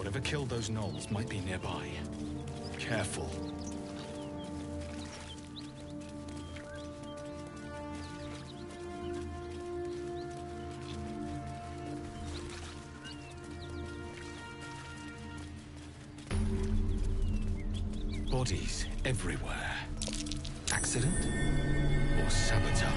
Whatever killed those gnolls might be nearby. Careful. Bodies everywhere. Accident? Or sabotage?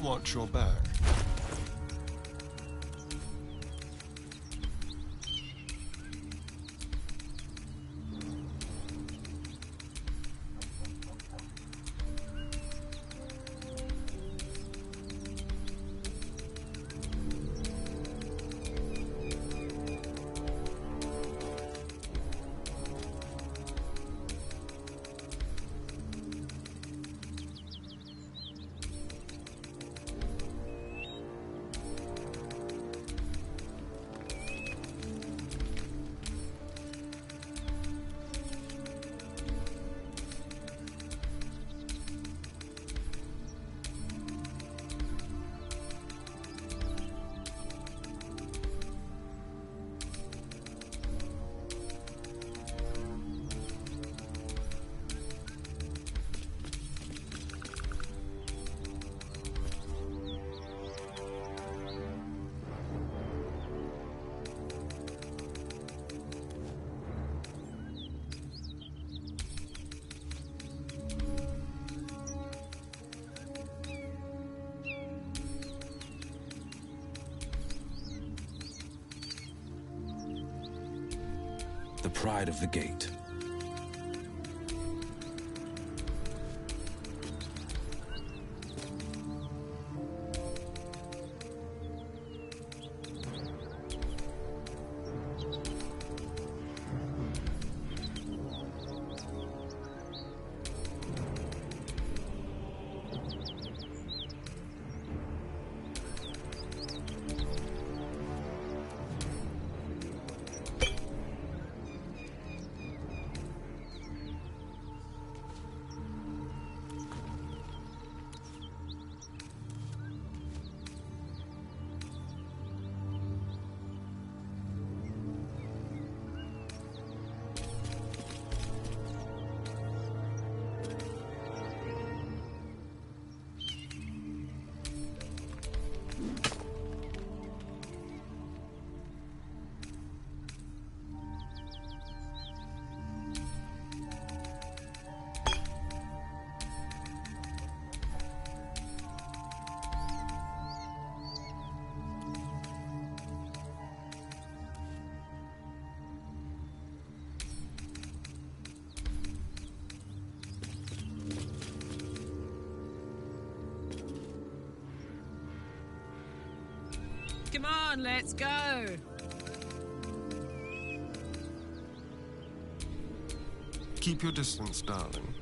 Watch your back. The pride of the gate. Come on, let's go! Keep your distance, darling.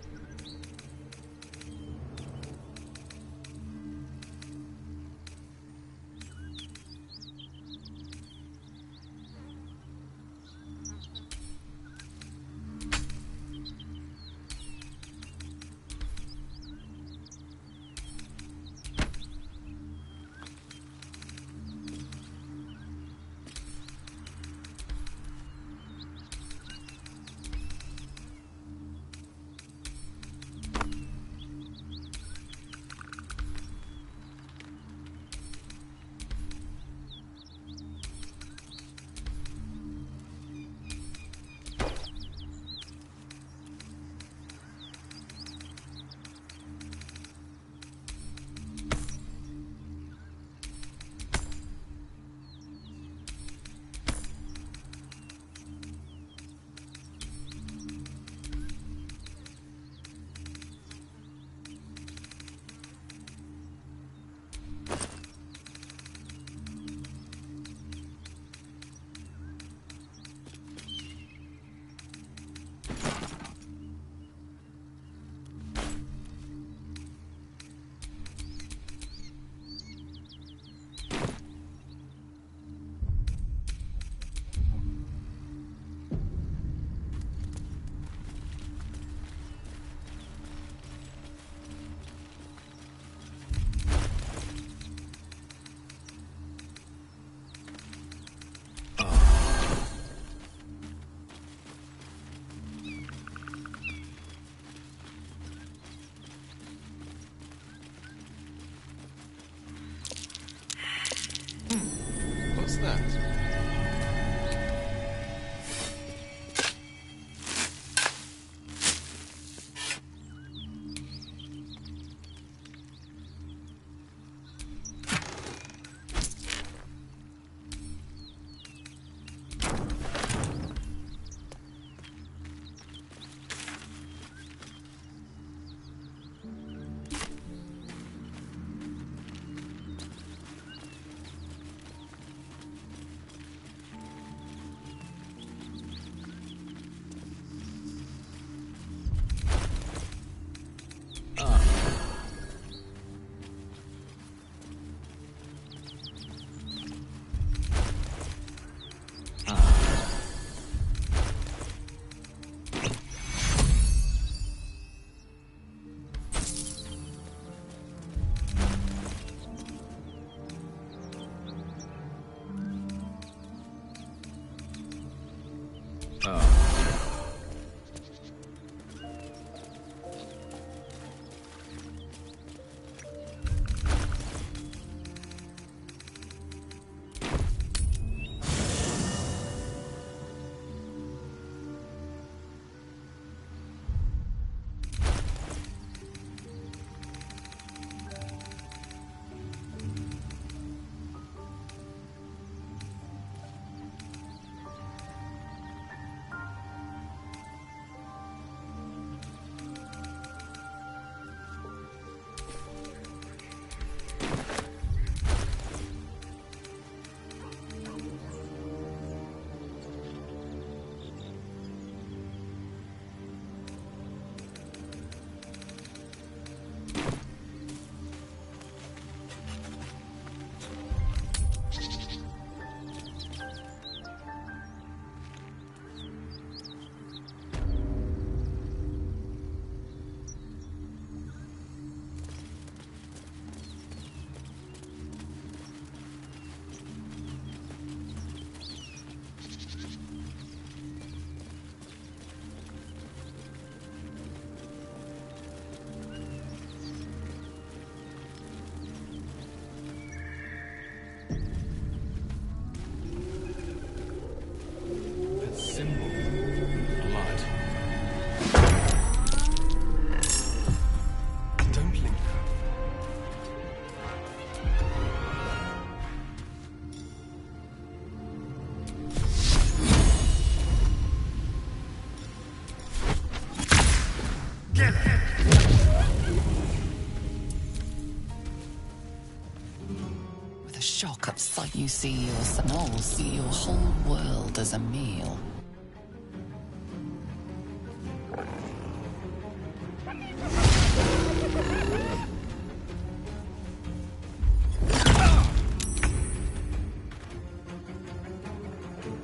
With a shock at sight, you see your small, see your whole world as a meal.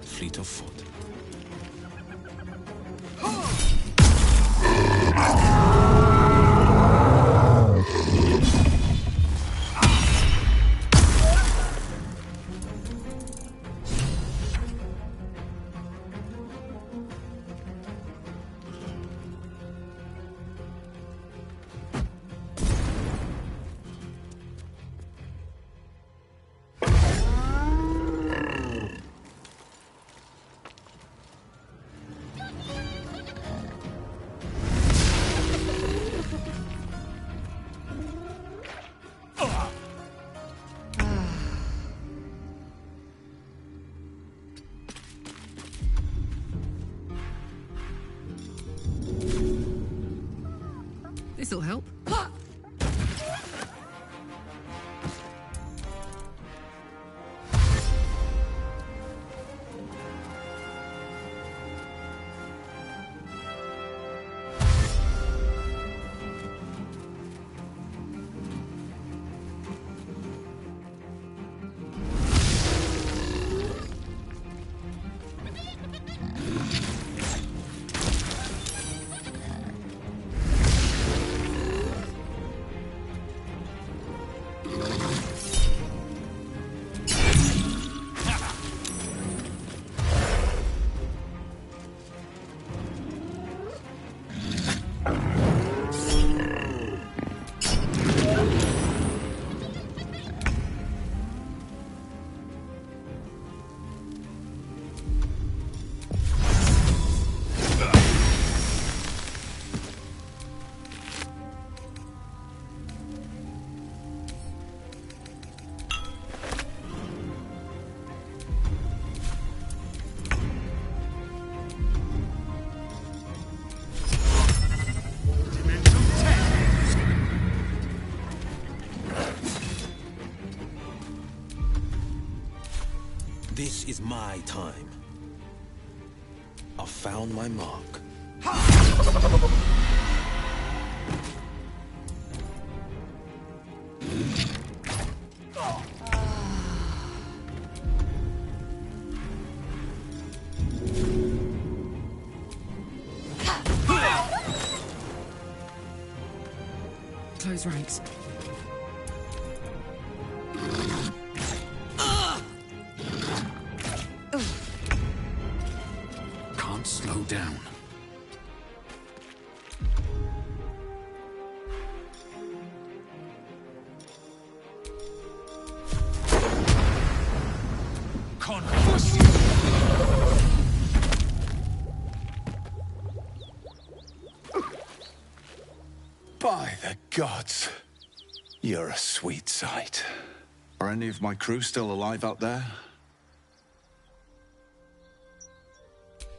Fleet of foot. This'll help. This is my time. I've found my mark. Close ranks. Can't slow down. By the gods, you're a sweet sight. Are any of my crew still alive out there?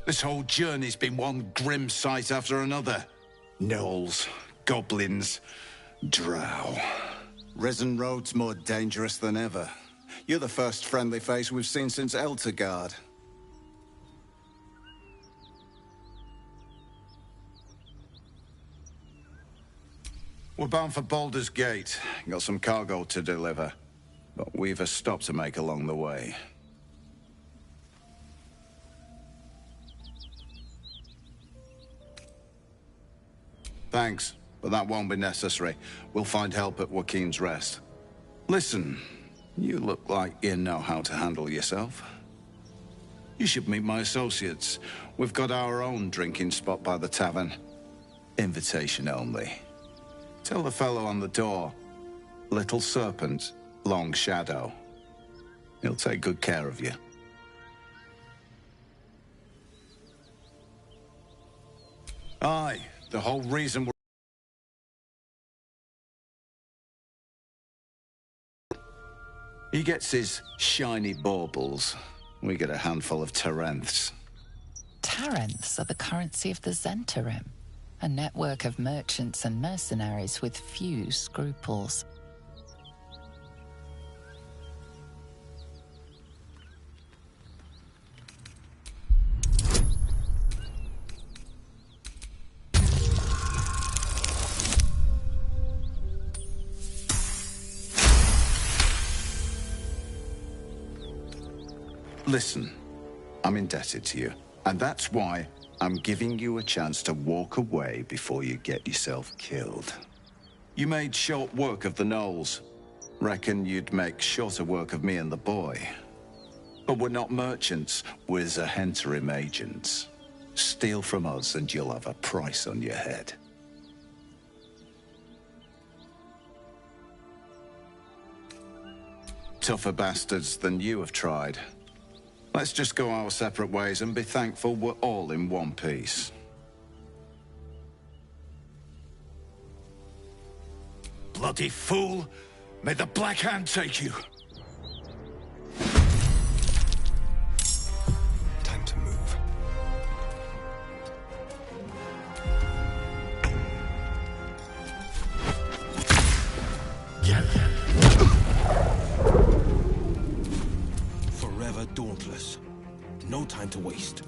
This whole journey's been one grim sight after another. Gnolls, goblins, drow. Risen Road's more dangerous than ever. You're the first friendly face we've seen since Eltergard. We're bound for Baldur's Gate. Got some cargo to deliver. But we've a stop to make along the way. Thanks, but that won't be necessary. We'll find help at Joaquin's Rest. Listen, you look like you know how to handle yourself. You should meet my associates. We've got our own drinking spot by the tavern. Invitation only. Tell the fellow on the door, Little Serpent, Long Shadow. He'll take good care of you. Aye, the whole reason we're... He gets his shiny baubles. We get a handful of Tarenths. Tarenths are the currency of the Zentarim. A network of merchants and mercenaries with few scruples. Listen, I'm indebted to you, and that's why I'm giving you a chance to walk away before you get yourself killed. You made short work of the Knolls. Reckon you'd make shorter work of me and the boy. But we're not merchants, we're Zahenterim agents. Steal from us and you'll have a price on your head. Tougher bastards than you have tried. Let's just go our separate ways and be thankful we're all in one piece. Bloody fool! May the Black Hand take you! Time to move. Forever dauntless. No time to waste.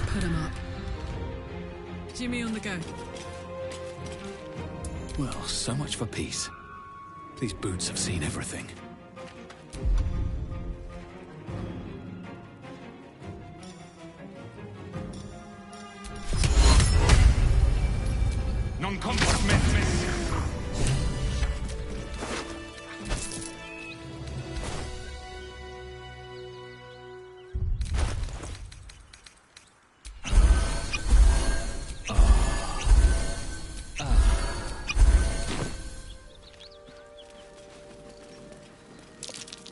Put him up. Jimmy on the go. Well, so much for peace. These boots have seen everything.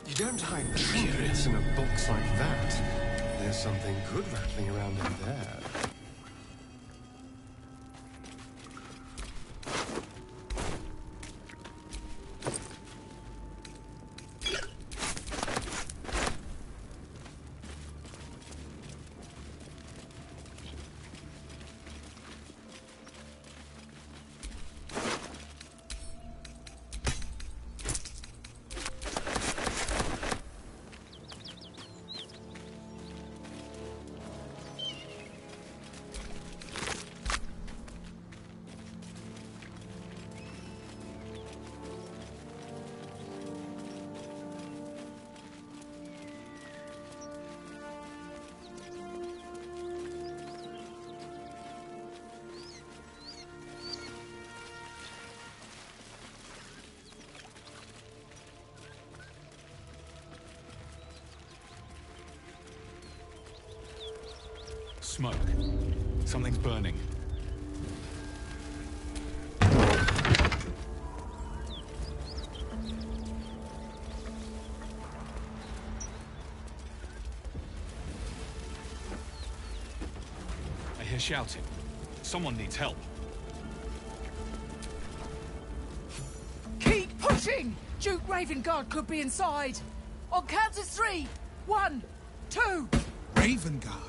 You don't hide trinkets in a box like that. There's something good rattling around in there. Smoke. Something's burning. I hear shouting. Someone needs help. Keep pushing! Duke Ravengard could be inside. On count of 3. 1, 2. Ravengard?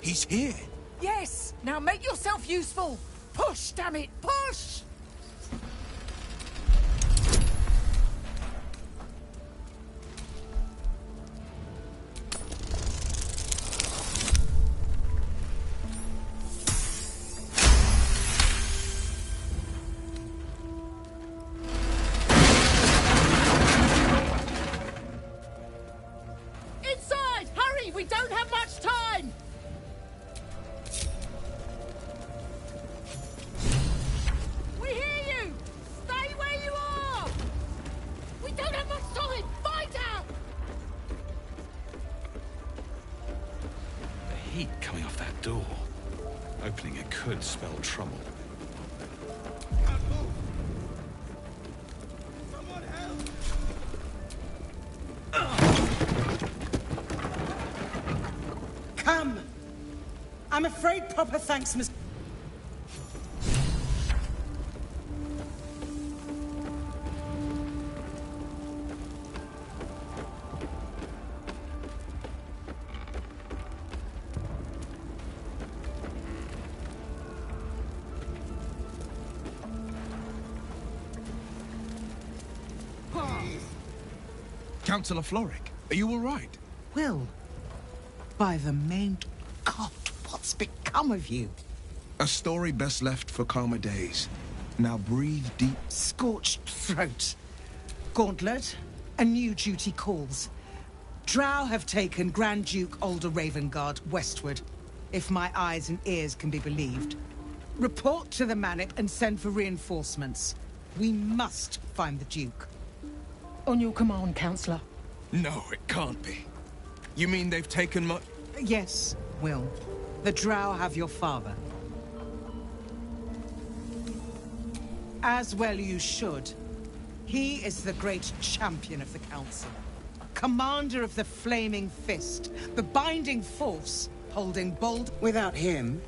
He's here. Yes! Now make yourself useful! Push, damn it! Push! Inside! Hurry! We don't have much time! We hear you! Stay where you are! We don't have much time! Fight out! The heat coming off that door. Opening it could spell trouble. Come! I'm afraid proper thanks must... Councillor Floric, are you all right? Will, by the main... God, what's become of you? A story best left for calmer days. Now breathe deep. Scorched throat. Gauntlet, a new duty calls. Drow have taken Grand Duke Alder Ravengard westward, if my eyes and ears can be believed. Report to the Manic and send for reinforcements. We must find the Duke. On your command, Councillor. No, it can't be. You mean they've taken my... Yes, Will. The Drow have your father. As well you should. He is the great champion of the Council. Commander of the Flaming Fist. The binding force, holding bold... Without him,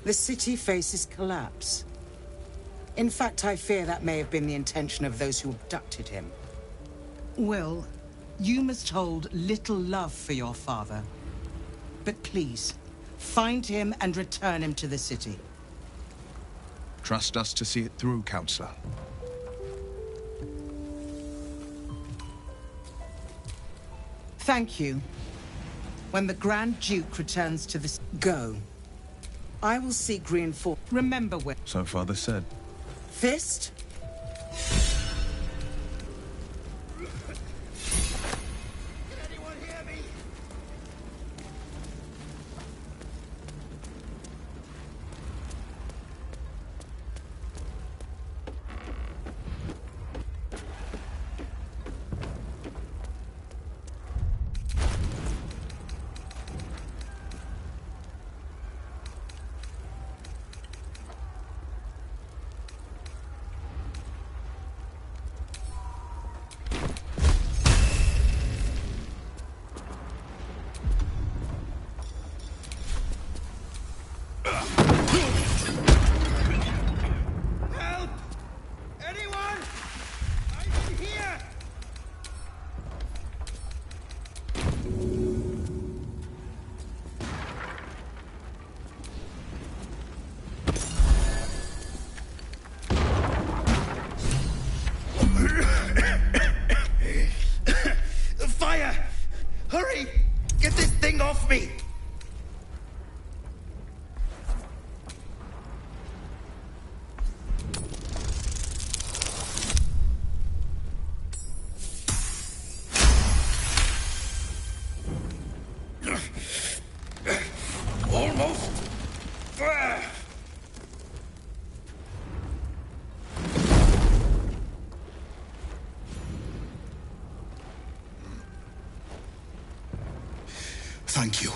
the city faces collapse. In fact, I fear that may have been the intention of those who abducted him. Will, you must hold little love for your father. But please, find him and return him to the city. Trust us to see it through, Councillor. Thank you. When the Grand Duke returns to the... Go. I will seek reinforcements. Remember where... So Father said. Fist? Thank you.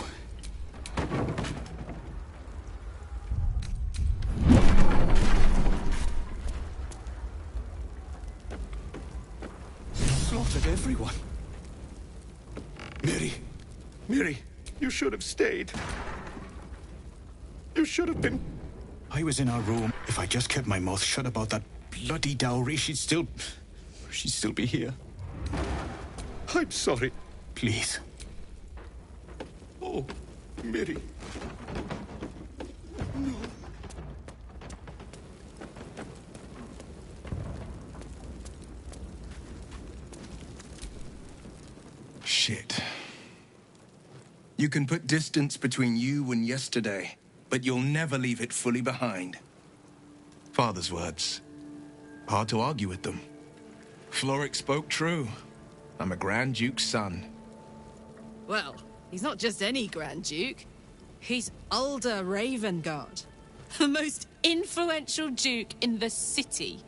Slaughtered everyone. Miri, you should have stayed. You should have been... I was in our room. If I just kept my mouth shut about that bloody dowry, she'd still be here. I'm sorry. Please. Oh, Miri. No. Shit. You can put distance between you and yesterday, but you'll never leave it fully behind. Father's words. Hard to argue with them. Floric spoke true. I'm a Grand Duke's son. Well, he's not just any Grand Duke. He's Alder Ravengard, the most influential Duke in the city.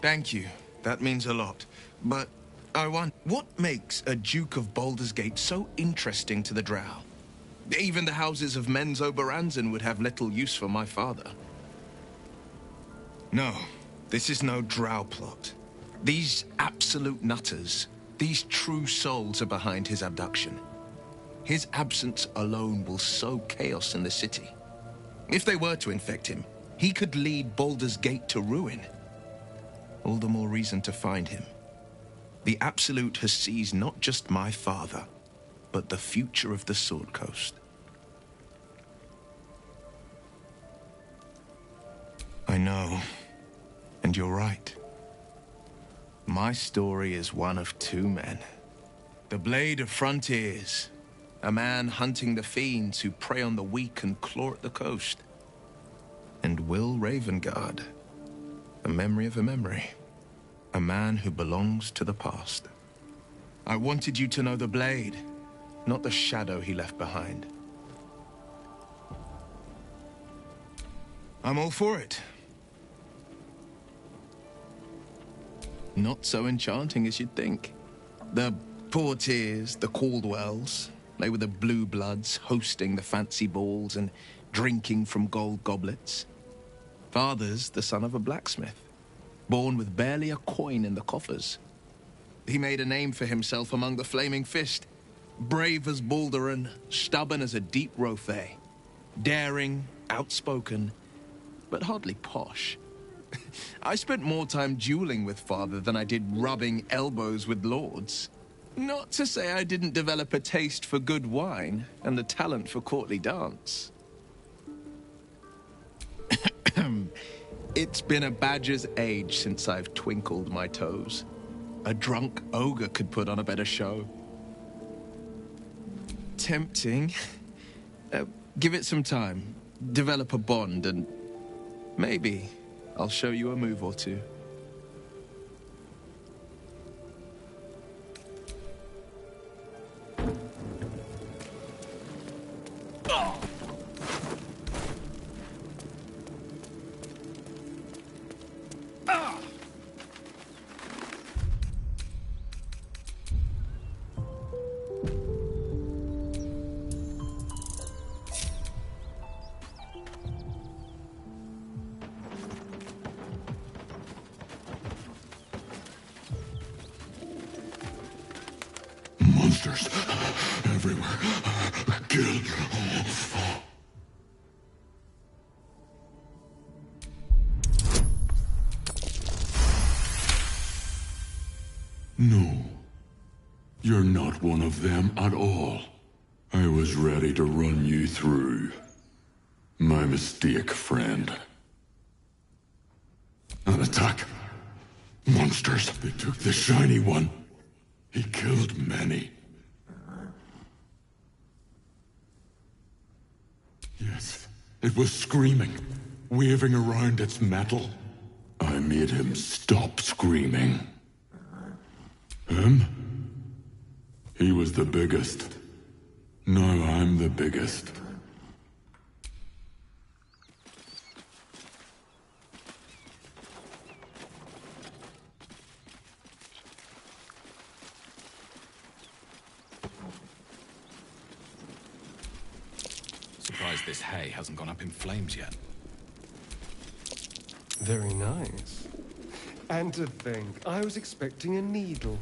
Thank you. That means a lot. But I wonder, what makes a Duke of Baldur's Gate so interesting to the Drow? Even the houses of Men's Oberanzen would have little use for my father. No, this is no Drow plot. These absolute nutters, these true souls are behind his abduction. His absence alone will sow chaos in the city. If they were to infect him, he could lead Baldur's Gate to ruin. All the more reason to find him. The Absolute has seized not just my father, but the future of the Sword Coast. I know, and you're right. My story is one of two men. The Blade of Frontiers, a man hunting the fiends who prey on the weak and claw at the coast. And Will Ravengard, a memory of a memory, a man who belongs to the past. I wanted you to know the Blade, not the shadow he left behind. I'm all for it. Not so enchanting as you'd think. The Portiers, the Caldwells, they were the blue bloods hosting the fancy balls and drinking from gold goblets. Father's the son of a blacksmith, born with barely a coin in the coffers. He made a name for himself among the Flaming Fist, brave as Balduran, stubborn as a deep Rothay, daring, outspoken, but hardly posh. I spent more time dueling with Father than I did rubbing elbows with lords. Not to say I didn't develop a taste for good wine and the talent for courtly dance. It's been a badger's age since I've twinkled my toes. A drunk ogre could put on a better show. Tempting. Give it some time. Develop a bond and maybe I'll show you a move or two. Monsters everywhere. Kill. No. You're not one of them at all. I was ready to run you through. My mistake, friend. An attack. Monsters. They took the shiny one. He killed many. Yes, it was screaming, waving around its metal. I made him stop screaming. Him? He was the biggest. Now I'm the biggest. Surprised this hay hasn't gone up in flames yet. Very nice. And to think, I was expecting a needle.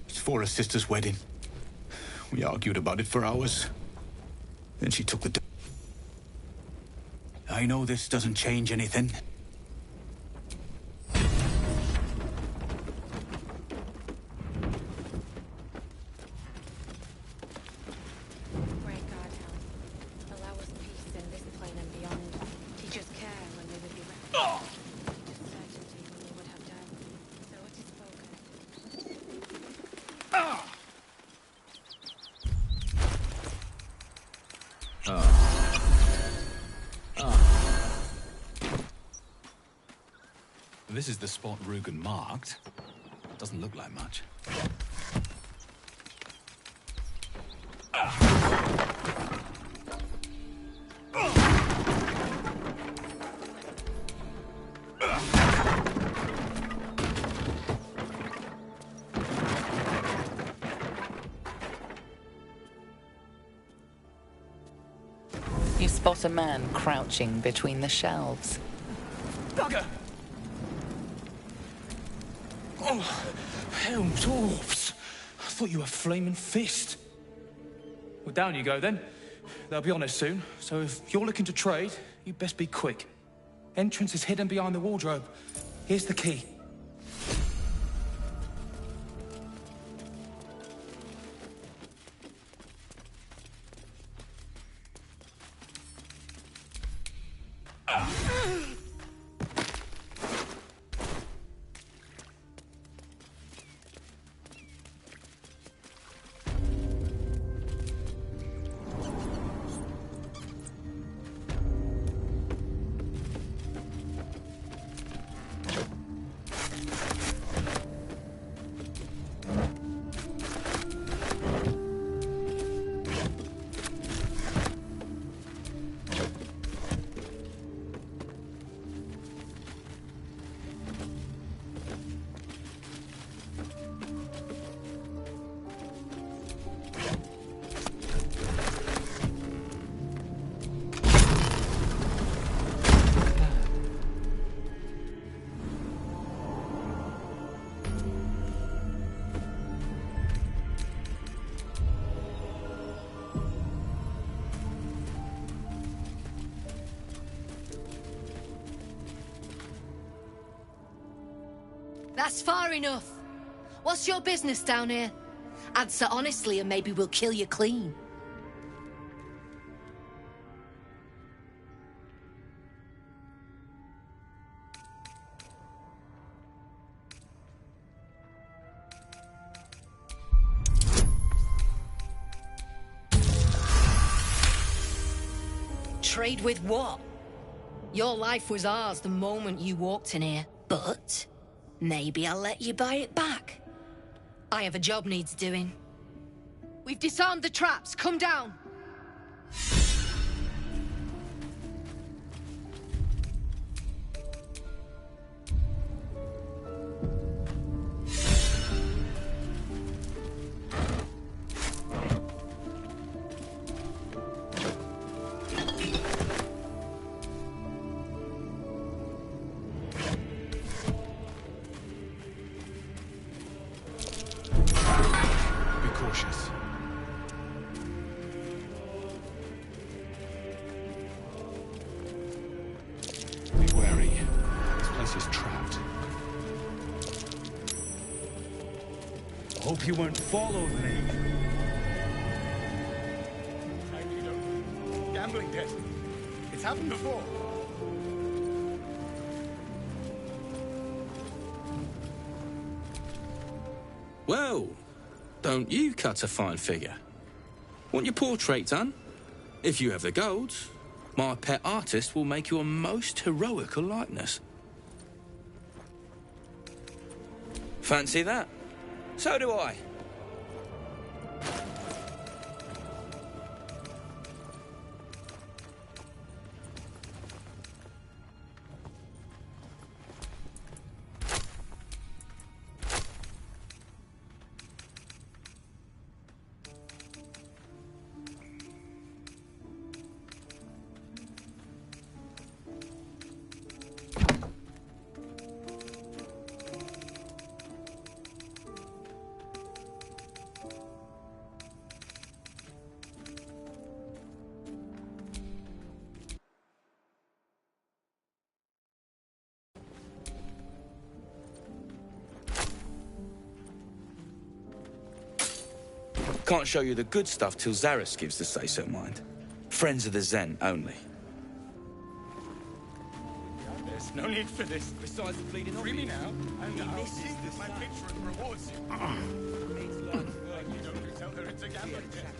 It's for her sister's wedding. We argued about it for hours. Then she took the... I know this doesn't change anything. This is the spot Rugen marked. Doesn't look like much. His spot a man crouching between the shelves. Bugger! Oh, hell, dwarves! I thought you were Flaming Fist. Well, down you go then. They'll be on us soon, so if you're looking to trade, you best be quick. Entrance is hidden behind the wardrobe. Here's the key. That's far enough. What's your business down here? Answer honestly and maybe we'll kill you clean. Trade with what? Your life was ours the moment you walked in here, but maybe I'll let you buy it back. I have a job needs doing. We've disarmed the traps. Come down. Hope you weren't followed, mate. Gambling debt. It's happened before. Well, don't you cut a fine figure? Want your portrait done? If you have the gold, my pet artist will make you a most heroical likeness. Fancy that? So do I. Can't show you the good stuff till Zaris gives the say-so, mind. Friends of the Zen only. There's no need for this. Besides the bleeding Free me now, and I'll see this my picture and rewards you. You don't tell her it's a gambling debt.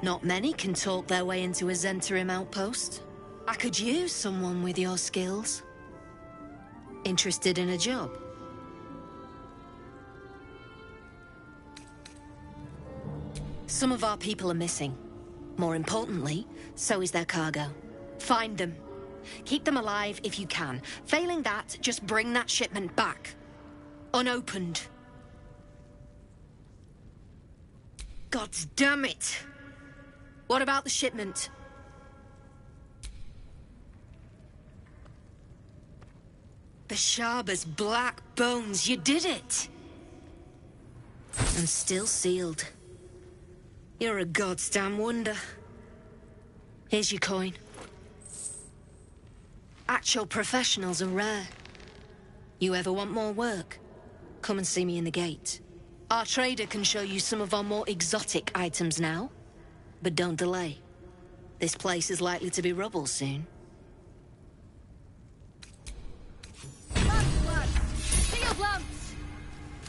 Not many can talk their way into a Zentarim outpost. I could use someone with your skills. Interested in a job? Some of our people are missing. More importantly, so is their cargo. Find them. Keep them alive if you can. Failing that, just bring that shipment back. Unopened. God damn it! What about the shipment? The Sharber's black bones, you did it! And still sealed. You're a goddamn wonder. Here's your coin. Actual professionals are rare. You ever want more work? Come and see me in the gate. Our trader can show you some of our more exotic items now. But don't delay. This place is likely to be rubble soon. Lads! Field lamps!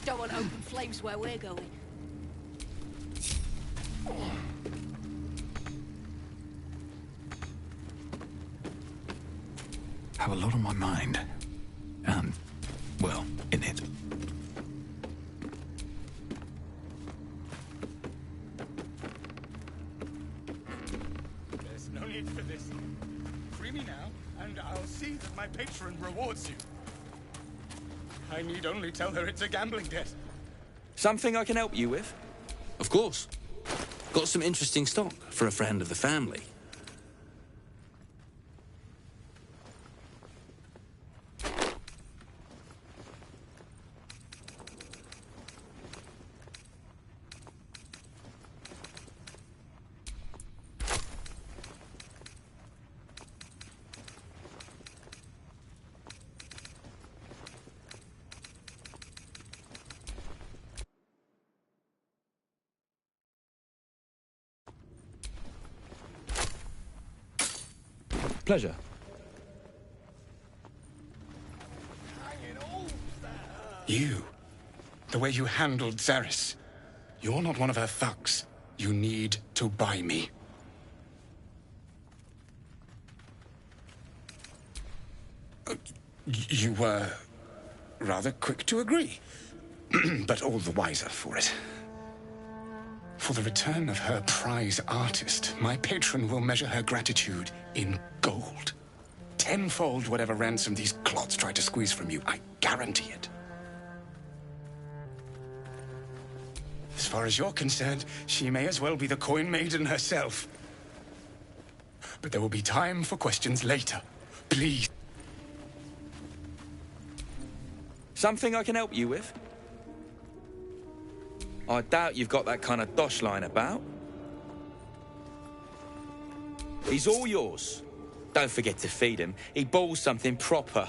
Don't want open flames where we're going. Have a lot on my mind. And, well, in it. There's no need for this. Free me now, and I'll see that my patron rewards you. I need only tell her it's a gambling debt. Something I can help you with? Of course. Got some interesting stock for a friend of the family. Pleasure. You. The way you handled Zaris. You're not one of her thugs. You need to buy me. You were rather quick to agree, but all the wiser for it. For the return of her prize artist, my patron will measure her gratitude in gold. Tenfold whatever ransom these clods try to squeeze from you, I guarantee it. As far as you're concerned, she may as well be the coin maiden herself. But there will be time for questions later. Please. Something I can help you with? I doubt you've got that kind of dosh line about. He's all yours. Don't forget to feed him. He balls something proper.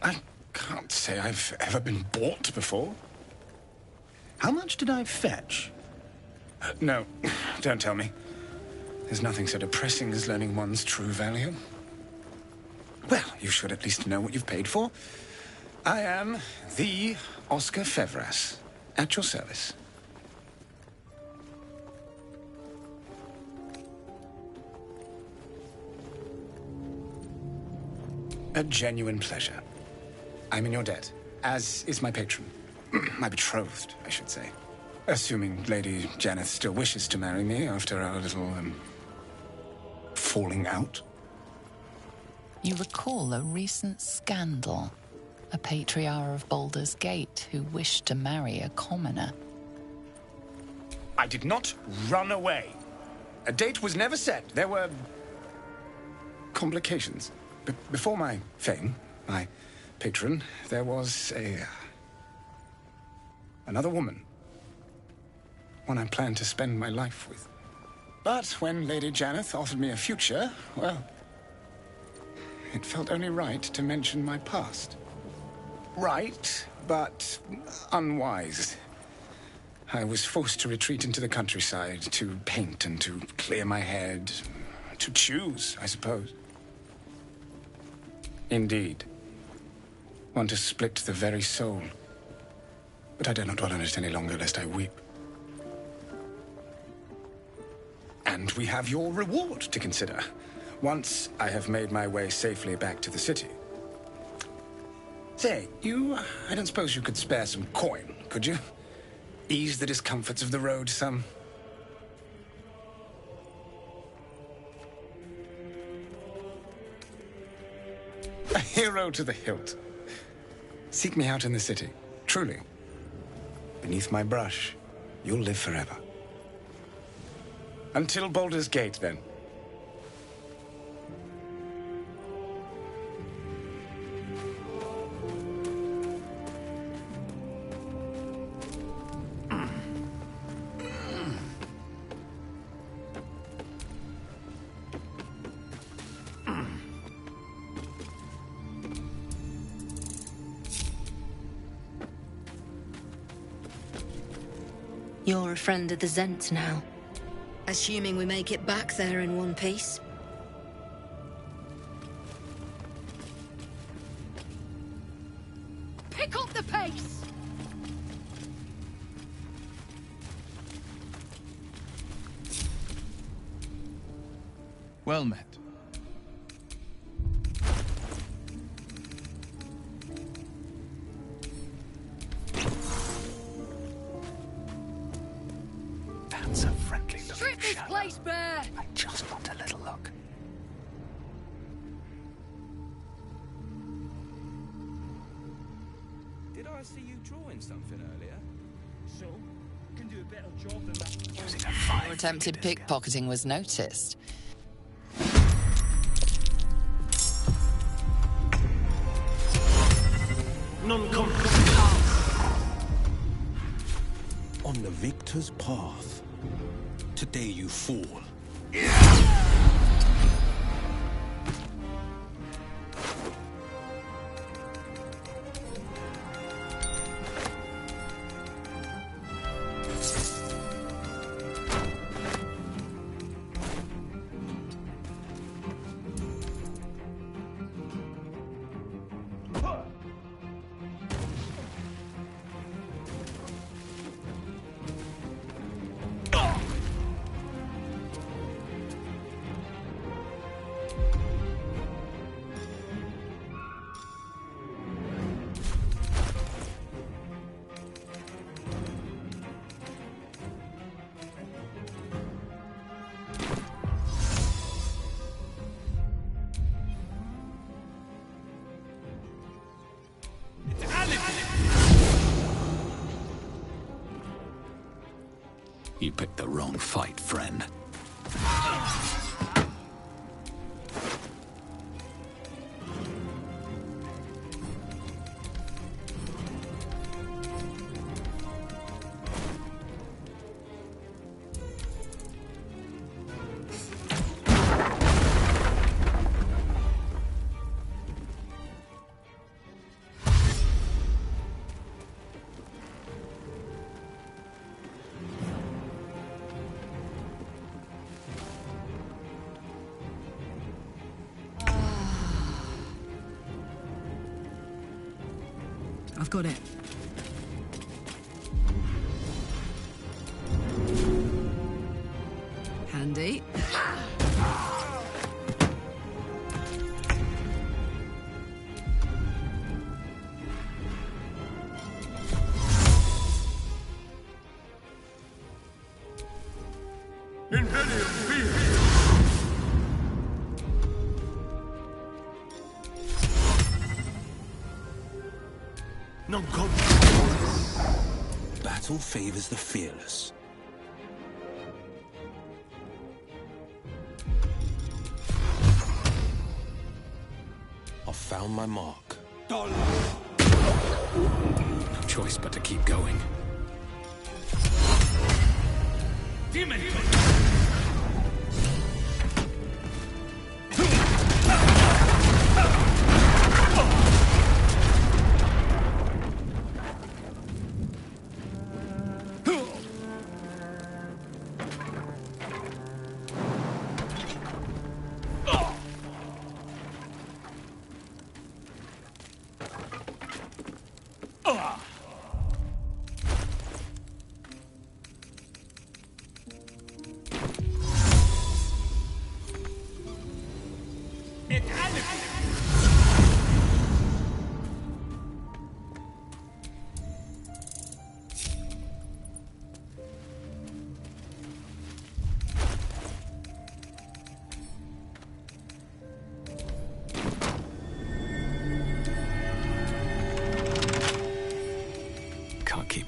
I can't say I've ever been bought before. How much did I fetch? No, don't tell me. There's nothing so depressing as learning one's true value. Well, you should at least know what you've paid for. I am the Oscar Fevras, at your service. A genuine pleasure. I'm in your debt, as is my patron. My betrothed, I should say. Assuming Lady Janeth still wishes to marry me after our little, falling out. You recall a recent scandal. A patriarch of Baldur's Gate who wished to marry a commoner. I did not run away. A date was never set. There were complications. Before my fame, my patron, there was another woman. One I planned to spend my life with. But when Lady Janeth offered me a future, well, it felt only right to mention my past. Right, but unwise. I was forced to retreat into the countryside, to paint and to clear my head. To choose, I suppose. Indeed. One to split the very soul. But I dare not dwell on it any longer, lest I weep. And we have your reward to consider. Once I have made my way safely back to the city. Say, I don't suppose you could spare some coin, could you? Ease the discomforts of the road some. hero to the hilt. Seek me out in the city, truly. Beneath my brush, you'll live forever. Until Baldur's Gate, then. You're a friend of the Zent now. Assuming we make it back there in one piece. Pick up the pace! Well met. That's a friendly looking Strip this shadow. place bare! I just want a little look. Did I see you drawing something earlier? So, can do a better job than that. Using a fine Your attempted pickpocketing was noticed. On the victor's path. Today you fall. You picked the wrong fight, friend. I've got it. Handy. Battle favors the fearless. I've found my mark. No choice but to keep going. Demon!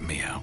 me out.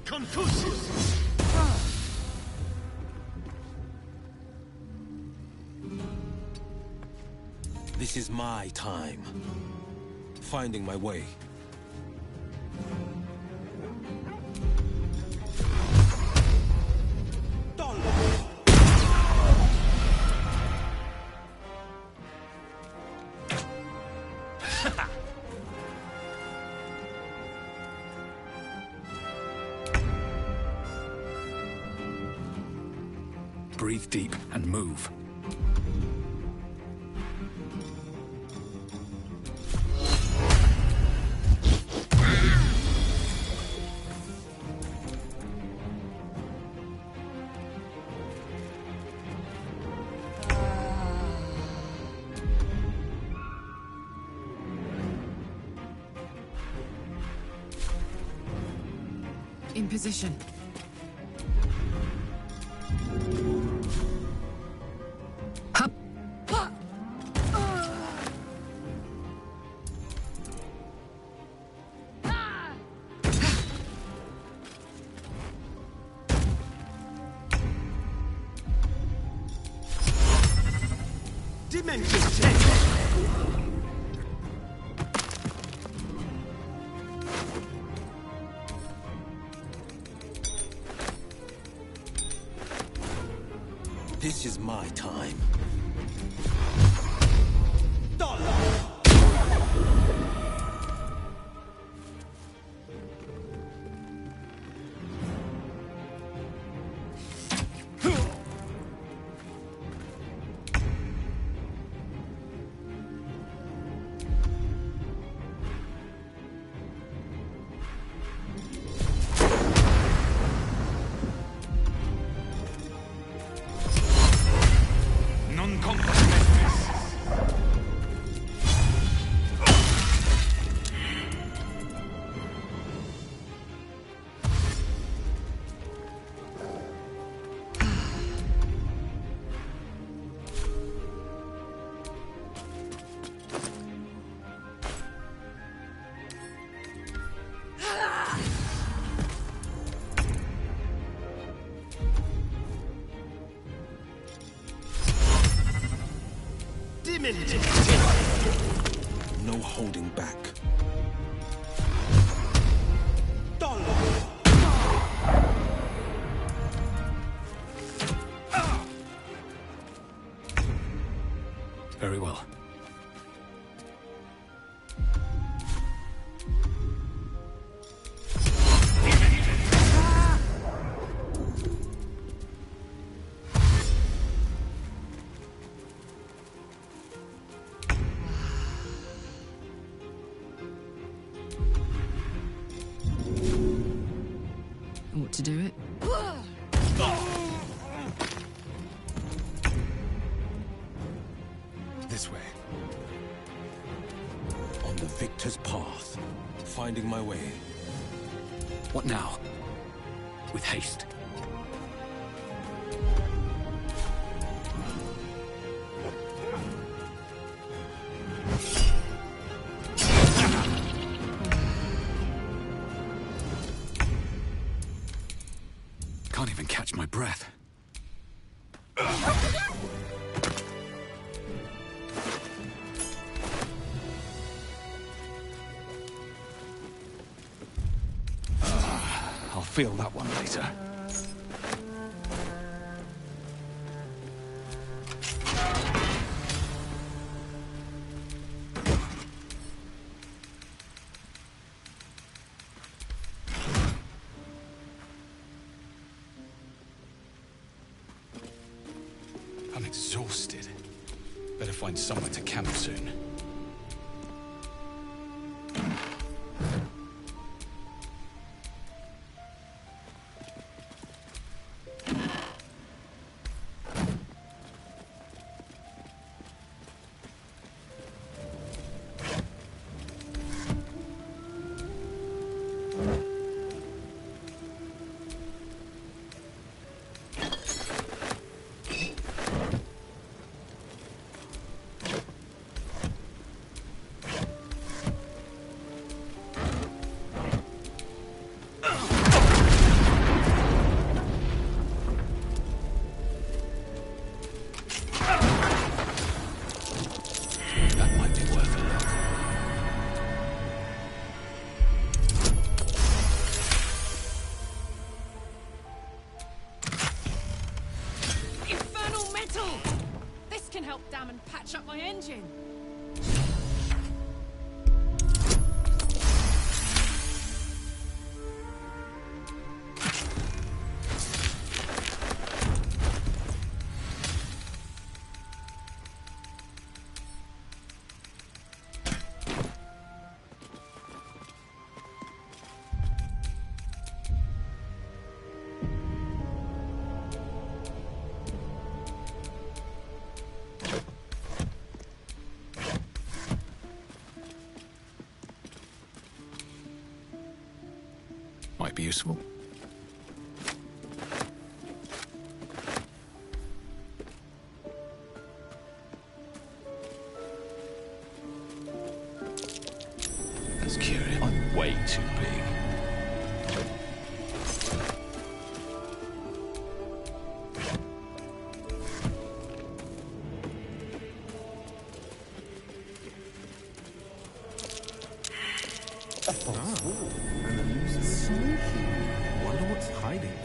Confucius! This is my time. Finding my way. Breathe deep and move. In position. This is my time. No holding back. Very well. Ought to do it. This way. On the victor's path. Finding my way. What now? With haste. breath. I'll feel that one later. I'm exhausted. Better find somewhere to camp soon. Up my engine. Might be useful. That's curious. I'm way too big. Wonder what's hiding there.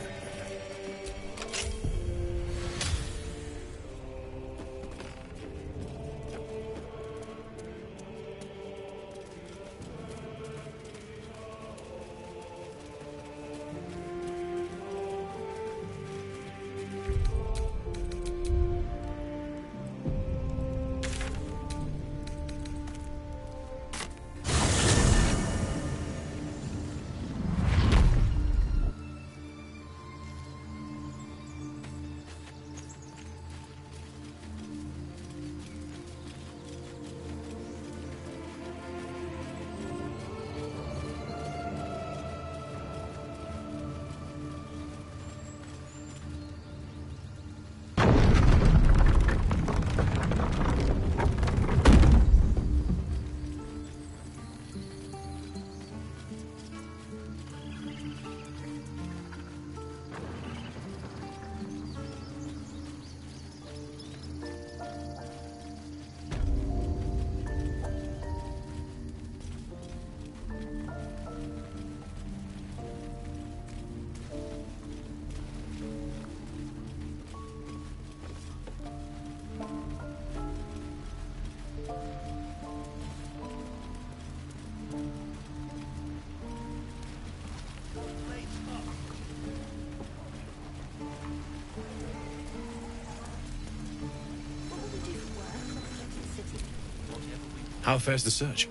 How fares the search?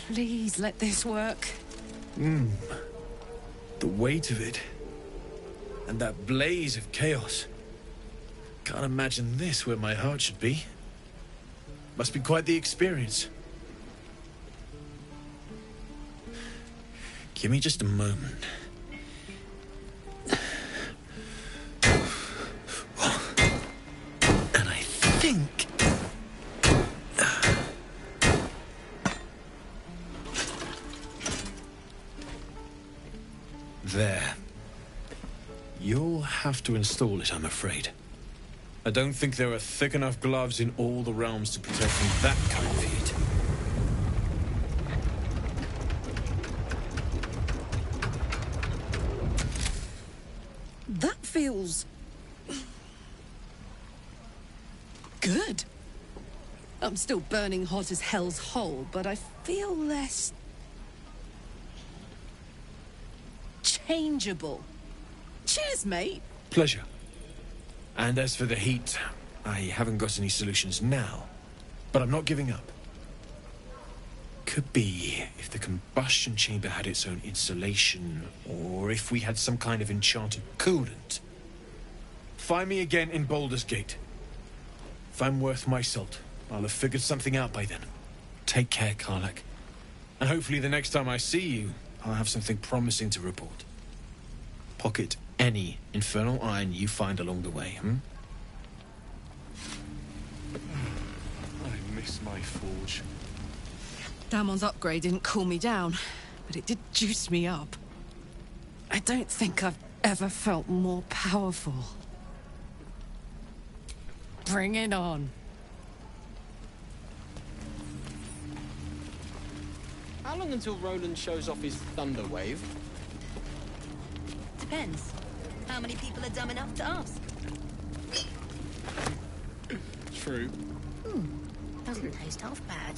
Please let this work. The weight of it. And that blaze of chaos. Can't imagine this where my heart should be. Must be quite the experience. Give me just a moment. And I think... There. You'll have to install it, I'm afraid. I don't think there are thick enough gloves in all the realms to protect from that kind of heat. That feels... good. I'm still burning hot as hell's hole, but I feel less... changeable. Cheers, mate. Pleasure. And as for the heat, I haven't got any solutions now, but I'm not giving up. Could be if the combustion chamber had its own insulation, or if we had some kind of enchanted coolant. Find me again in Baldur's Gate. If I'm worth my salt, I'll have figured something out by then. Take care, Karlach. And hopefully the next time I see you, I'll have something promising to report. Pocket any infernal iron you find along the way, I miss my forge. Damon's upgrade didn't cool me down, but it did juice me up. I don't think I've ever felt more powerful. Bring it on. How long until Roland shows off his thunder wave? Depends. How many people are dumb enough to ask? True. Doesn't taste half bad.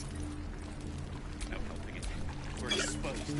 We're exposed.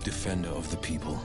Defender of the people.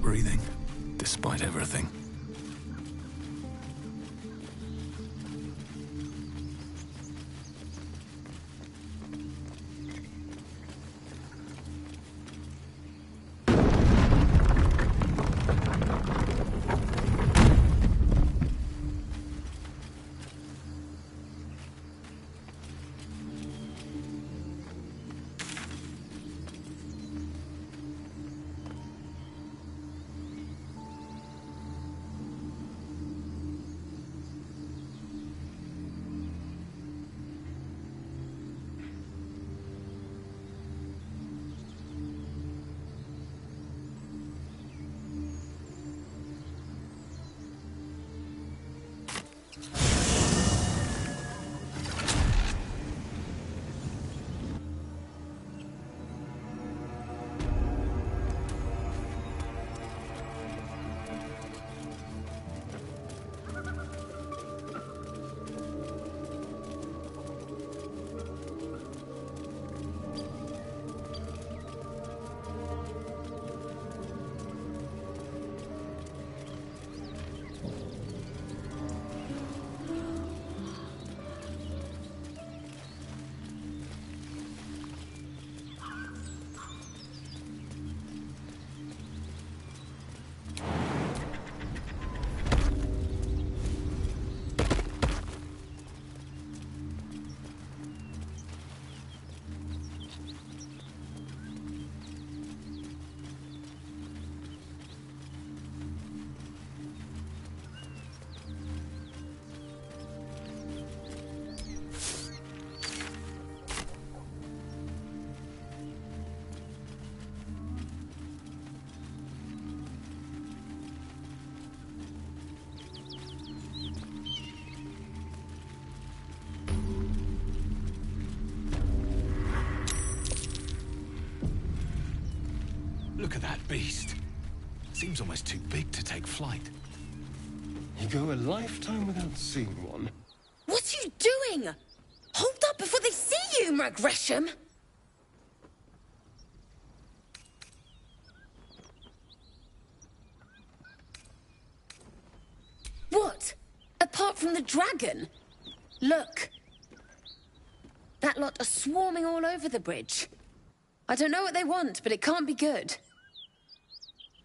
Breathing, despite everything. Look at that beast. Seems almost too big to take flight. You go a lifetime without seeing one. What are you doing? Hold up before they see you, Gresham! What? Apart from the dragon? Look. That lot are swarming all over the bridge. I don't know what they want, but it can't be good.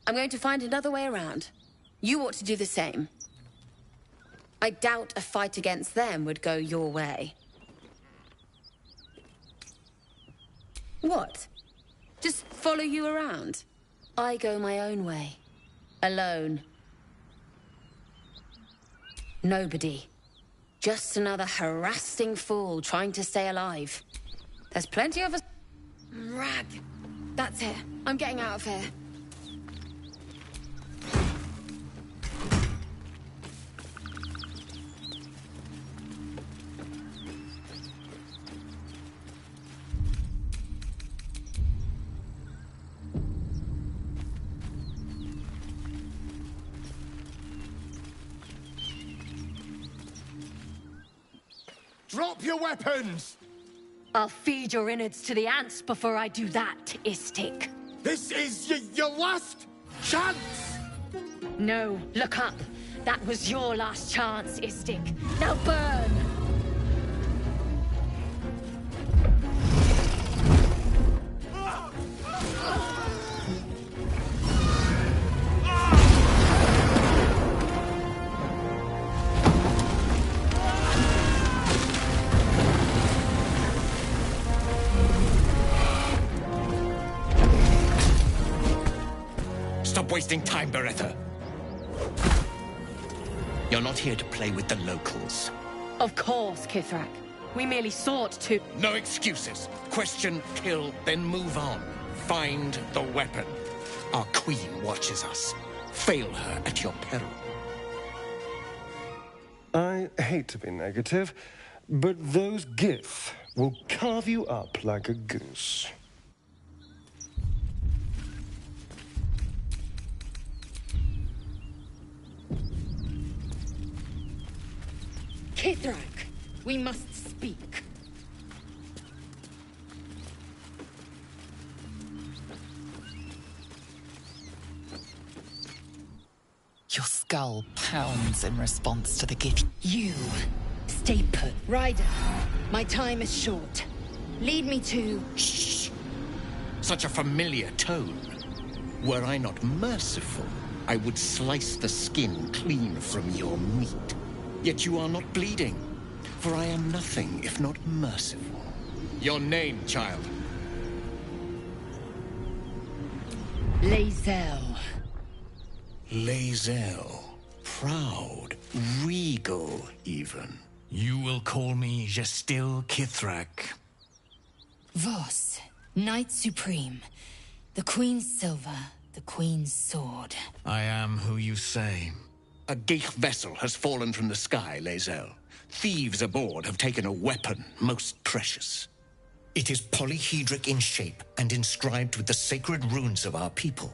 I'm going to find another way around. You ought to do the same. I doubt a fight against them would go your way. What? Just follow you around? I go my own way. Alone. Nobody. Just another harassing fool trying to stay alive. There's plenty of us. Rag. That's it. I'm getting out of here. Drop your weapons! I'll feed your innards to the ants before I do that, Istik. This is your last chance! No, look up. That was your last chance, Istik. Now burn! Stop wasting time, Beretta. You're not here to play with the locals. Of course, Kithrak. We merely sought to... No excuses. Question, kill, then move on. Find the weapon. Our queen watches us. Fail her at your peril. I hate to be negative, but those Gith will carve you up like a goose. Kithrak, we must speak. Your skull pounds in response to the gift. You, stay put. Ryder, my time is short. Lead me to... Shh! Such a familiar tone. Were I not merciful, I would slice the skin clean from your meat. Yet you are not bleeding, for I am nothing if not merciful. Your name, child? Lae'zel. Lae'zel. Proud, regal, even. You will call me Gestil Kithrak. Voss, Knight Supreme. The Queen's silver, the Queen's sword. I am who you say. A Geich vessel has fallen from the sky, Lae'zel. Thieves aboard have taken a weapon most precious. It is polyhedric in shape and inscribed with the sacred runes of our people.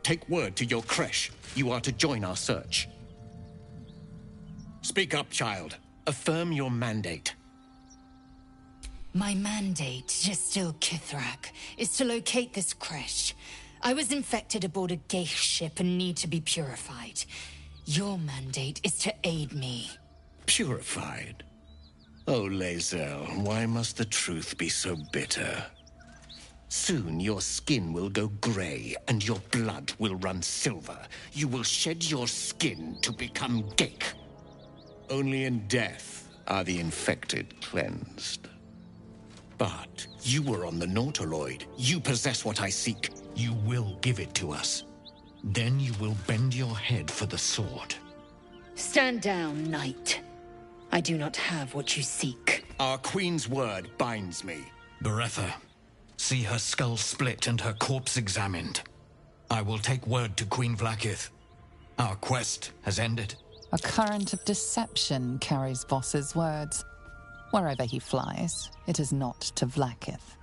Take word to your creche. You are to join our search. Speak up, child. Affirm your mandate. My mandate, Gestil Kithrak, is to locate this creche. I was infected aboard a Geich ship and need to be purified. Your mandate is to aid me. Purified? Oh, Lae'zel, why must the truth be so bitter? Soon your skin will go grey, and your blood will run silver. You will shed your skin to become Geich. Only in death are the infected cleansed. But you were on the Nautiloid. You possess what I seek. You will give it to us. Then you will bend your head for the sword. Stand down, Knight. I do not have what you seek. Our queen's word binds me. Beretta, see her skull split and her corpse examined. I will take word to Queen Vlaakith. Our quest has ended. A current of deception carries Voss's words. Wherever he flies, it is not to Vlaakith.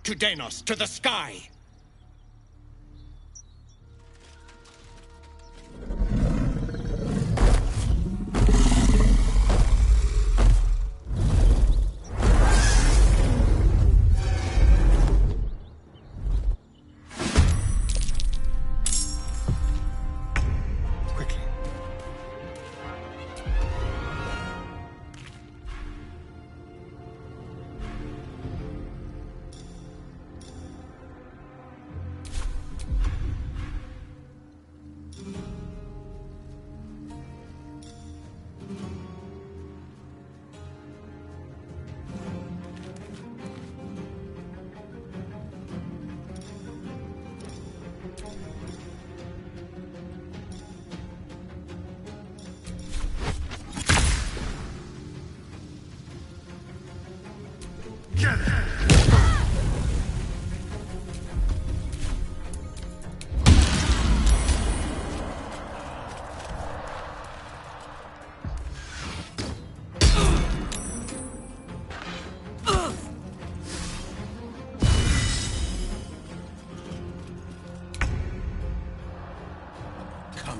To Danos, to the sky!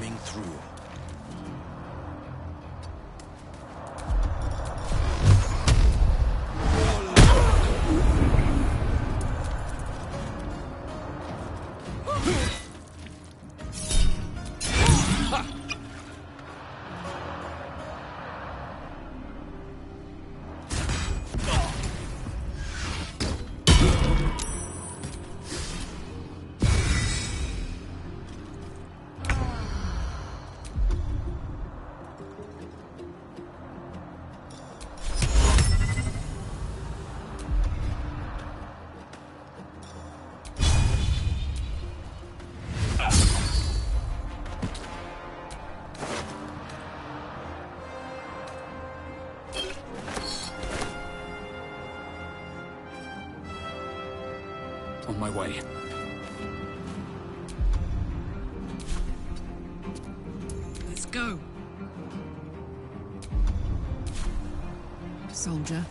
coming through. On my way. Let's go. Soldier.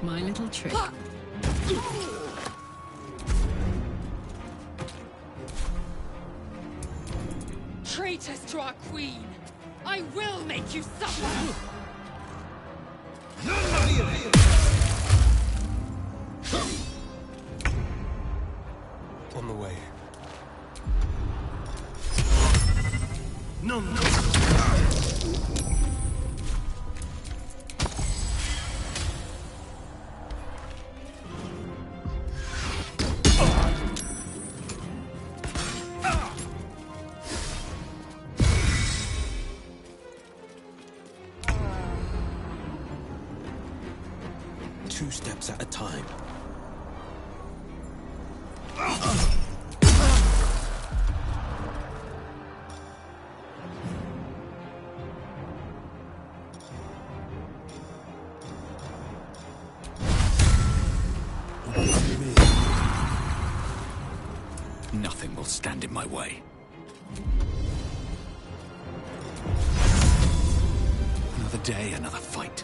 My little trick. Traitors to our queen! I will make you suffer! On the way. No, no! Two steps at a time. Nothing will stand in my way. Another day, another fight.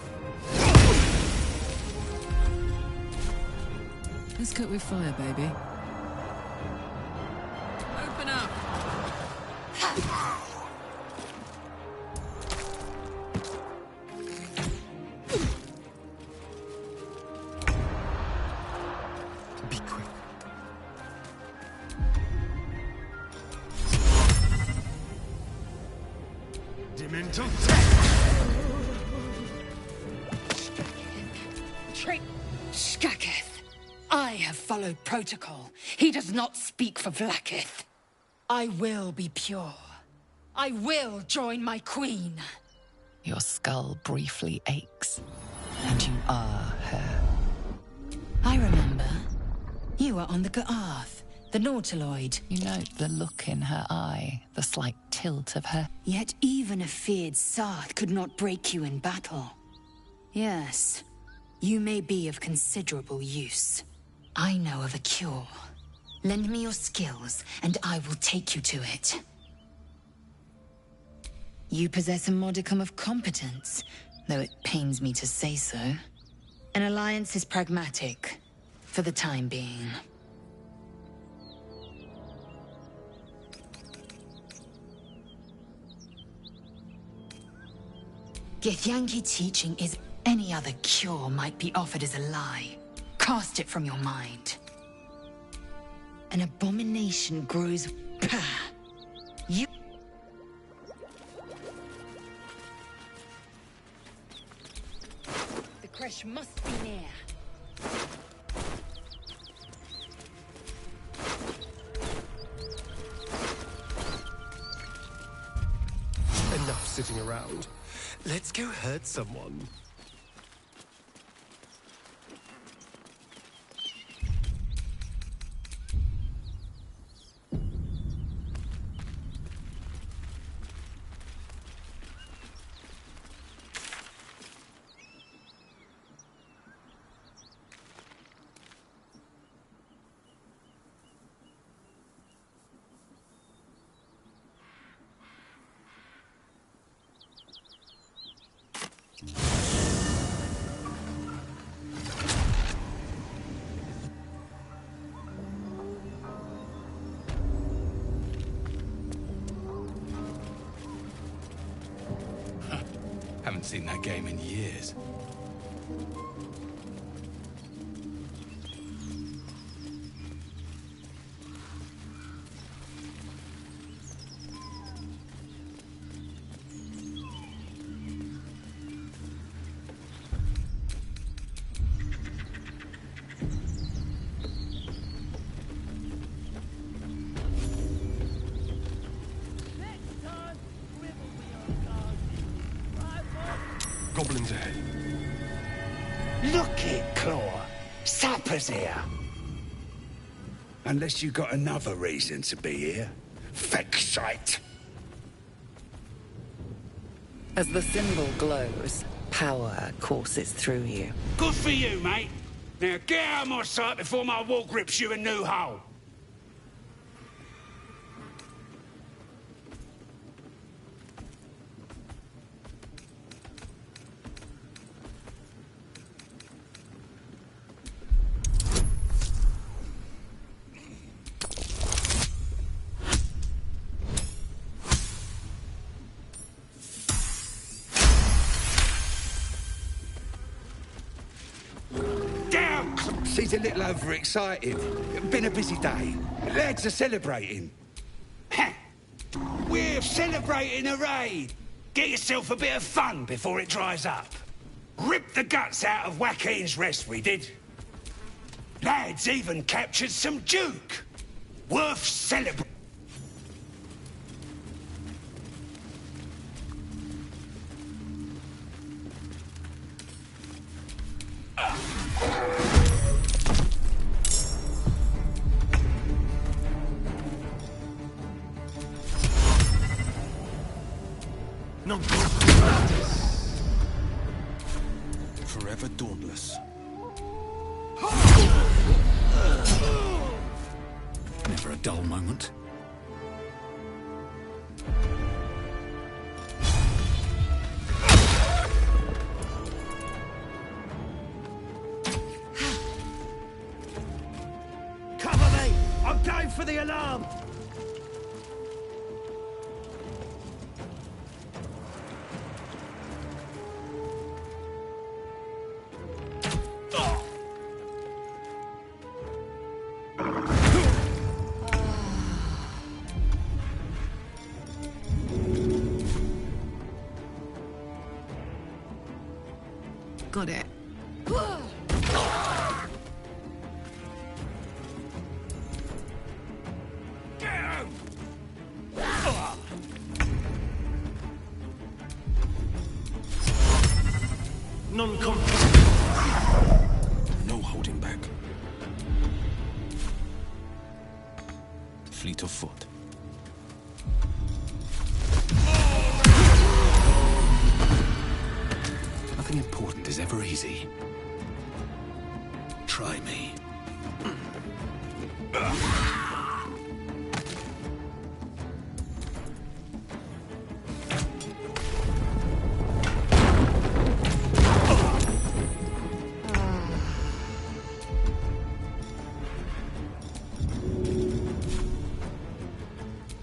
Let's cook with fire, baby. Open up! Be quick. Demental Trick! Skaketh! I have followed protocol. He does not speak for Vlaakith. I will be pure. I will join my queen. Your skull briefly aches, and you are her. I remember. You were on the Ga'arth, the Nautiloid. You note the look in her eye, the slight tilt of her. Yet even a feared Sarth could not break you in battle. Yes, you may be of considerable use. I know of a cure. Lend me your skills, and I will take you to it. You possess a modicum of competence, though it pains me to say so. An alliance is pragmatic, for the time being. Githyanki teaching is any other cure might be offered as a lie. Cast it from your mind. An abomination grows. You. The crash must be near. Enough sitting around. Let's go hurt someone. Haven't seen that game in years. Goblins ahead. Look it, Claw. Supper's here. Unless you got another reason to be here. Fexite. As the symbol glows, power courses through you. Good for you, mate. Now get out of my sight before my walk rips you a new hole. She's a little overexcited. Been a busy day. Lads are celebrating. Ha! We're celebrating a raid. Get yourself a bit of fun before it dries up. Ripped the guts out of Joaquin's Rest, we did. Lads even captured some Duke. Worth celebrating. Forever dauntless. Never a dull moment. Cover me! I'm going for the alarm! Got it. No holding back. Fleet of foot. Nothing important is ever easy. Try me.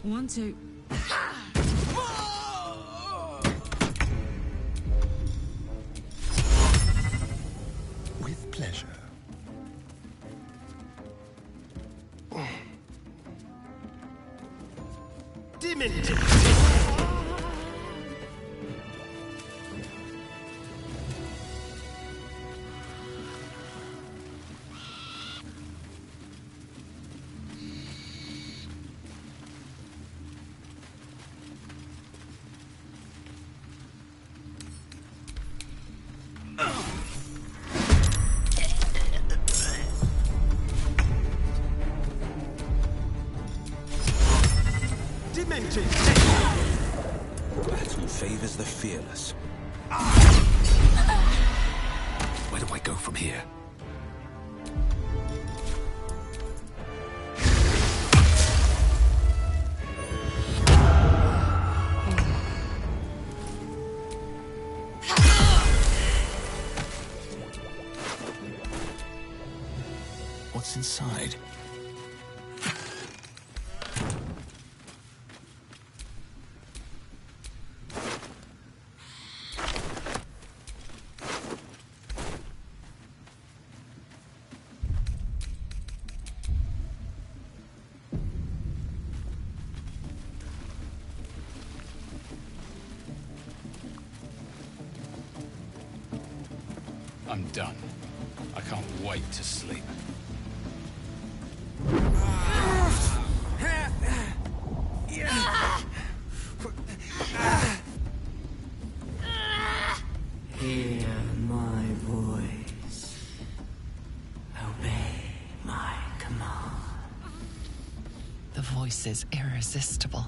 One, two. With pleasure. Demented. Demented. Battle favors the fearless. Where do I go from here? What's inside? I'm done. I can't wait to sleep. Hear my voice. Obey my command. The voice is irresistible.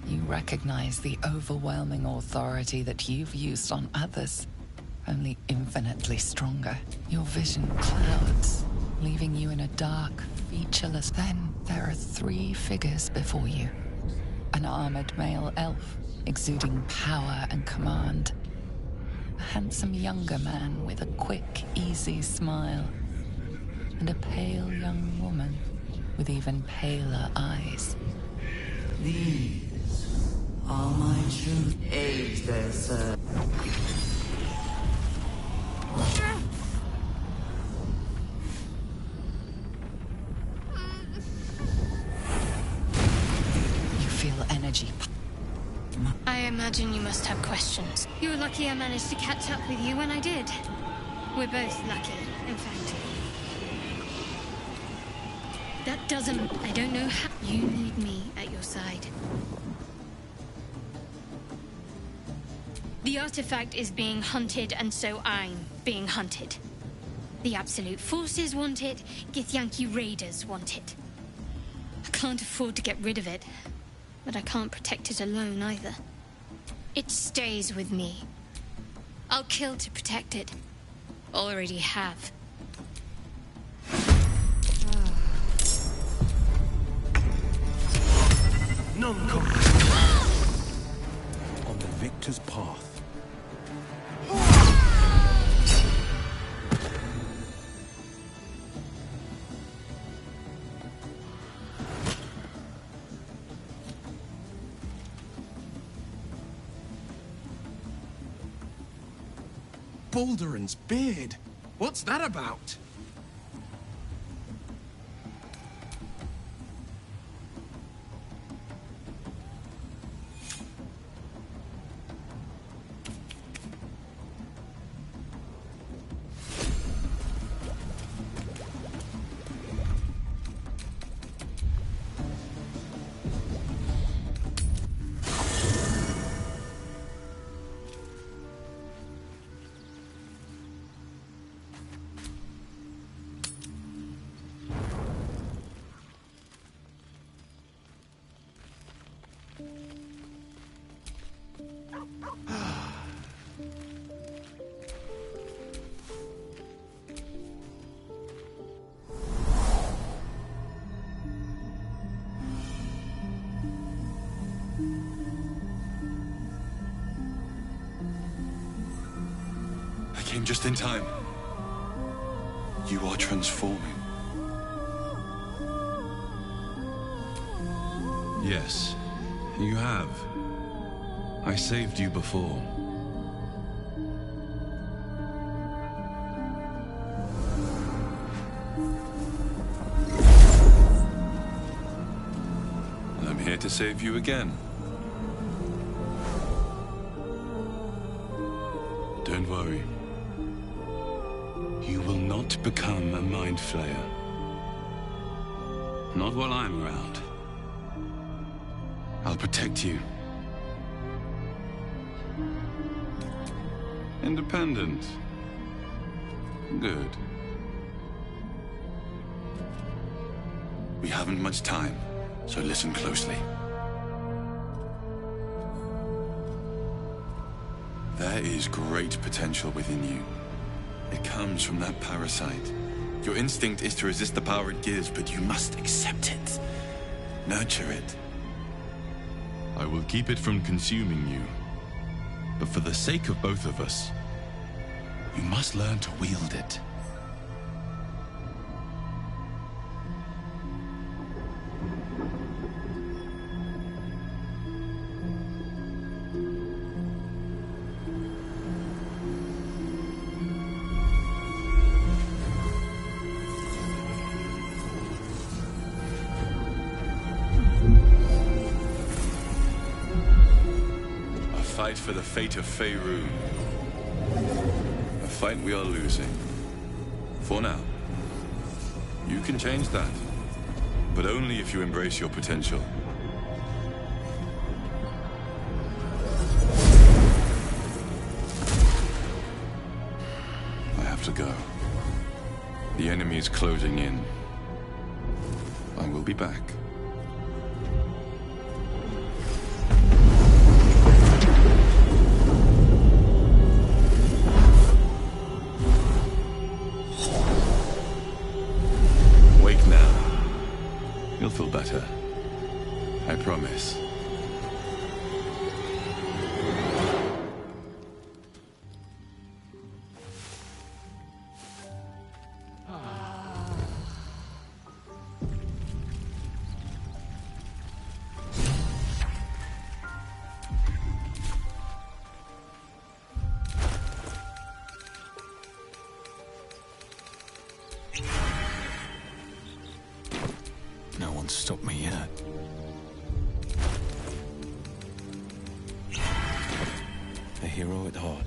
You recognize the overwhelming authority that you've used on others, only infinitely stronger. Your vision clouds, leaving you in a dark, featureless. Then there are 3 figures before you. An armored male elf, exuding power and command. A handsome younger man with a quick, easy smile. And a pale young woman with even paler eyes. These are my true aids their sir. You feel energy. I imagine you must have questions. You're lucky I managed to catch up with you when I did. We're both lucky, in fact. That doesn't... I don't know how... You need me at your side. The artifact is being hunted, and so I'm being hunted. The Absolute Forces want it, Githyanki Raiders want it. I can't afford to get rid of it, but I can't protect it alone either. It stays with me. I'll kill to protect it. Already have. On the victor's path. Balduran's beard. What's that about? I came just in time. You are transforming. Yes, you have. I saved you before. And I'm here to save you again. Don't worry. You will not become a mind flayer. Not while I'm around. I'll protect you. Independent. Good. We haven't much time, so listen closely. There is great potential within you. It comes from that parasite. Your instinct is to resist the power it gives, but you must accept it. Nurture it. I will keep it from consuming you. But for the sake of both of us, You must learn to wield it. a fight for the fate of Faerun. A fight we are losing. For now. You can change that, but only if you embrace your potential. I have to go. The enemy is closing in. I will be back. Wake now. You'll feel better. I promise. No one's stopped me yet. A hero at heart.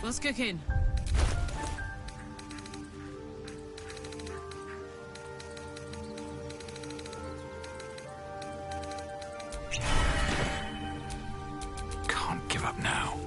What's cooking? Can't give up now.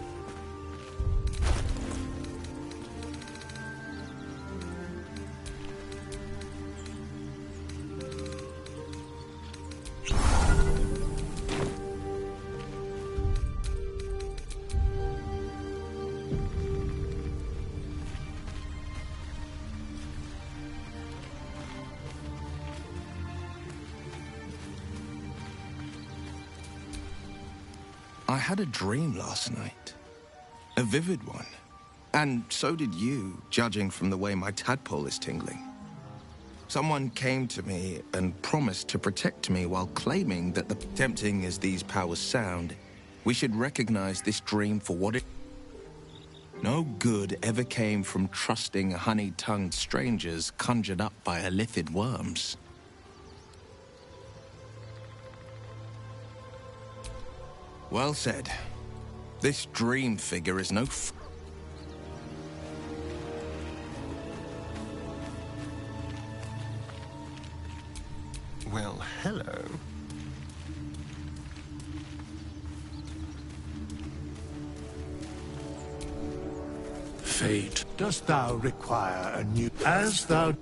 I had a dream last night. A vivid one. And so did you, judging from the way my tadpole is tingling. Someone came to me and promised to protect me while claiming that tempting as these powers sound, we should recognize this dream for what it... No good ever came from trusting honey-tongued strangers conjured up by illithid worms. Well said. This dream figure is no Well, hello. Fate, dost thou require a new... As thou...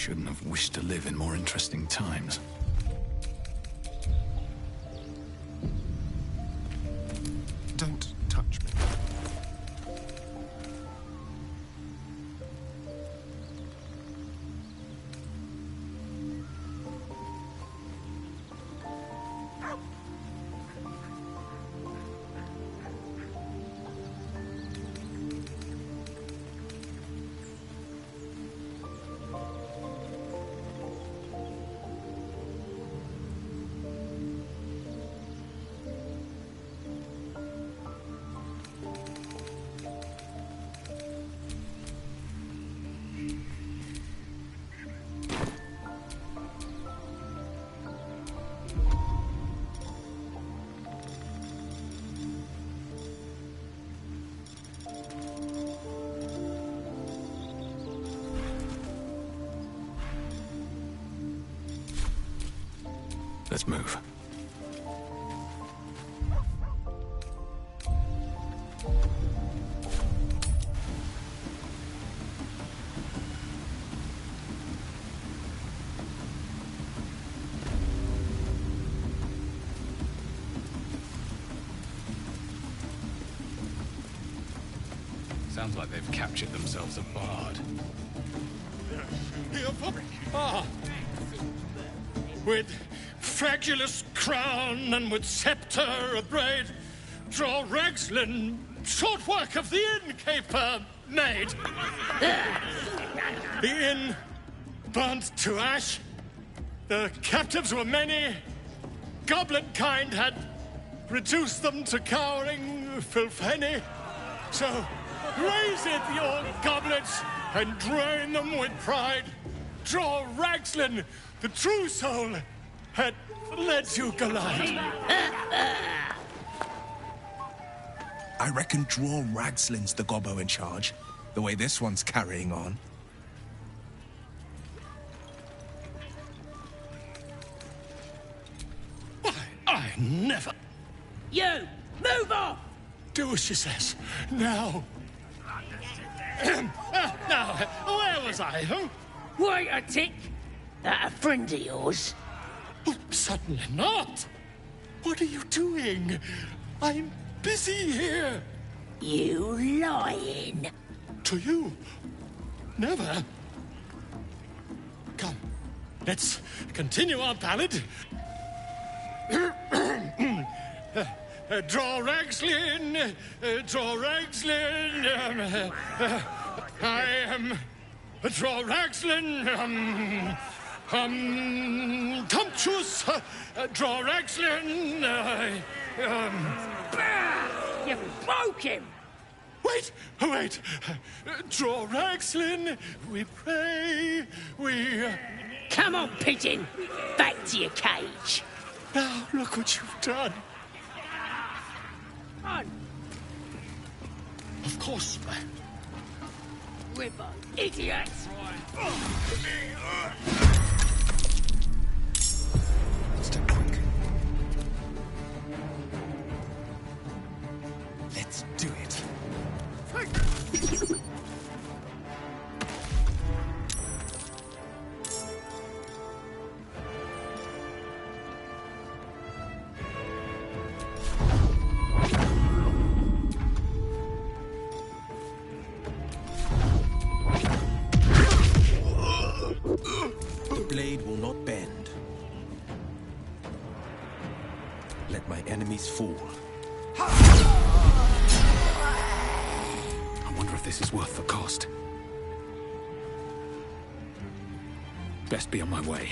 shouldn't have wished to live in more interesting times. Don't touch me. Let's move. Sounds like they've captured themselves a bard. With fragulous crown and with sceptre abraid, draw Ragslin short work of the innkeeper made. The inn burnt to ash. The captives were many. Goblet kind had reduced them to cowering filthenny. So raise it, your goblets, and drain them with pride. Draw Ragslin, the true soul, had led you Goliath. I reckon draw Ragslin's the gobbo in charge, the way this one's carrying on. I never... You! Move off! Do as she says. Now. Now, where was I, huh? Wait a tick. That a friend of yours? Oh, certainly not. What are you doing? I'm busy here. You lying. To you? Never. Come, let's continue our ballad. Draw Ragslin, draw Ragslin. I am draw Ragslin. Tumptuous, draw Ragslin. You broke him. Wait. Draw Ragslin. We pray. We. Come on, pigeon. Back to your cage. Now look what you've done. On. Of course. River, idiots. Step quick. Let's do it. The blade will not bend. Let my enemies fall. I wonder if this is worth the cost. Best be on my way.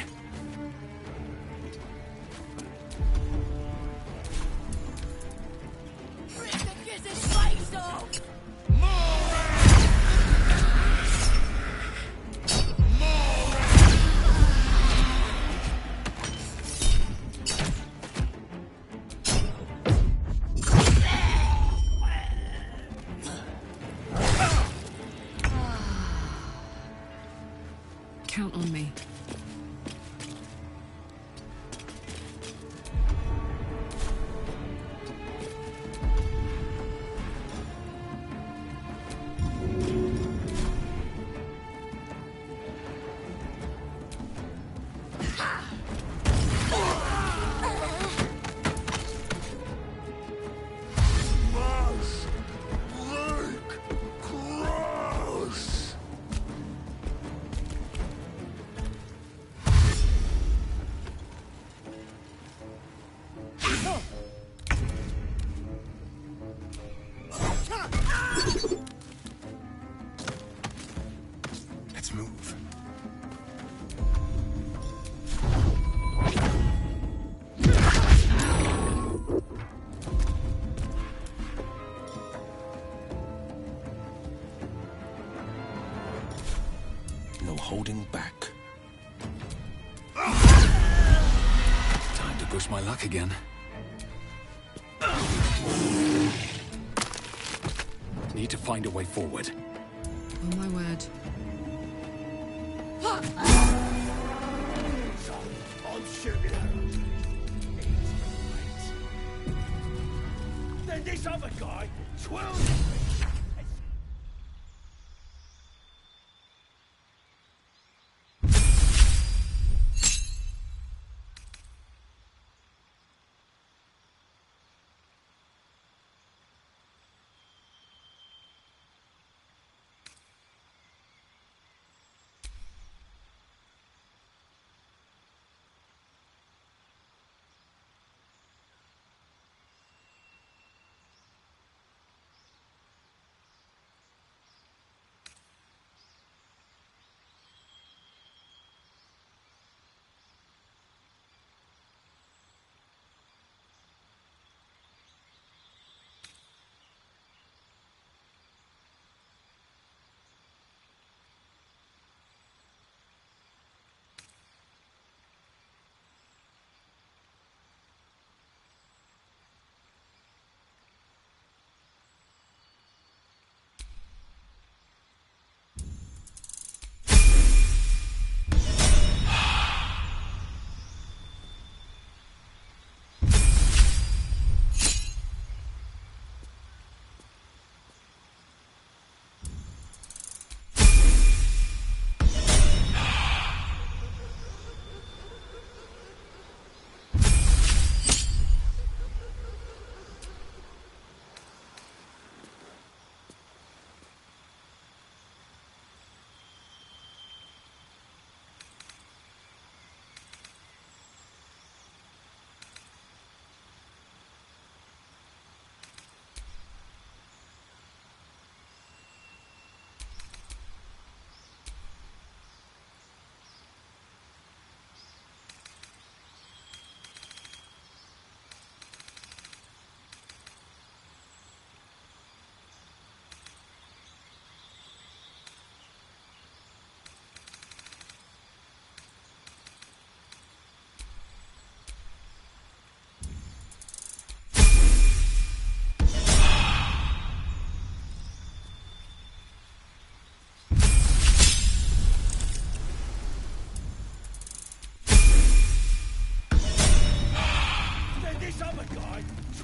Count on me. holding back. Time to push my luck again. Need to find a way forward. Oh my word. I'm shooting arrows. Then this other guy twirls his fingers.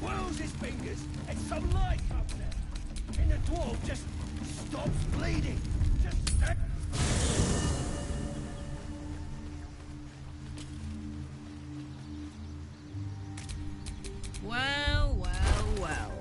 twirls his fingers and some light comes out. And the dwarf just stops bleeding. Well, well, well.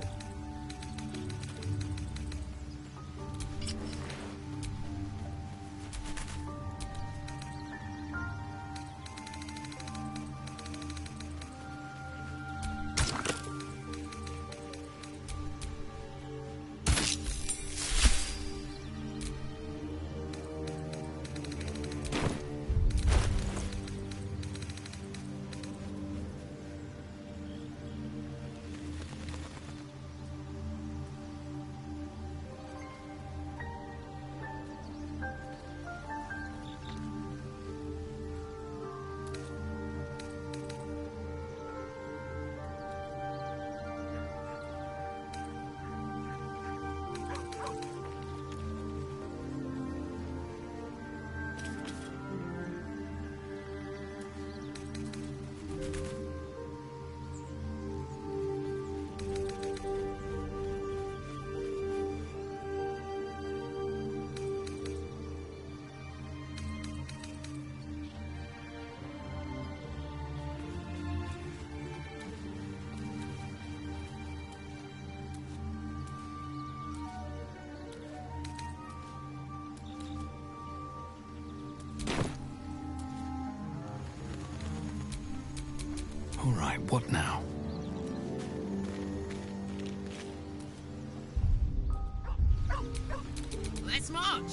All right, what now? Let's march!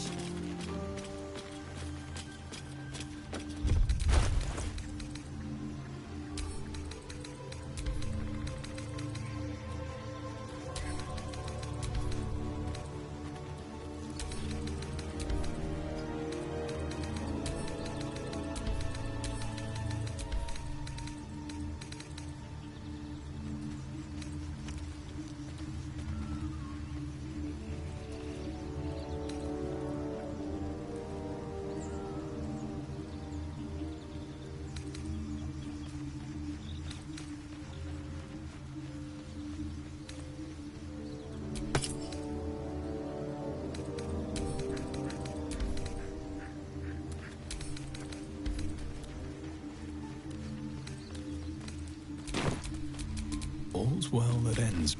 all's well that ends.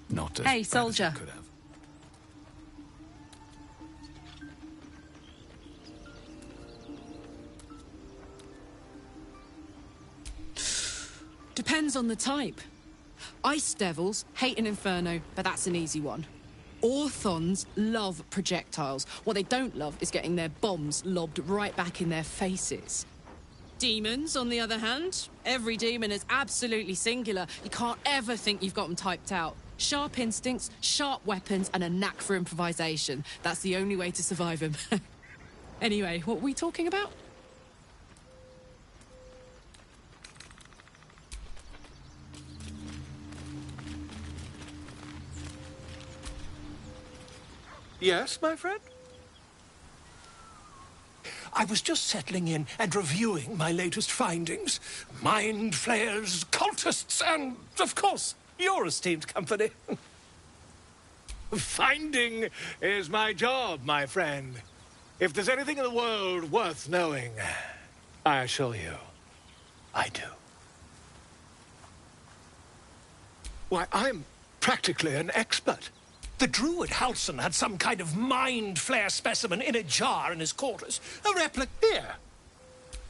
Not as Hey, bad soldier. as it could have. Depends on the type. Ice devils hate an inferno, but that's an easy one. Orthons love projectiles. What they don't love is getting their bombs lobbed right back in their faces. Demons, on the other hand, every demon is absolutely singular. You can't ever think you've got them typed out. Sharp instincts, sharp weapons, and a knack for improvisation. That's the only way to survive them. Anyway, what were we talking about? Yes, my friend? I was just settling in and reviewing my latest findings. Mind flayers, cultists, and, of course, your esteemed company. Finding is my job, my friend. If there's anything in the world worth knowing, I assure you, I do. Why, I'm practically an expert. The druid Halson had some kind of mind flare specimen in a jar in his quarters. A replica here,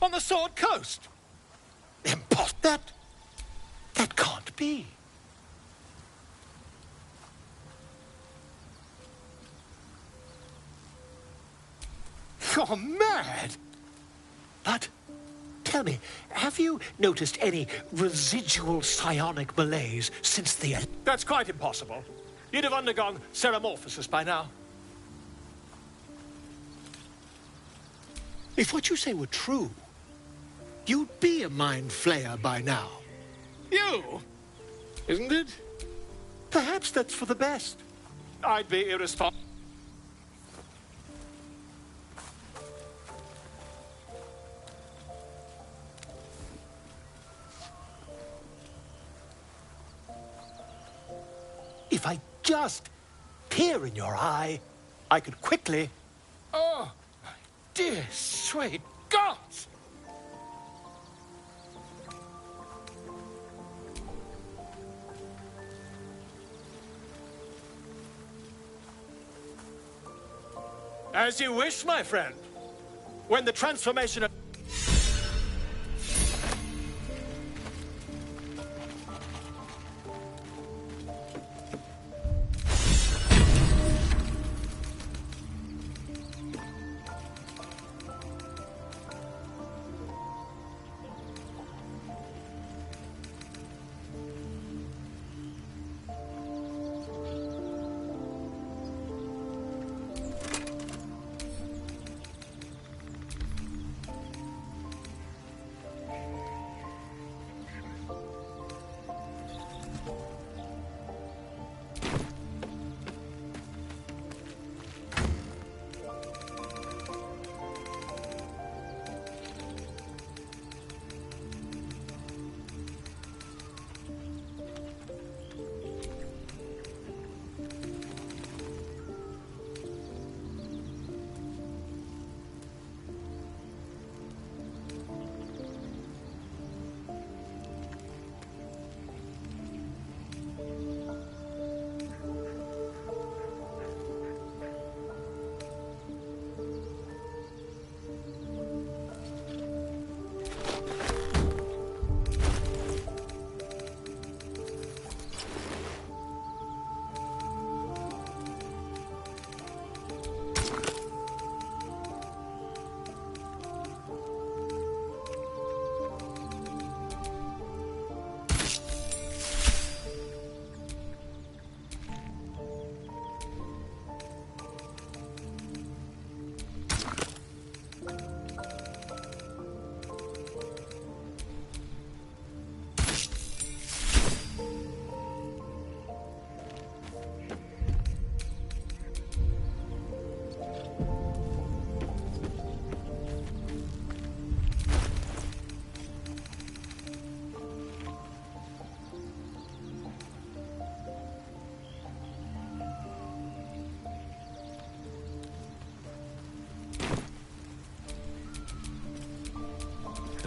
on the Sword Coast. That can't be. You're mad. But tell me, have you noticed any residual psionic malaise since the end? That's quite impossible. You'd have undergone ceramorphosis by now. If what you say were true, you'd be a mind flayer by now. You, isn't it? Perhaps that's for the best. I'd be irresponsible. If I just peer in your eye, I could quickly... Oh, my dear, sweet gods! As you wish, my friend. When the transformation of...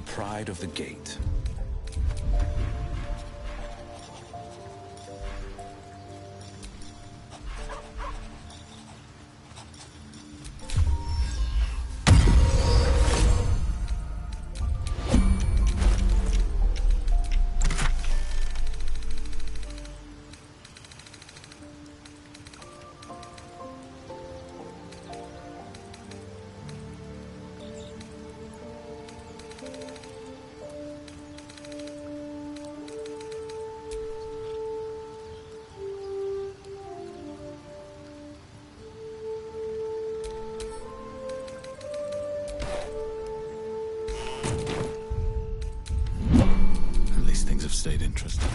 Pride of the Gate. stayed interesting.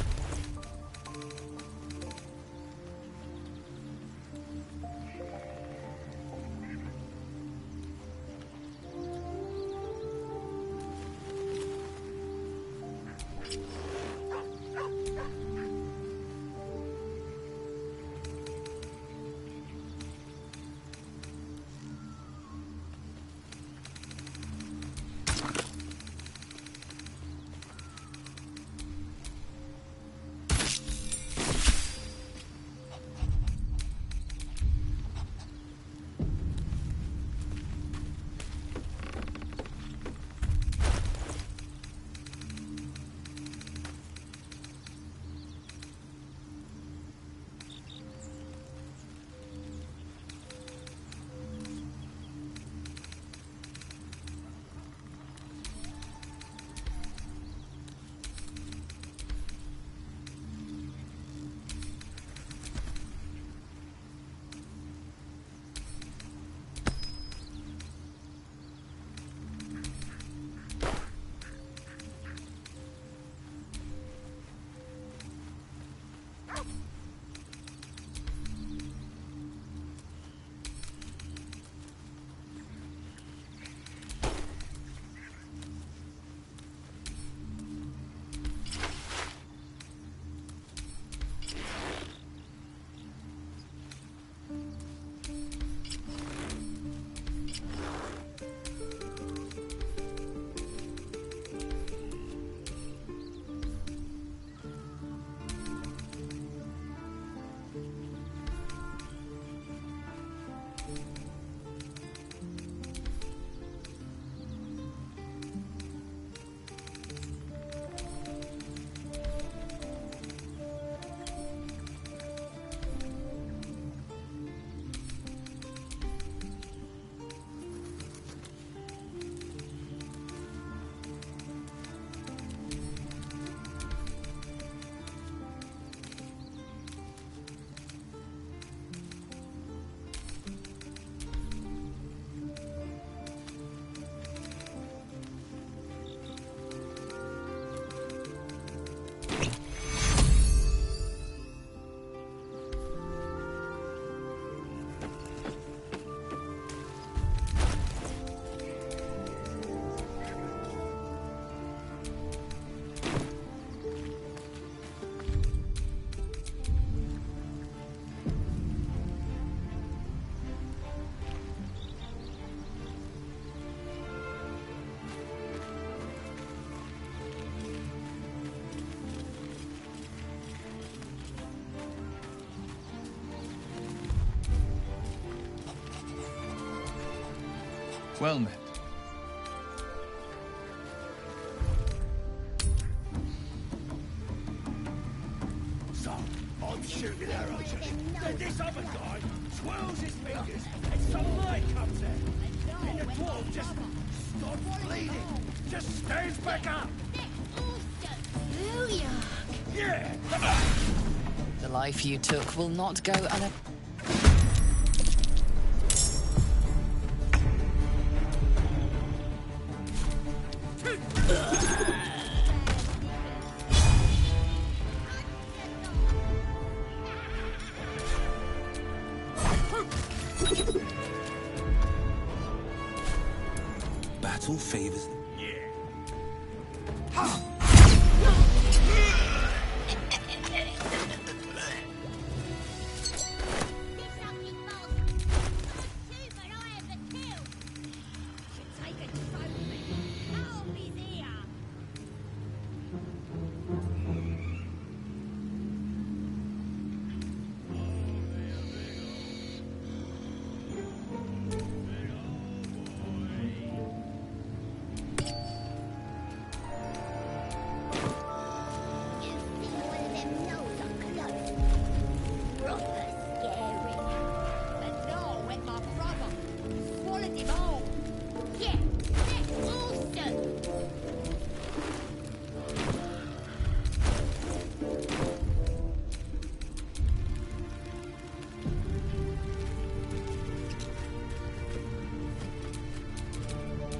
Well met. So, I'm shooting arrows at him. Then this other guy swirls his fingers and some light comes out. And the dwarf just stops bleeding. Just stands back up. Yeah! The life you took will not go Battle favors them.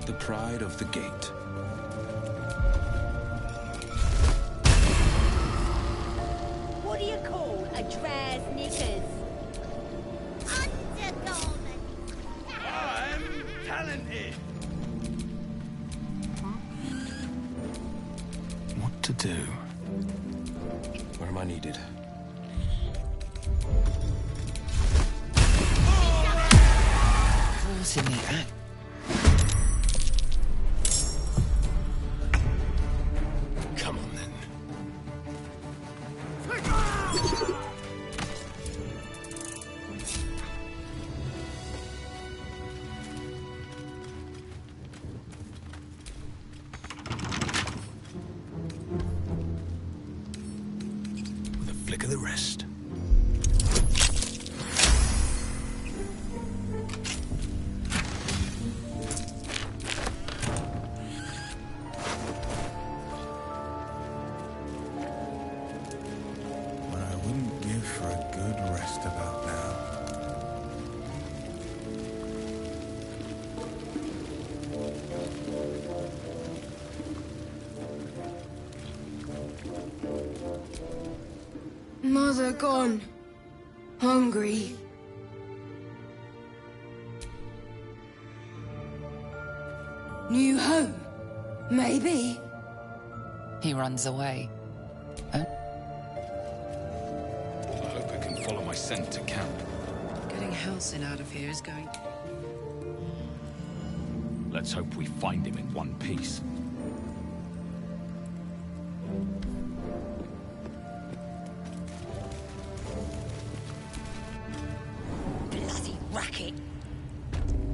The pride of the gate. to do. Where am I needed? Forcing the act. Come on, then. With a flick of the wrist. What I wouldn't give for a good rest about now. Mother gone. Hungry. New home? Maybe. He runs away. Huh? I hope I can follow my scent to camp. Getting Halsin out of here is going... Let's hope we find him in one piece. Bloody racket!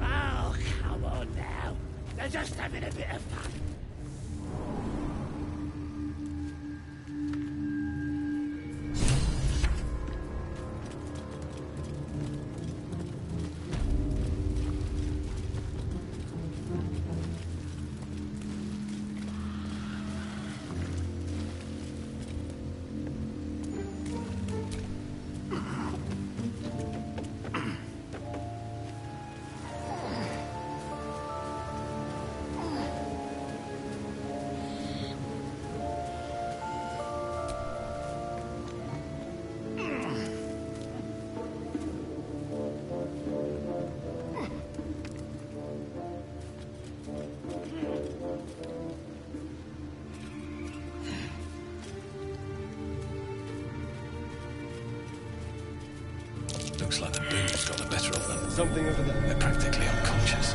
Oh, come on now. They're just having a bit of fun. Looks like the booze got the better of them. Something over there. They're practically unconscious.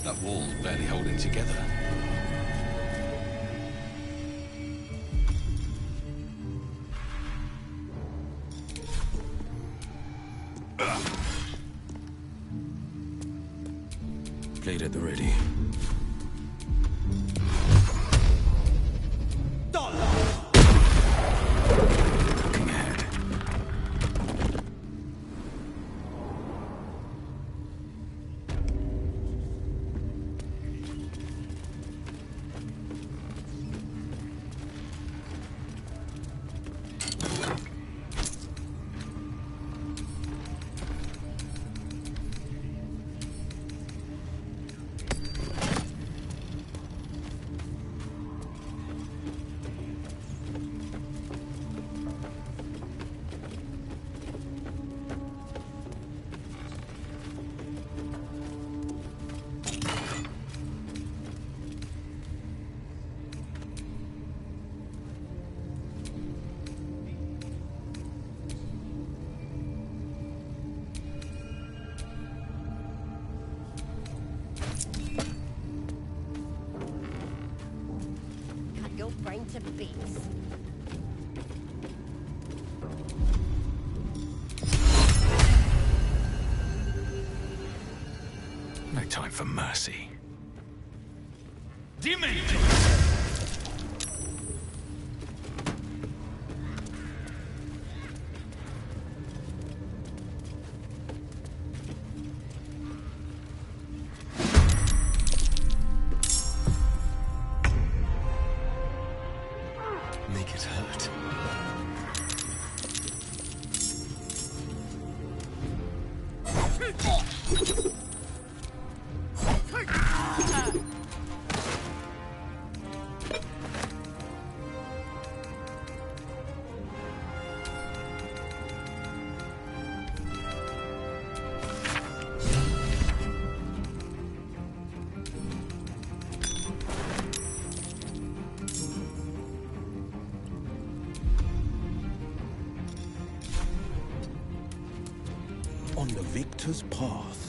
That wall's barely holding together. Blade at the ready. Looking ahead. puppies. No time for mercy. Make it hurt. On the victor's path.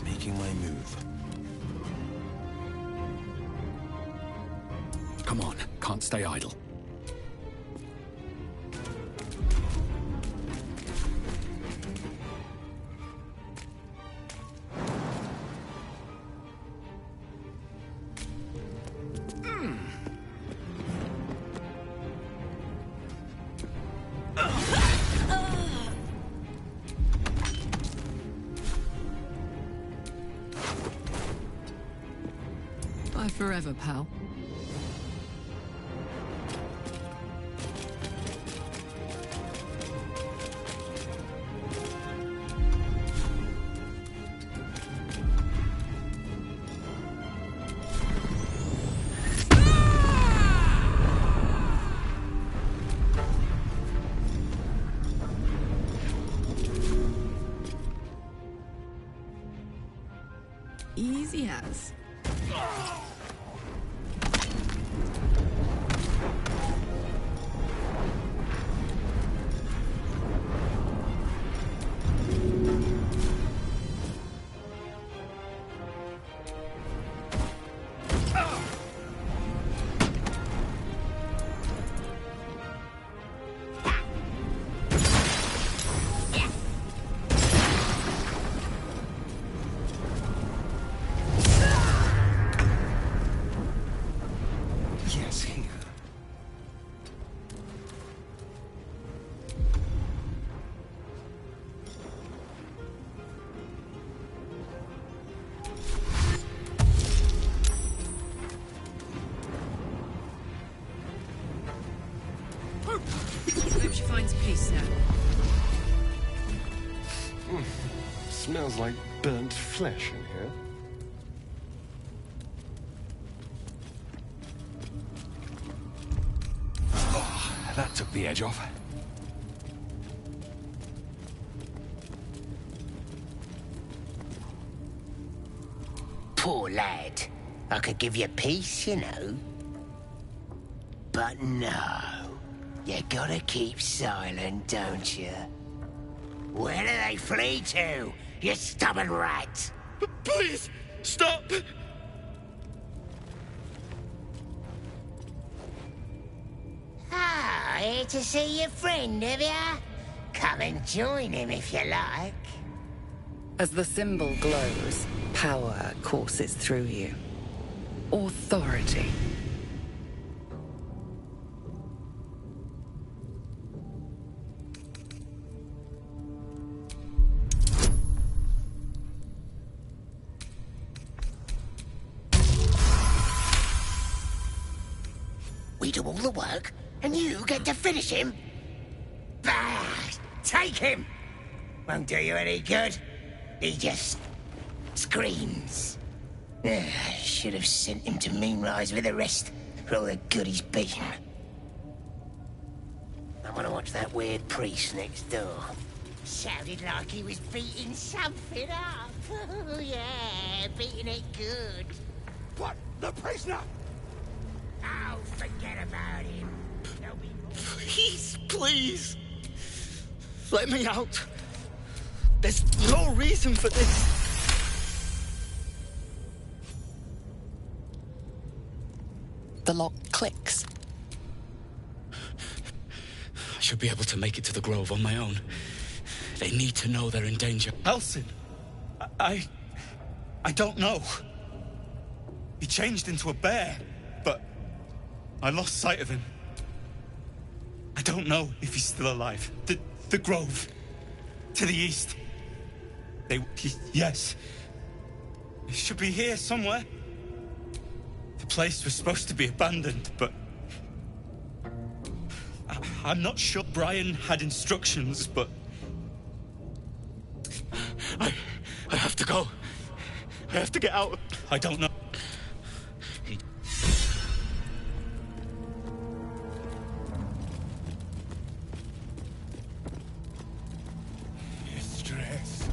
Making my move. Come on, can't stay idle. Bye forever, pal. Easy as. Yes, here. Hope she finds peace now. Smells like burnt flesh in here. That took the edge off. Poor lad. I could give you peace, you know. But no. You gotta keep silent, don't you? Where do they flee to, you stubborn rat? Please, stop! Ah, here to see your friend, have ya? Come and join him if you like. As the symbol glows, power courses through you. Authority. We do all the work, and you get to finish him? Bah! Take him! Won't do you any good. He just screams. I should have sent him to Moonrise with the rest for all the good he's been. I want to watch that weird priest next door. Sounded like he was beating something up. Oh, yeah, beating it good. What? The prisoner? Oh, forget about him. Please, please. Let me out. There's no reason for this. The lock clicks. I should be able to make it to the Grove on my own. They need to know they're in danger. Halsin. I don't know. He changed into a bear, but I lost sight of him. I don't know if he's still alive. The Grove. To the east. Yes. He should be here somewhere. The place was supposed to be abandoned, but... I'm not sure Brian had instructions, but... I have to go. I have to get out. I don't know. Mistress.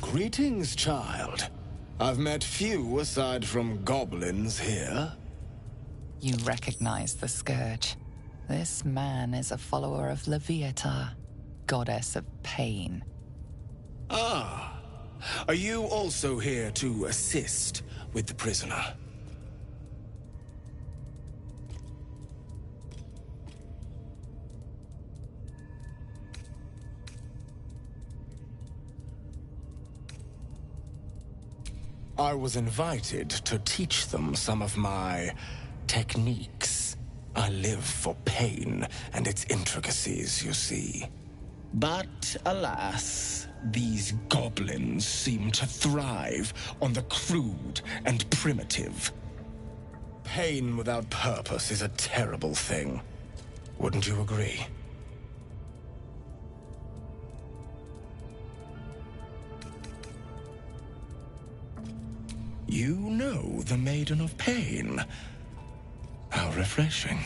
Greetings, child. I've met few aside from goblins here. You recognize the Scourge. This man is a follower of Leviatha, goddess of pain. Ah. Are you also here to assist with the prisoner? I was invited to teach them some of my techniques. I live for pain and its intricacies, you see. But alas, these goblins seem to thrive on the crude and primitive. Pain without purpose is a terrible thing. Wouldn't you agree? You know the Maiden of Pain. How refreshing.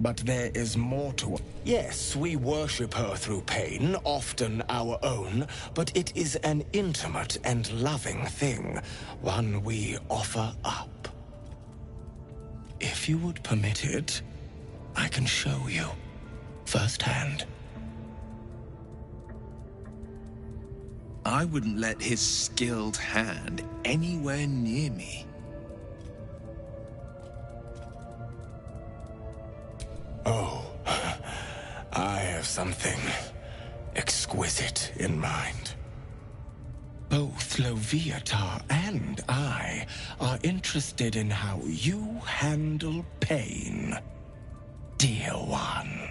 But there is more to it. Yes, we worship her through pain, often our own, but it is an intimate and loving thing, one we offer up. If you would permit it, I can show you firsthand. I wouldn't let his skilled hand anywhere near me. Oh, I have something exquisite in mind. Both Leviatha and I are interested in how you handle pain, dear one.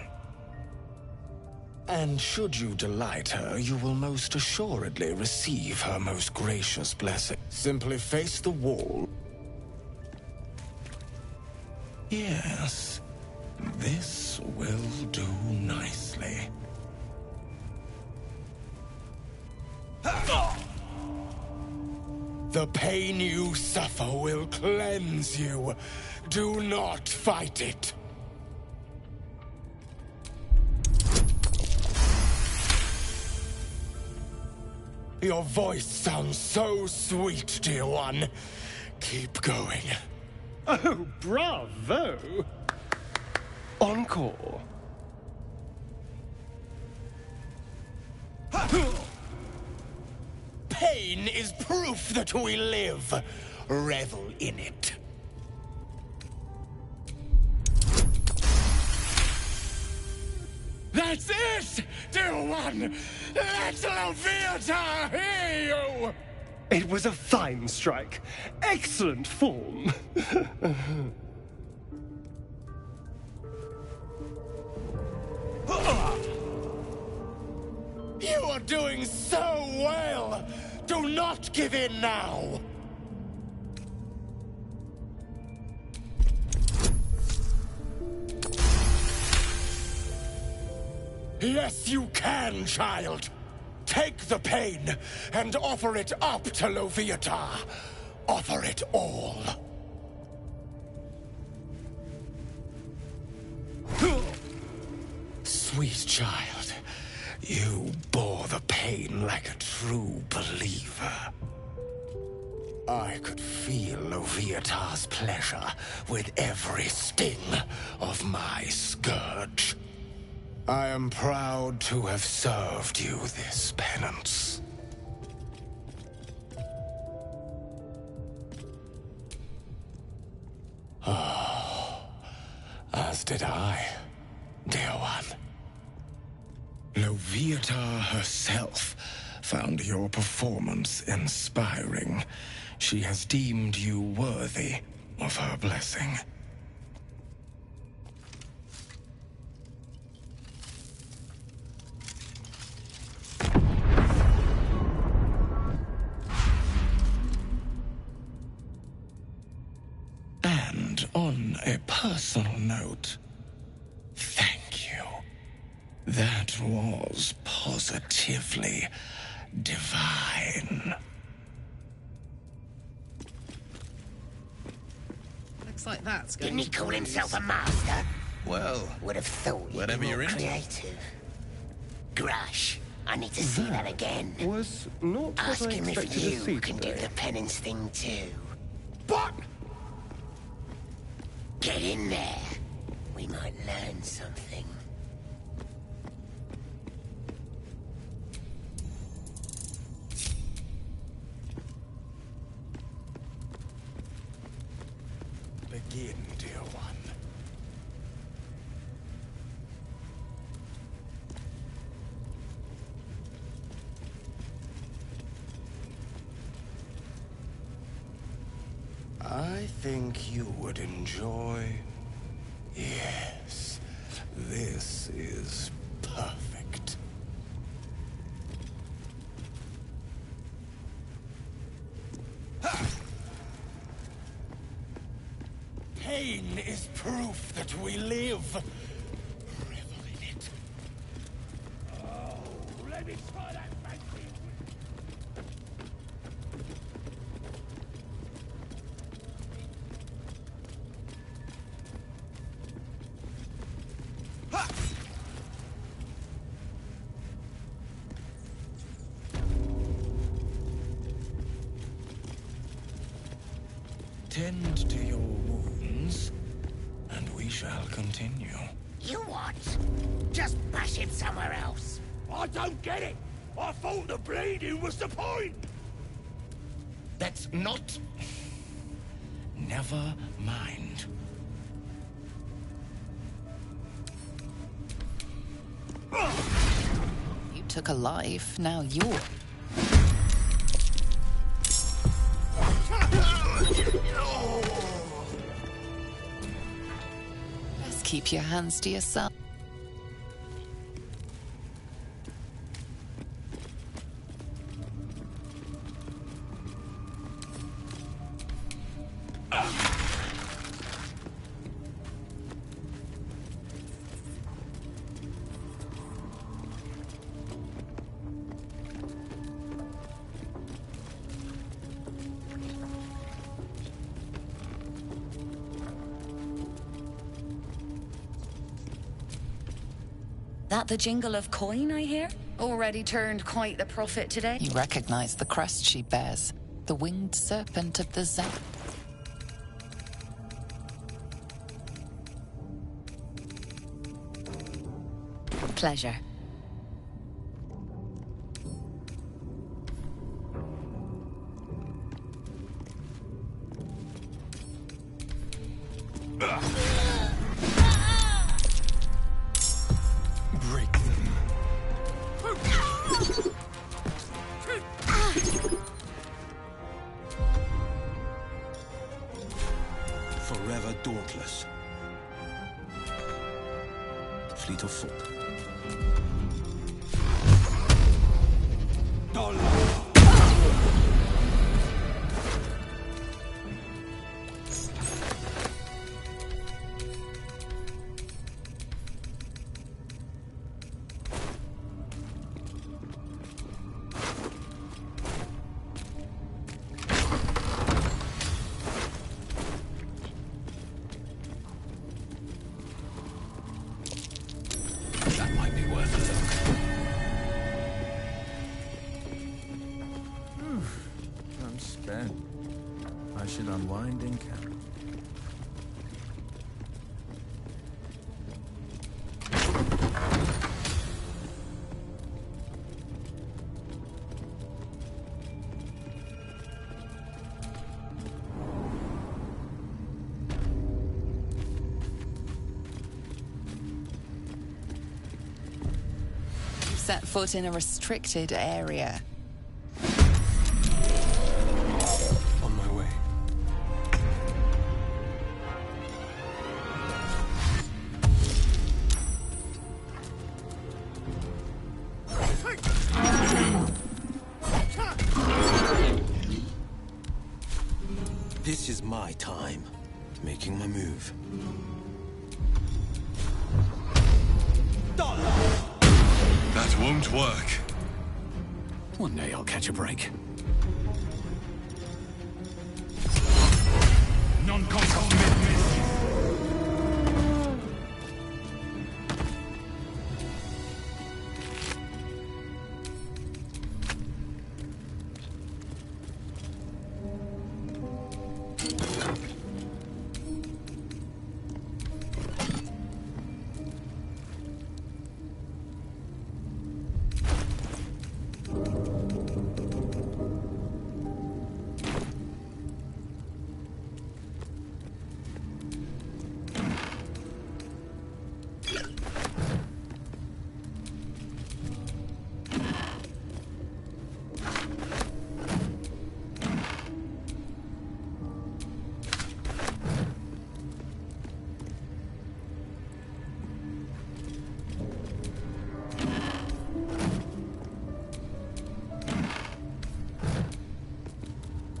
And should you delight her, you will most assuredly receive her most gracious blessing. Simply face the wall. Yes, this will do nicely. The pain you suffer will cleanse you. Do not fight it. Your voice sounds so sweet, dear one. Keep going. Oh, bravo! Encore. Pain is proof that we live. Revel in it. That's it, dear one! Let Leviatha hear you! It was a fine strike. Excellent form. You are doing so well! Do not give in now! Yes, you can, child. Take the pain and offer it up to Loviatar. Offer it all. Sweet child, you bore the pain like a true believer. I could feel Loviatar's pleasure with every sting of my scourge. I am proud to have served you this penance. Oh, as did I, dear one. Loviatar herself found your performance inspiring. She has deemed you worthy of her blessing. And on a personal note, thank you. That was positively divine. Looks like that's going Didn't he to call bruise. himself a master? Well, Would have thought he'd whatever be more you're into. creative. Grush, I need to see that again. Was not what Ask I him if expected to you see can today. do the penance thing too. What? Get in there. We might learn something. Begin, dear one. I think you would enjoy. Yes, this is perfect. Pain is proof that we live. Revel in it. Oh, let me try that fancy. Tend to your wounds, and we shall continue. You what? Just bash him somewhere else. I don't get it! I thought the bleeding was the point! That's not... Never mind. You took a life, now you're... Best keep your hands to yourself. That the jingle of coin, I hear? Already turned quite the profit today. You recognize the crest she bears, the winged serpent of the Zen. Pleasure. Break them. Forever dauntless. Fleet of foot. should unwind in camp. Set foot in a restricted area. On my way. This is my time. Making my move. That won't work. One day I'll catch a break. Non-console miss.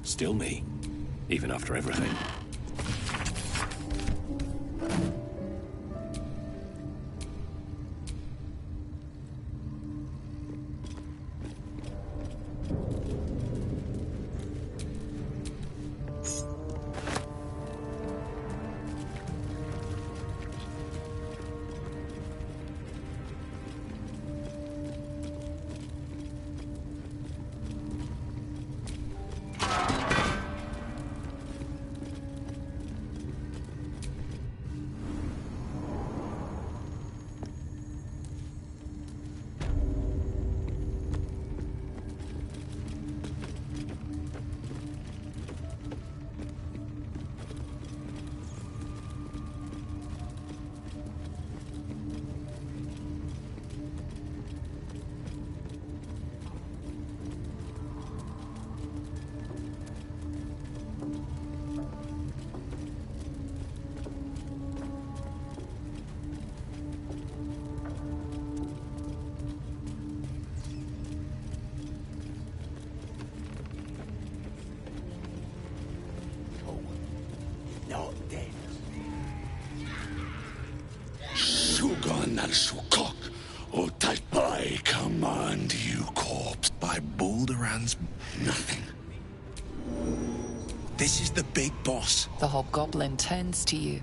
Still me, even after everything. I command you, corpse. By Balderan's nothing. This is the big boss. The hobgoblin turns to you,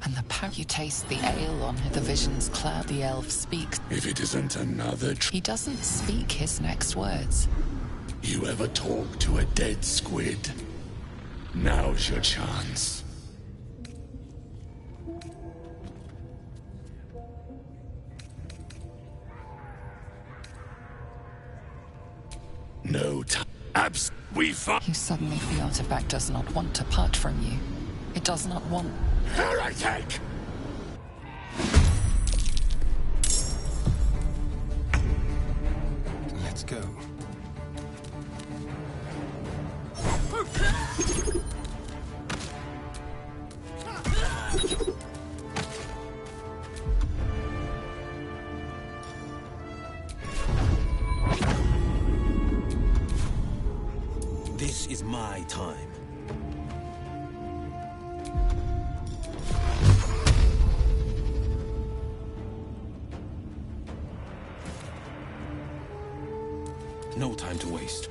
and the you taste the ale on the vision's cloud. The elf speaks. If it isn't another He doesn't speak his next words. You ever talk to a dead squid? Now's your chance. No time. We fight. You suddenly the artifact does not want to part from you. It does not want. Heretic! Let's go. This is my time. No time to waste.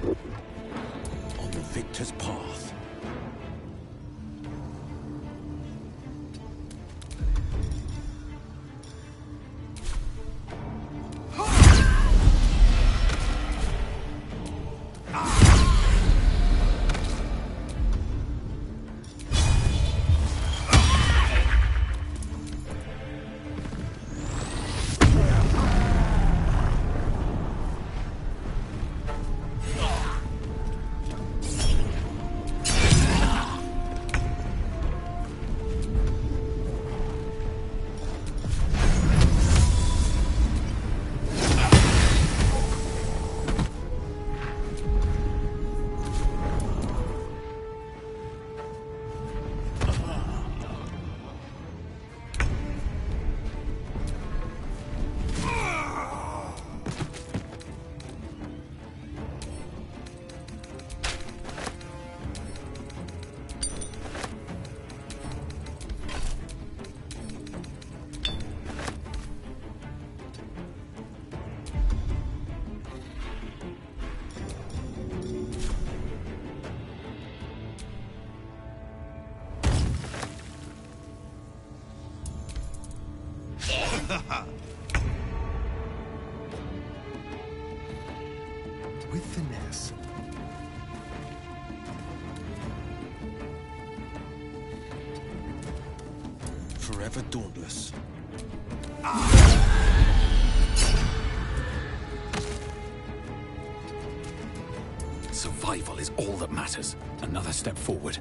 On the victor's path. With finesse. Forever dauntless. Survival is all that matters. Another step forward.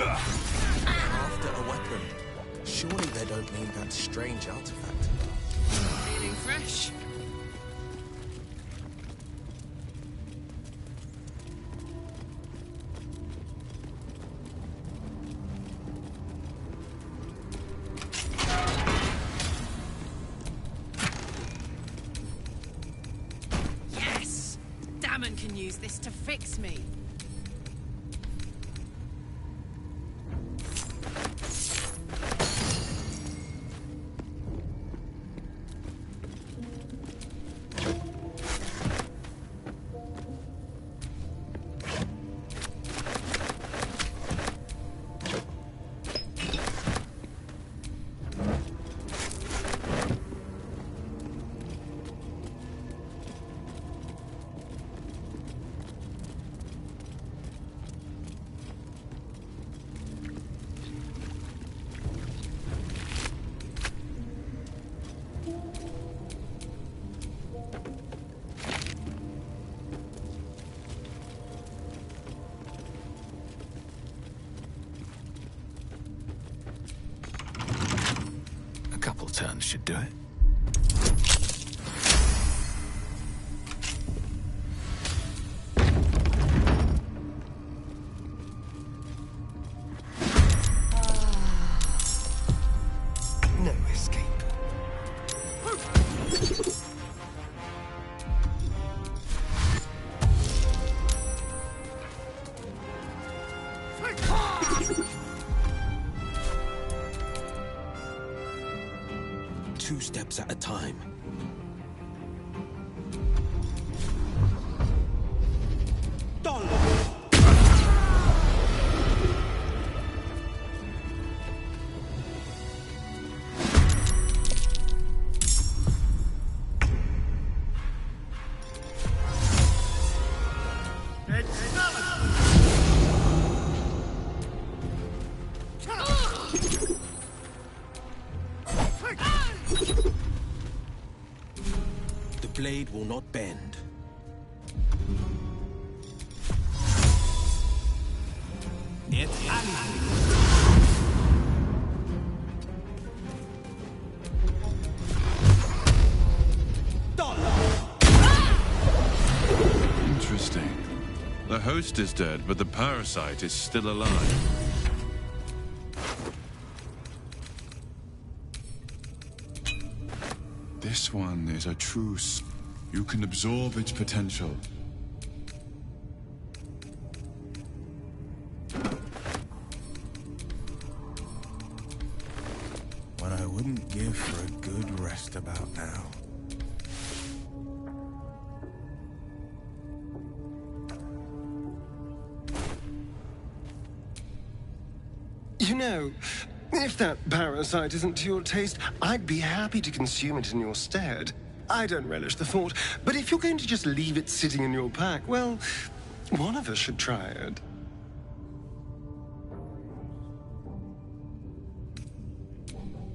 After a weapon. Surely they don't mean that strange artifact. Feeling fresh? Yes! Damon can use this to fix me. A couple turns should do it. No escape. Two steps at a time. The blade will not bend. Interesting. The host is dead, but the parasite is still alive. This one is a truce. You can absorb its potential. know, if that parasite isn't to your taste, I'd be happy to consume it in your stead. I don't relish the thought, but if you're going to just leave it sitting in your pack, well, one of us should try it.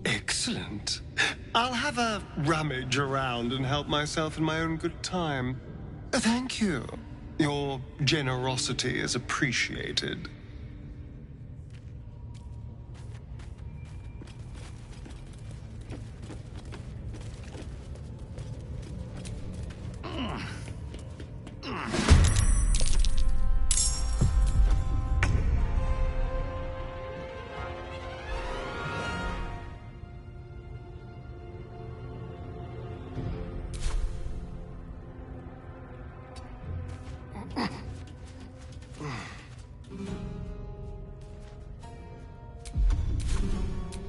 Excellent. I'll have a rummage around and help myself in my own good time. Thank you. Your generosity is appreciated.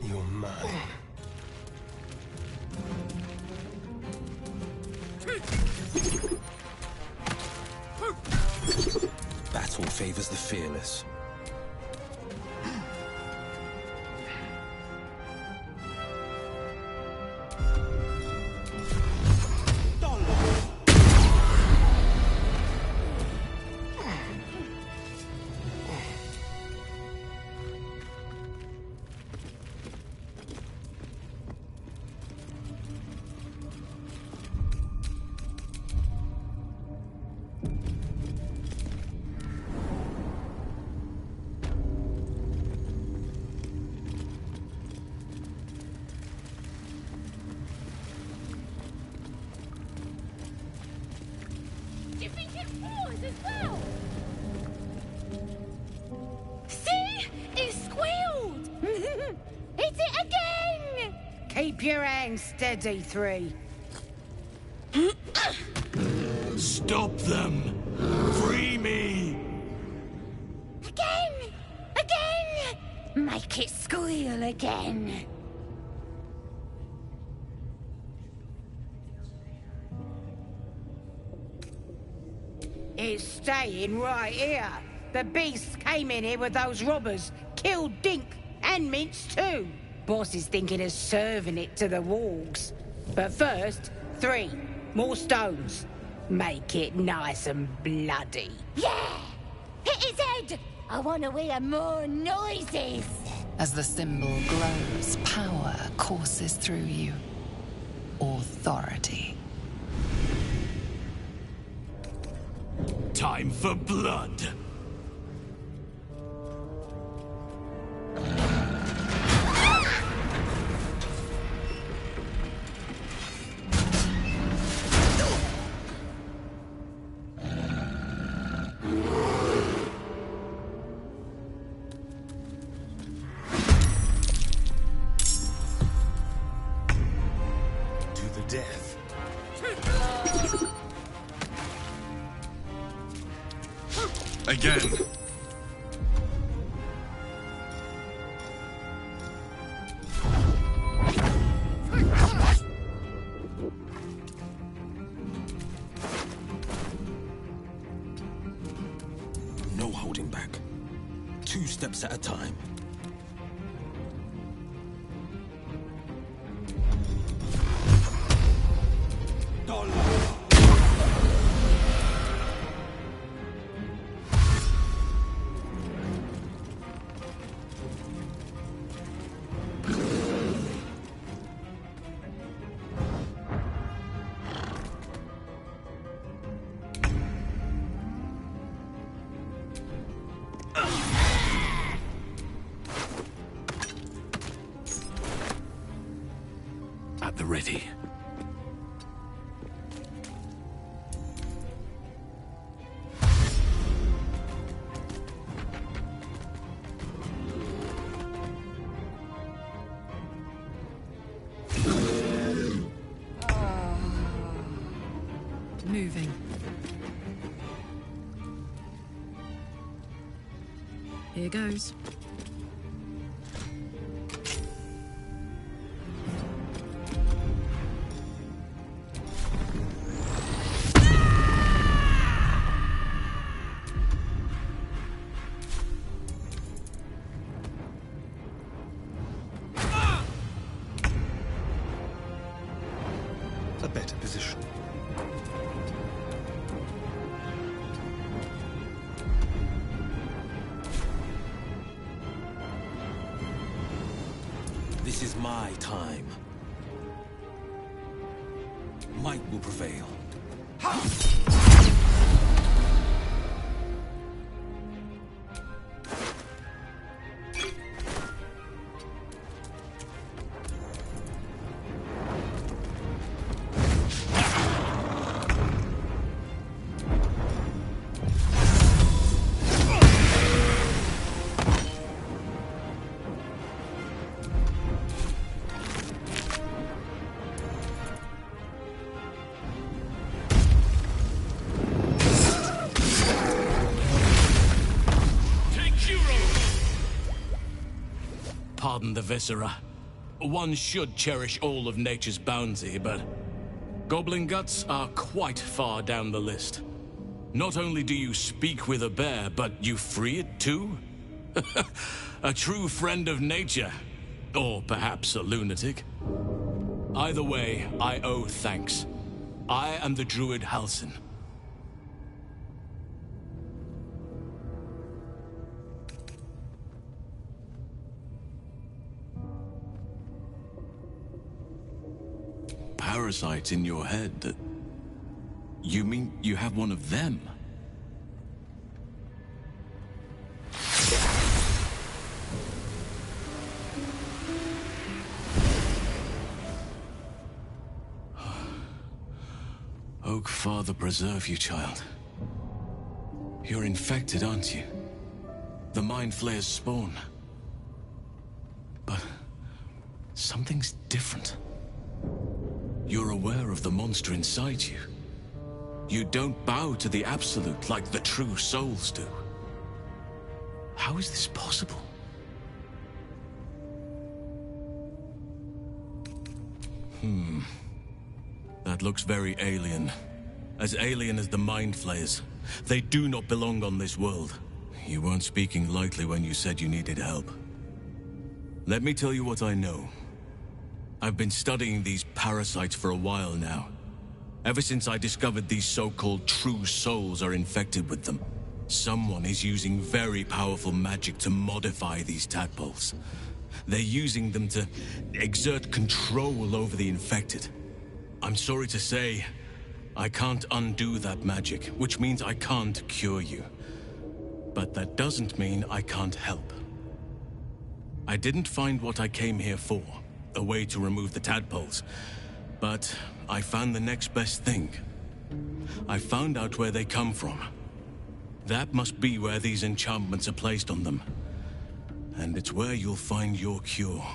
You're mine. Battle favors the fearless. Keep your hands steady, 3. Stop them! Free me! Again! Again! Make it squeal again. It's staying right here. The beasts came in here with those robbers, killed Dink and Mince too. Boss is thinking of serving it to the wargs. But first, 3 more stones. Make it nice and bloody. Yeah! Hit his head! I want to hear more noises! As the symbol glows, power courses through you. Authority. Time for blood! Death. Again. No holding back. 2 steps at a time. At the ready. Moving. Here goes. my time. Might will prevail. Pardon the viscera. One should cherish all of nature's bounty, but goblin guts are quite far down the list. Not only do you speak with a bear, but you free it too? A true friend of nature. Or perhaps a lunatic. Either way, I owe thanks. I am the druid Halsin. Parasites in your head. You mean you have one of them? Oak Father preserve you, child. You're infected, aren't you? The Mind Flayer's spawn. But something's different. You're aware of the monster inside you. You don't bow to the Absolute like the true souls do. How is this possible? That looks very alien. As alien as the Mind Flayers. They do not belong on this world. You weren't speaking lightly when you said you needed help. Let me tell you what I know. I've been studying these parasites for a while now. Ever since I discovered these so-called true souls are infected with them. Someone is using very powerful magic to modify these tadpoles. They're using them to exert control over the infected. I'm sorry to say, I can't undo that magic, which means I can't cure you. But that doesn't mean I can't help. I didn't find what I came here for. A way to remove the tadpoles. But I found the next best thing. I found out where they come from. That must be where these enchantments are placed on them. And it's where you'll find your cure.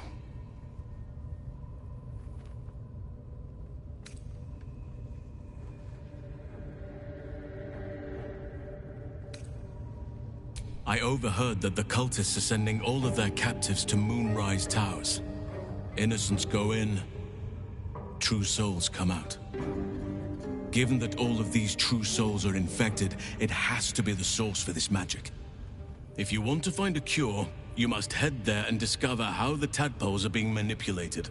I overheard that the cultists are sending all of their captives to Moonrise Towers. Innocents go in, true souls come out. Given that all of these true souls are infected, it has to be the source for this magic. If you want to find a cure, you must head there and discover how the tadpoles are being manipulated.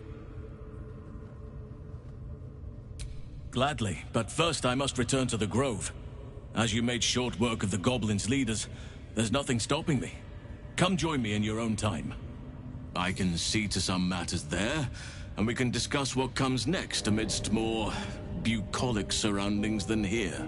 Gladly, but first I must return to the Grove. As you made short work of the goblins' leaders, there's nothing stopping me. Come join me in your own time. I can see to some matters there, and we can discuss what comes next amidst more bucolic surroundings than here.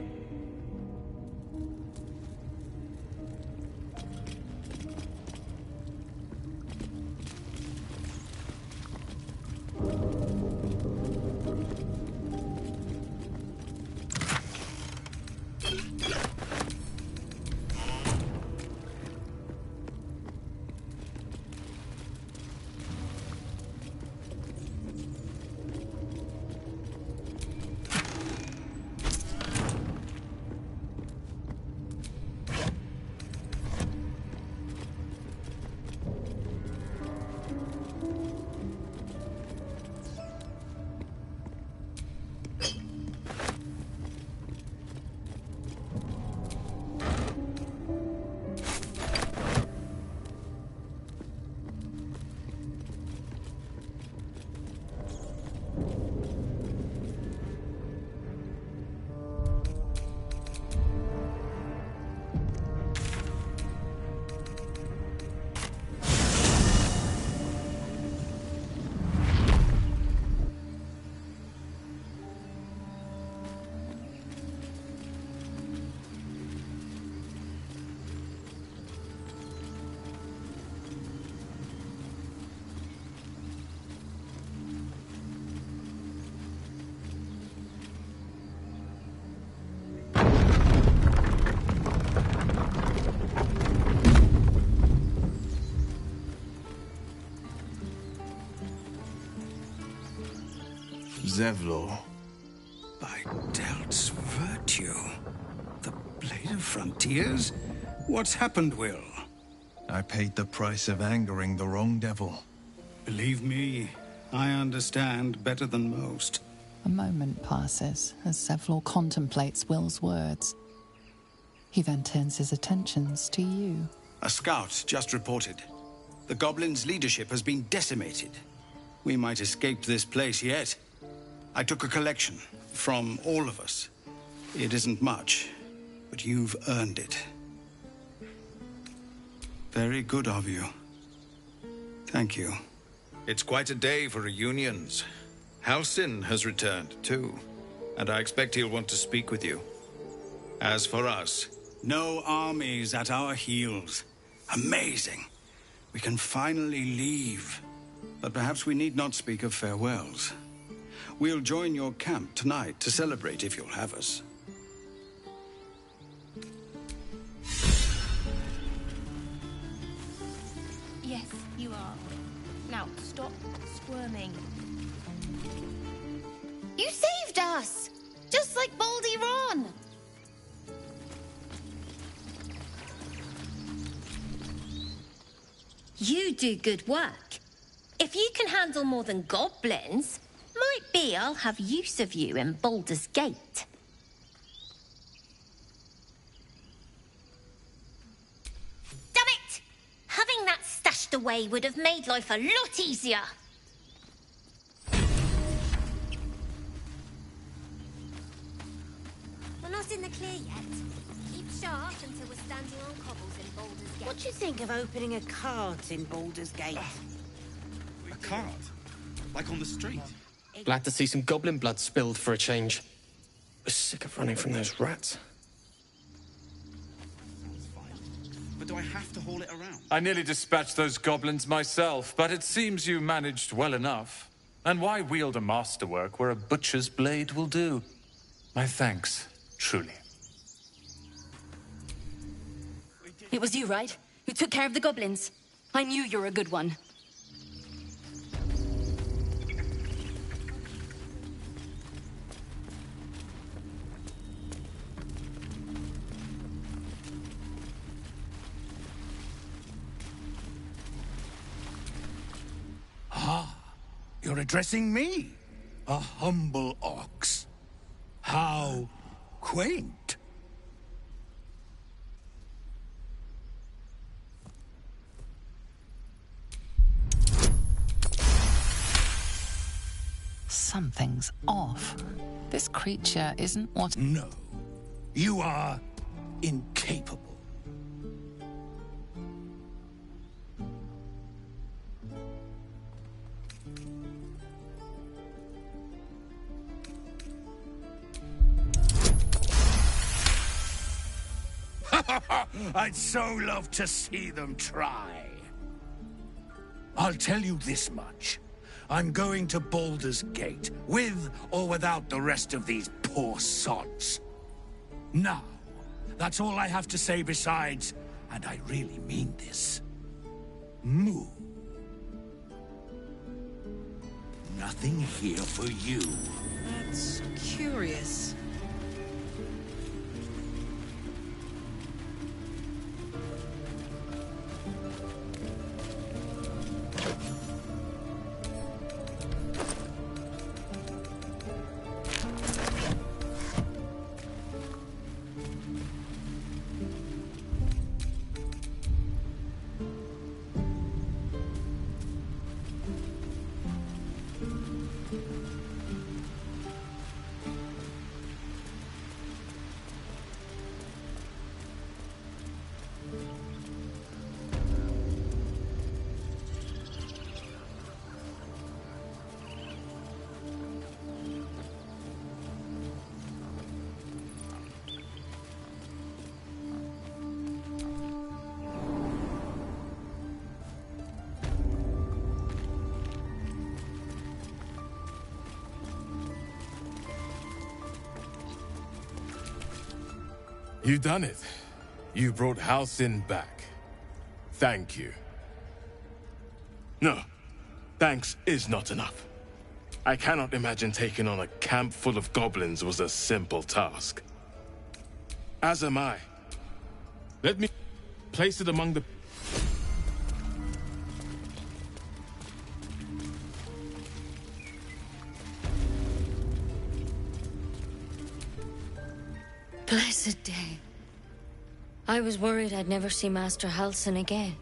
Zevlor. By Delt's virtue. The Blade of Frontiers? What's happened, Will? I paid the price of angering the wrong devil. Believe me, I understand better than most. A moment passes as Zevlor contemplates Will's words. He then turns his attentions to you. A scout just reported. The goblins' leadership has been decimated. We might escape this place yet. I took a collection from all of us. It isn't much, but you've earned it. Very good of you. Thank you. It's quite a day for reunions. Halsin has returned, too. And I expect he'll want to speak with you. As for us... No armies at our heels. Amazing. We can finally leave. But perhaps we need not speak of farewells. We'll join your camp tonight to celebrate if you'll have us. Yes, you are. Now, stop squirming. You saved us! Just like Baldy Ron! You do good work. If you can handle more than goblins, might be I'll have use of you in Baldur's Gate. Damn it! Having that stashed away would have made life a lot easier. We're not in the clear yet. Keep sharp until we're standing on cobbles in Baldur's Gate. What do you think of opening a cart in Baldur's Gate? A cart? Like on the street? Glad to see some goblin blood spilled for a change. Was sick of running from those rats. But do I have to haul it around? I nearly dispatched those goblins myself, but it seems you managed well enough. And why wield a masterwork where a butcher's blade will do? My thanks, truly. It was you, right? Who took care of the goblins? I knew you were a good one. Ah, you're addressing me? A humble ox. How quaint. Something's off. This creature isn't what... No. You are incapable. I'd so love to see them try. I'll tell you this much. I'm going to Baldur's Gate, with or without the rest of these poor sods. Now, that's all I have to say besides, and I really mean this, moo. Nothing here for you. That's curious. You've done it. You brought Halsin back. Thank you. No, thanks is not enough. I cannot imagine taking on a camp full of goblins was a simple task. As am I. Let me place it among the... Blessed day. I was worried I'd never see Master Halsin again.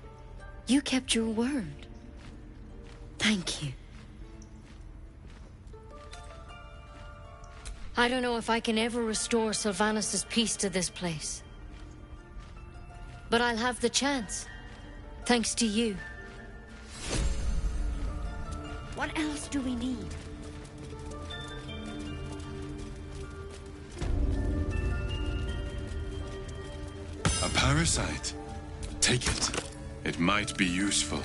You kept your word. Thank you. I don't know if I can ever restore Sylvanus' peace to this place. But I'll have the chance. Thanks to you. What else do we need? A parasite. Take it. It might be useful.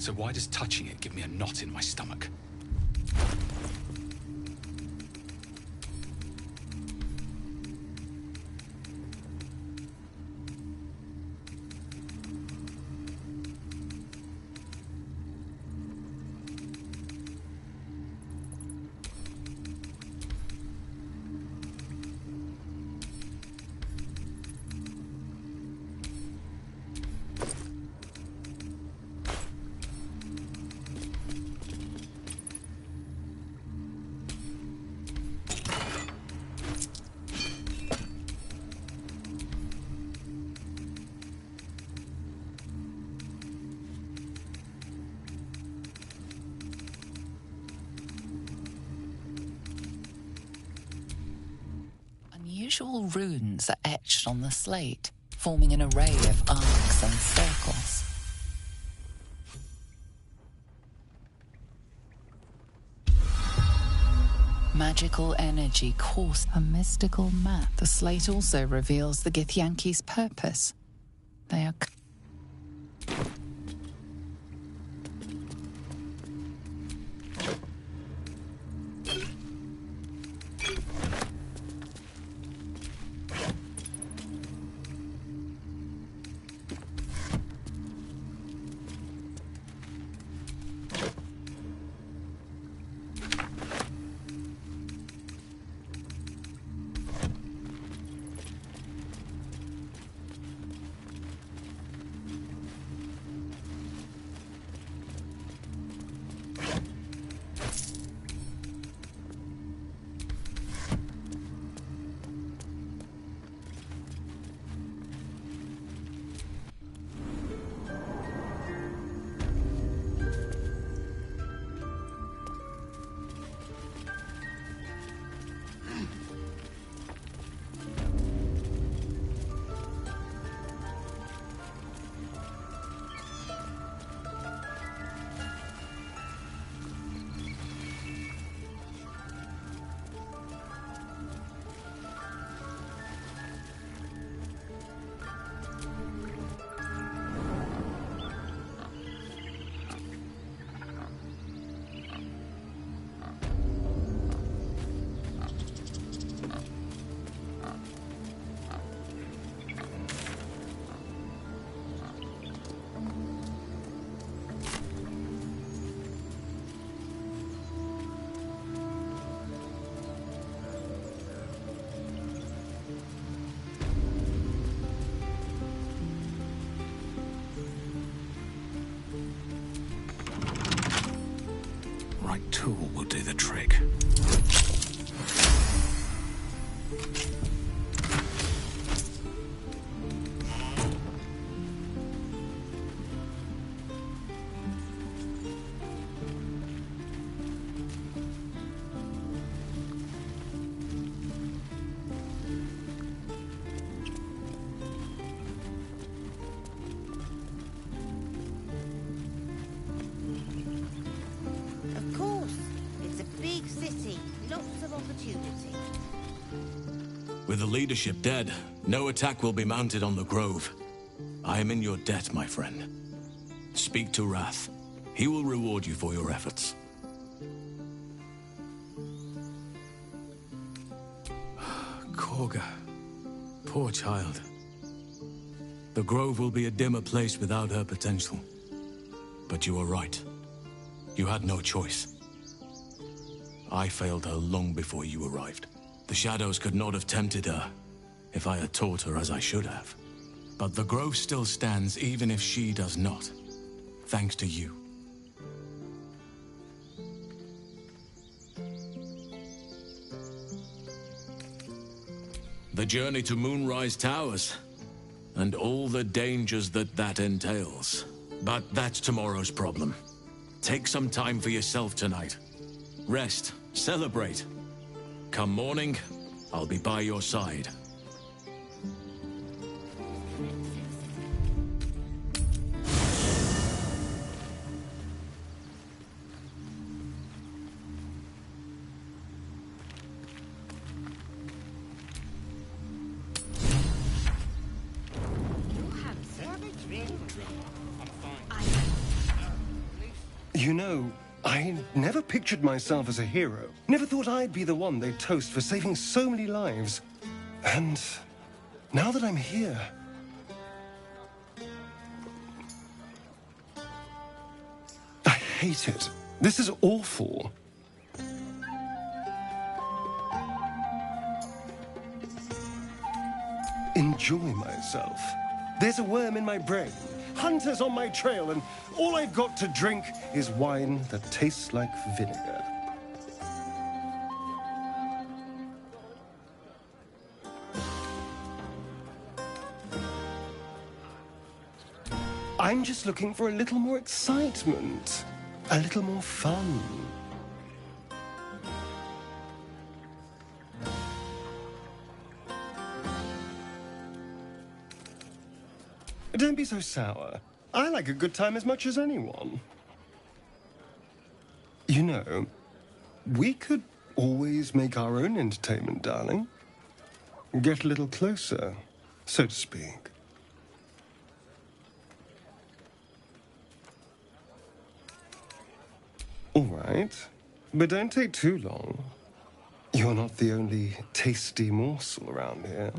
So why does touching it give me a knot in my stomach? Unusual runes are etched on the slate, forming an array of arcs and circles. Magical energy coursed a mystical map. The slate also reveals the Githyanki's purpose. They are... right tool will do the trick. Of course. It's a big city. Lots of opportunity. With the leadership dead, no attack will be mounted on the Grove. I am in your debt, my friend. Speak to Wrath. He will reward you for your efforts. Korga. Poor child. The Grove will be a dimmer place without her potential. But you are right. You had no choice. I failed her long before you arrived. The Shadows could not have tempted her if I had taught her as I should have. But the Grove still stands even if she does not. Thanks to you. The journey to Moonrise Towers, and all the dangers that entails. But that's tomorrow's problem. Take some time for yourself tonight. Rest, celebrate. Come morning, I'll be by your side. You know, I never pictured myself as a hero. Never thought I'd be the one they'd toast for saving so many lives. And now that I'm here... I hate it. This is awful. Enjoy myself. There's a worm in my brain. Hunters on my trail, and all I've got to drink is wine that tastes like vinegar. I'm just looking for a little more excitement, a little more fun. Don't be so sour. I like a good time as much as anyone. You know, we could always make our own entertainment, darling. Get a little closer, so to speak. All right, but don't take too long. You're not the only tasty morsel around here.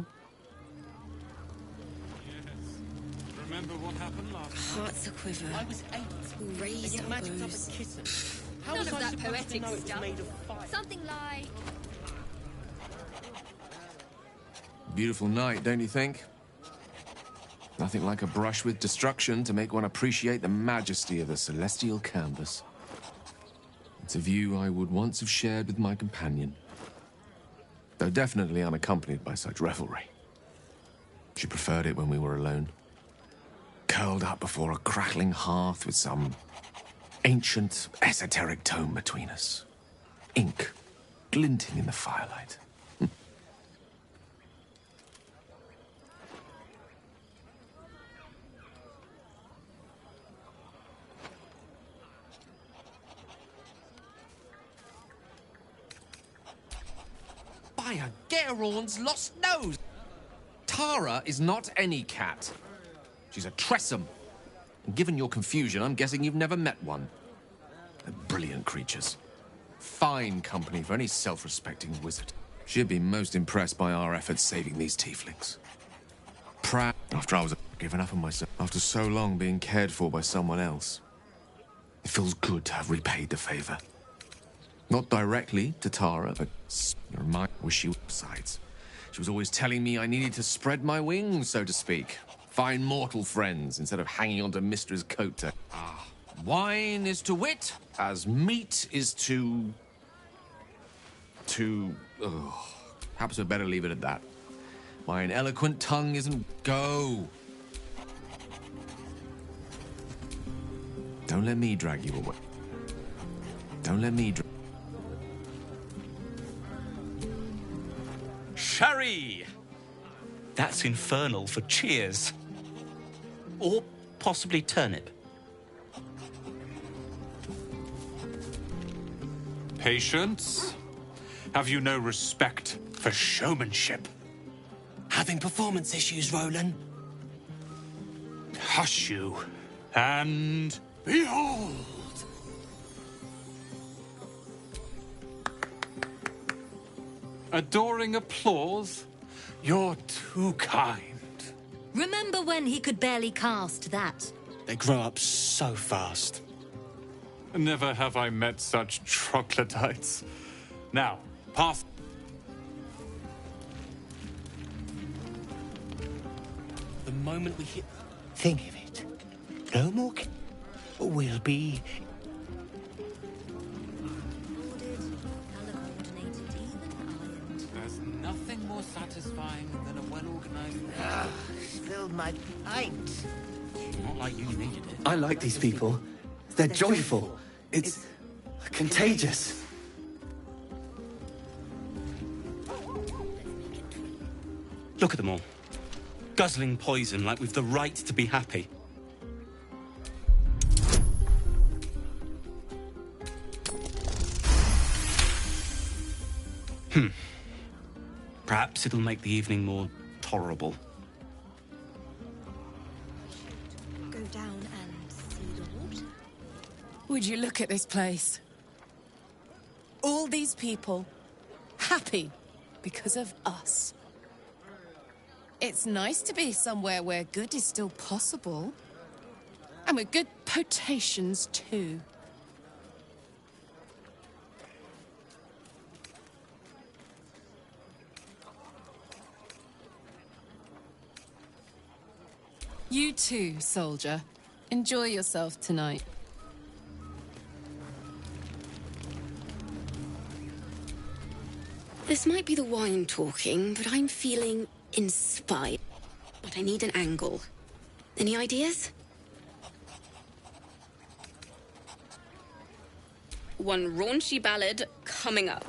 Remember what happened last Hearts a quiver. I was 8. Raised You magicked up elbows. a kiss. None was of I that supposed to poetic know it was stuff. made of fire? Something like... Beautiful night, don't you think? Nothing like a brush with destruction to make one appreciate the majesty of the celestial canvas. It's a view I would once have shared with my companion, though definitely unaccompanied by such revelry. She preferred it when we were alone, curled up before a crackling hearth with some ancient, esoteric tome between us. Ink glinting in the firelight. By a Geraorn's lost nose! Tara is not any cat. She's a Tressum. And given your confusion, I'm guessing you've never met one. They're brilliant creatures. Fine company for any self-respecting wizard. She'd be most impressed by our efforts saving these tieflings. Proud after I was given up on myself, after so long being cared for by someone else. It feels good to have repaid the favor. Not directly to Tara, but my wish she besides. She was always telling me I needed to spread my wings, so to speak. Find mortal friends instead of hanging onto Mistra's coat to... Wine is to wit as meat is to... perhaps we'd better leave it at that. Mine eloquent tongue isn't... Go! Don't let me drag you away. Don't let me drag... Sherry! That's infernal for cheers. Or possibly turnip. Patience? Have you no respect for showmanship? Having performance issues, Roland? Hush you, and behold! Adoring applause? You're too kind. Remember when he could barely cast that? They grow up so fast. Never have I met such troglodytes. Now, pass. The moment we hit... Think of it. No more... We'll be... There's nothing more satisfying than a well-organized... Spilled my pint. Not like you needed it. I like these people. They're joyful. It's contagious. Look at them all. Guzzling poison like we've the right to be happy. Perhaps it'll make the evening more tolerable. Go down and see the water. Would you look at this place? All these people happy because of us. It's nice to be somewhere where good is still possible. And with good potations, too. You too, soldier. Enjoy yourself tonight. This might be the wine talking, but I'm feeling inspired. But I need an angle. Any ideas? One raunchy ballad coming up.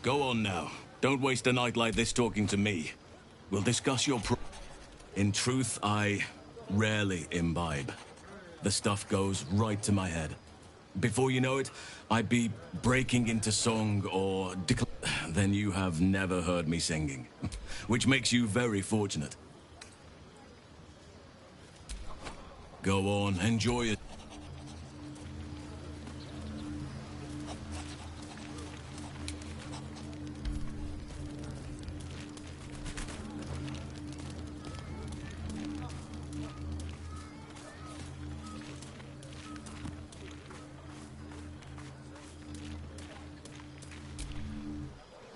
Go on now. Don't waste a night like this talking to me. We'll discuss your In truth, I rarely imbibe. The stuff goes right to my head. Before you know it, I'd be breaking into song or then you have never heard me singing. Which makes you very fortunate. Go on, enjoy it.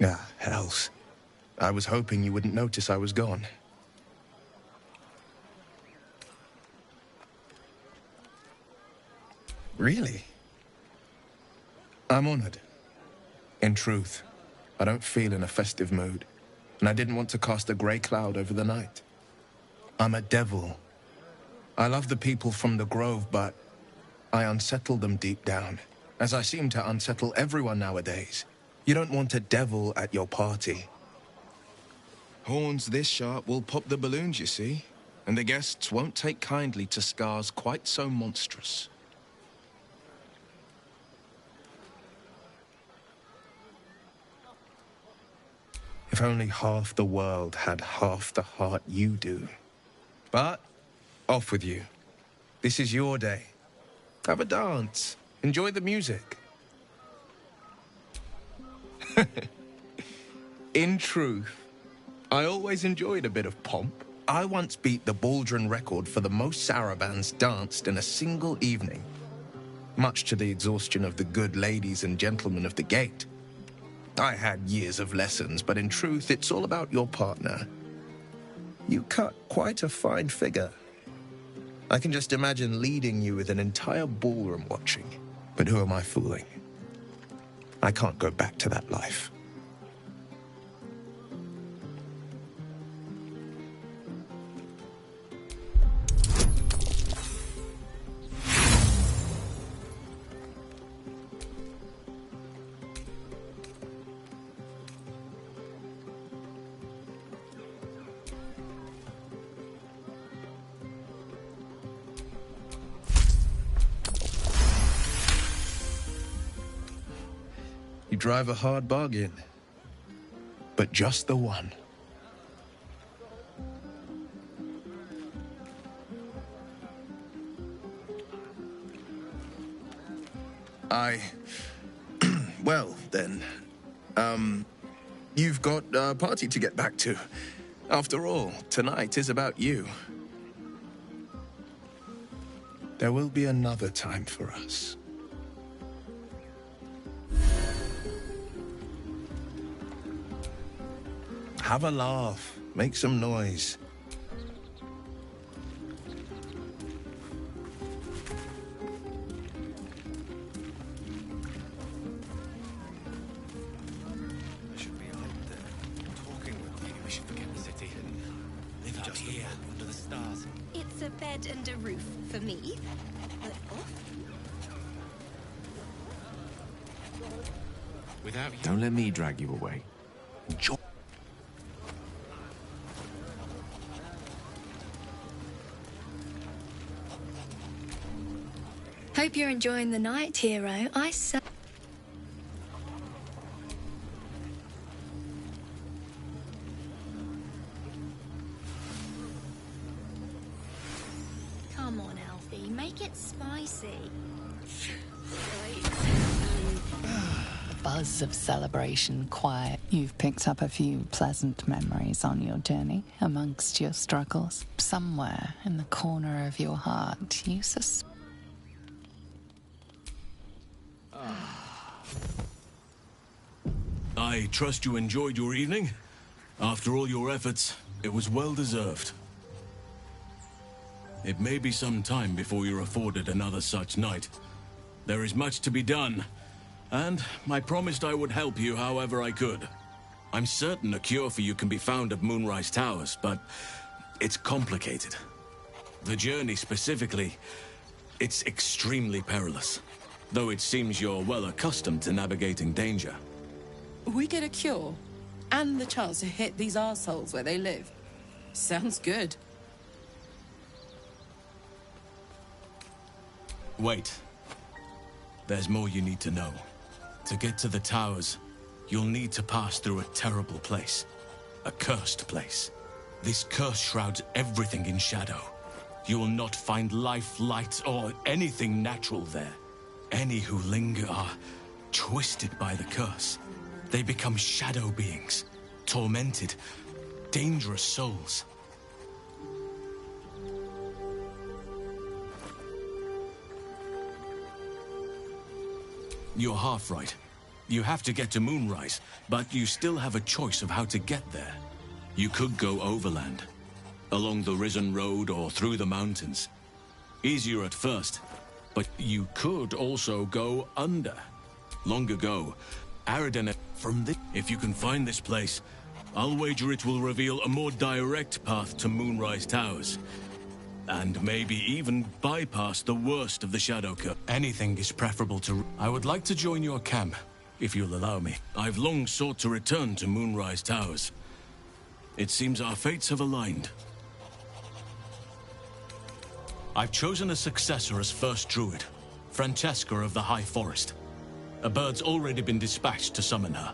Ah, hells. I was hoping you wouldn't notice I was gone. Really? I'm honored. In truth, I don't feel in a festive mood, and I didn't want to cast a grey cloud over the night. I'm a devil. I love the people from the Grove, but I unsettle them deep down, as I seem to unsettle everyone nowadays. You don't want a devil at your party. Horns this sharp will pop the balloons, you see, and the guests won't take kindly to scars quite so monstrous. If only half the world had half the heart you do. But, off with you. This is your day. Have a dance. Enjoy the music. In truth, I always enjoyed a bit of pomp. I once beat the Baldron record for the most sarabands danced in a single evening, much to the exhaustion of the good ladies and gentlemen of the gate. I had years of lessons, but in truth, it's all about your partner. You cut quite a fine figure. I can just imagine leading you with an entire ballroom watching. But who am I fooling? I can't go back to that life. You drive a hard bargain, but just the one. Well, then, you've got a party to get back to. After all, tonight is about you. There will be another time for us. Have a laugh. Make some noise. I should be out there, talking with. Maybe we should forget the city and live out here under the stars. It's a bed and a roof for me. But off. Without you. Don't let me drag you away. Hope you're enjoying the night, hero. Come on, Alfie, make it spicy. The buzz of celebration quiet. You've picked up a few pleasant memories on your journey amongst your struggles. Somewhere in the corner of your heart, you suspect. I trust you enjoyed your evening. After all your efforts, it was well deserved. It may be some time before you're afforded another such night. There is much to be done, and I promised I would help you however I could. I'm certain a cure for you can be found at Moonrise Towers, but it's complicated. The journey specifically, it's extremely perilous, though it seems you're well accustomed to navigating danger. We get a cure and the chance to hit these arseholes where they live. Sounds good. Wait. There's more you need to know. To get to the towers, you'll need to pass through a terrible place. A cursed place. This curse shrouds everything in shadow. You will not find life, light, or anything natural there. Any who linger are twisted by the curse. They become shadow beings, tormented, dangerous souls. You're half right. You have to get to Moonrise, but you still have a choice of how to get there. You could go overland, along the Risen Road or through the mountains. Easier at first, but you could also go under. Long ago, Aridin from this. If you can find this place, I'll wager it will reveal a more direct path to Moonrise Towers. And maybe even bypass the worst of the Shadow Curse. Anything is preferable to... I would like to join your camp, if you'll allow me. I've long sought to return to Moonrise Towers. It seems our fates have aligned. I've chosen a successor as first druid, Francesca of the High Forest. A bird's already been dispatched to summon her.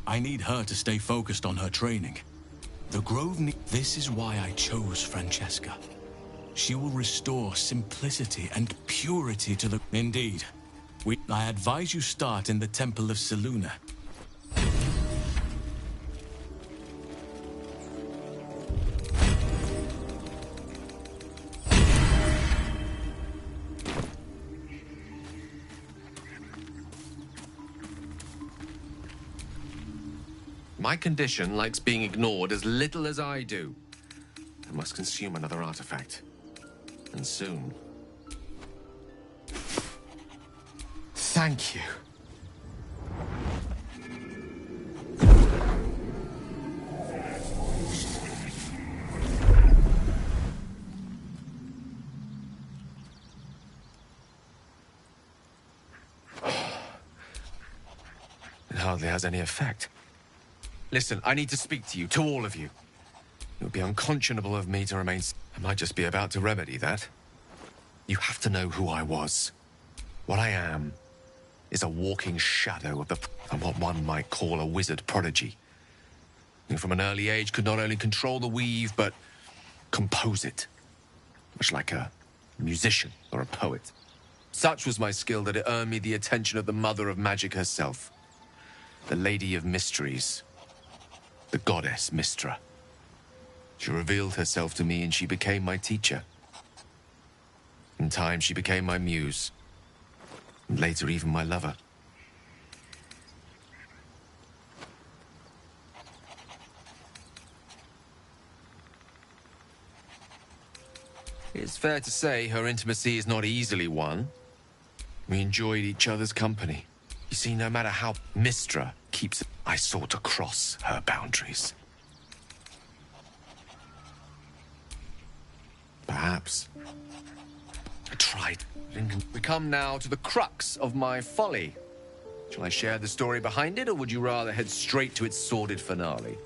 I need her to stay focused on her training. The Grove This is why I chose Francesca. She will restore simplicity and purity to the... Indeed. I advise you start in the Temple of Seluna. My condition likes being ignored as little as I do. I must consume another artifact. And soon. Thank you. It hardly has any effect. Listen, I need to speak to you, to all of you. It would be unconscionable of me to remain... I might just be about to remedy that. You have to know who I was. What I am is a walking shadow of the... and what one might call a wizard prodigy. Who from an early age could not only control the weave, but compose it. Much like a musician or a poet. Such was my skill that it earned me the attention of the mother of magic herself. The Lady of Mysteries. The goddess Mystra. She revealed herself to me and she became my teacher. In time, she became my muse. And later, even my lover. It's fair to say her intimacy is not easily won. We enjoyed each other's company. You see, no matter how Mystra keeps... I sought to cross her boundaries. Perhaps. I tried. We come now to the crux of my folly. Shall I share the story behind it, or would you rather head straight to its sordid finale?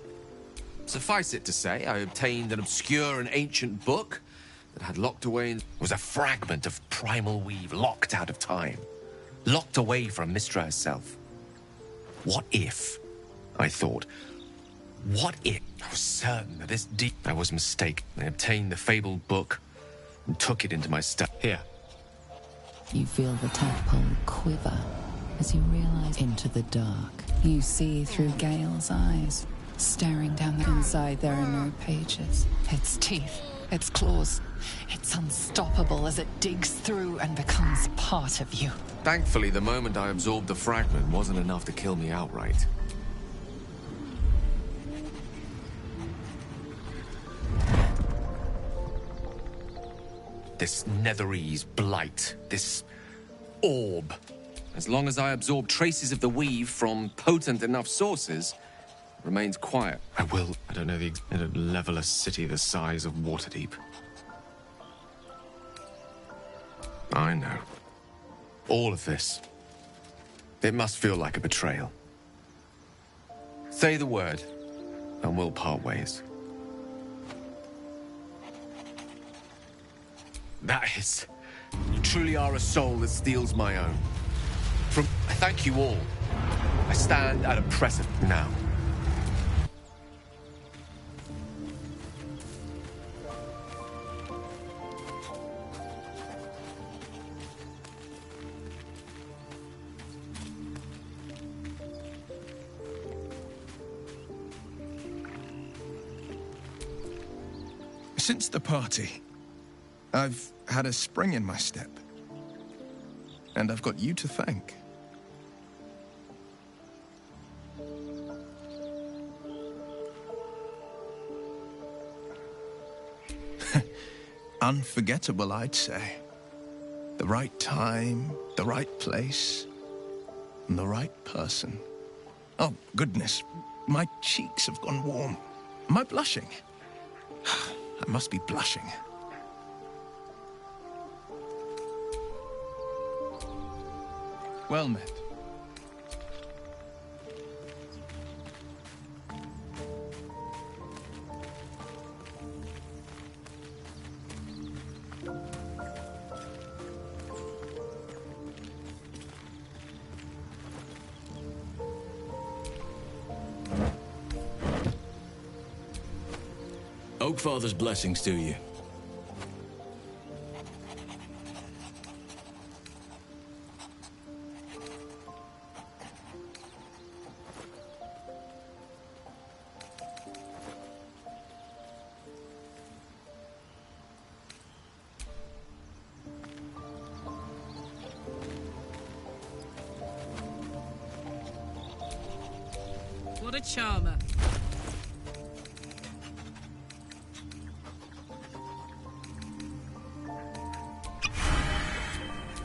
Suffice it to say, I obtained an obscure and ancient book that had locked away in... was a fragment of primal weave locked out of time. Locked away from Mystra herself. What if, I thought, what if... I was certain that this deep... I was mistaken. I obtained the fabled book and took it into my study. Here. You feel the tadpole quiver as you realize into the dark. You see through Gale's eyes. Staring down the inside, there are no pages. Its teeth, its claws. It's unstoppable as it digs through and becomes part of you. Thankfully, the moment I absorbed the fragment wasn't enough to kill me outright. This Netherese blight, this orb. As long as I absorb traces of the weave from potent enough sources, it remains quiet. I will. I don't know the... It'll level a city the size of Waterdeep. I know. All of this. It must feel like a betrayal. Say the word, and we'll part ways. That is... You truly are a soul that steals my own. I thank you all. I stand at a precipice now. Since the party, I've had a spring in my step. And I've got you to thank. Unforgettable, I'd say. The right time, the right place, and the right person. Oh, goodness, my cheeks have gone warm. Am I blushing? I must be blushing. Well met. Oakfather's blessings to you. What a charmer.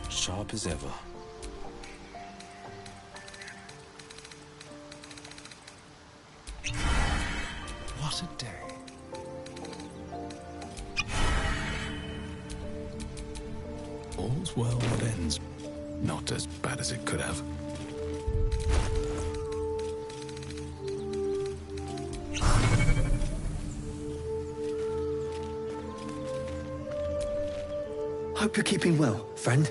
Sharp as ever. What a day. All's well that ends. Not as bad as it could have. Hope you're keeping well, friend.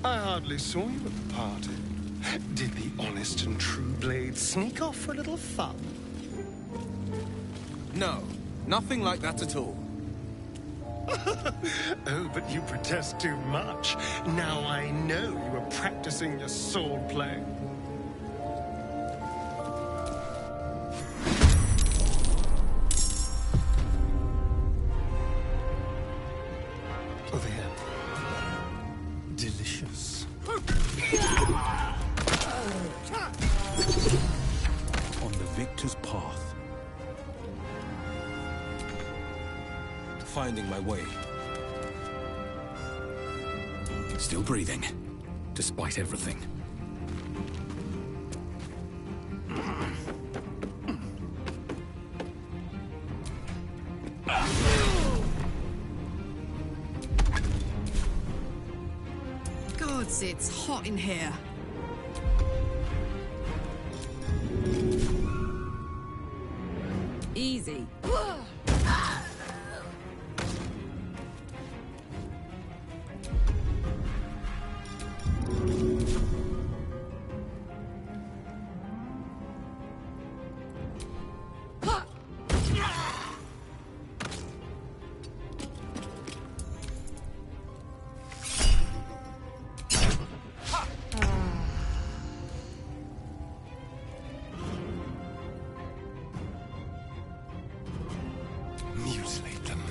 I hardly saw you at the party. Did the honest and true blade sneak off for a little fun? No, nothing like that at all. Oh, but you protest too much. Now I know you were practicing your sword play. Oh, there. Delicious. On the victor's path. Finding my way. Still breathing, despite everything. Gods, it's hot in here. Easy. Mutilate them.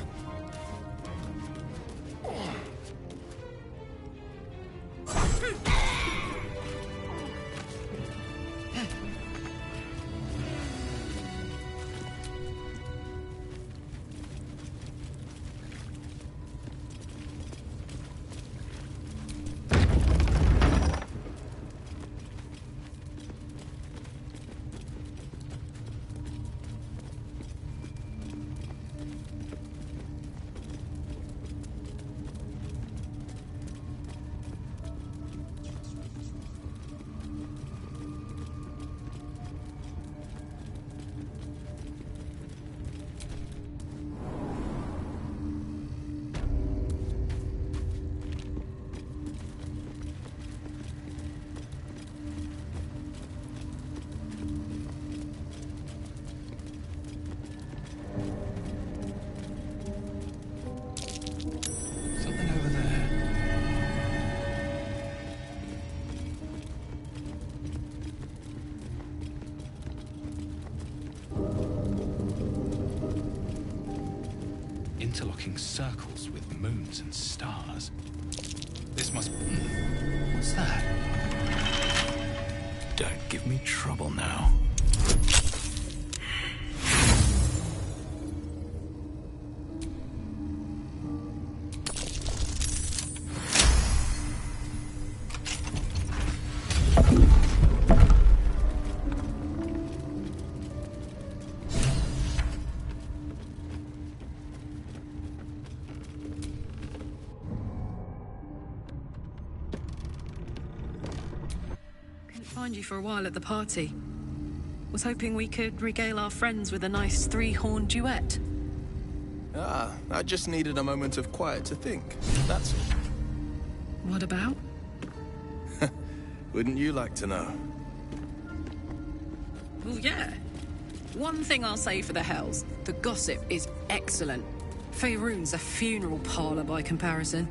Something over there. Interlocking circles with moons and stars. This must... What's that? Don't give me trouble now. find you for a while at the party. Was hoping we could regale our friends with a nice three-horn duet. I just needed a moment of quiet to think. That's all. What about? Wouldn't you like to know? Well, yeah. One thing I'll say for the Hells, the gossip is excellent. Faerun's a funeral parlor by comparison.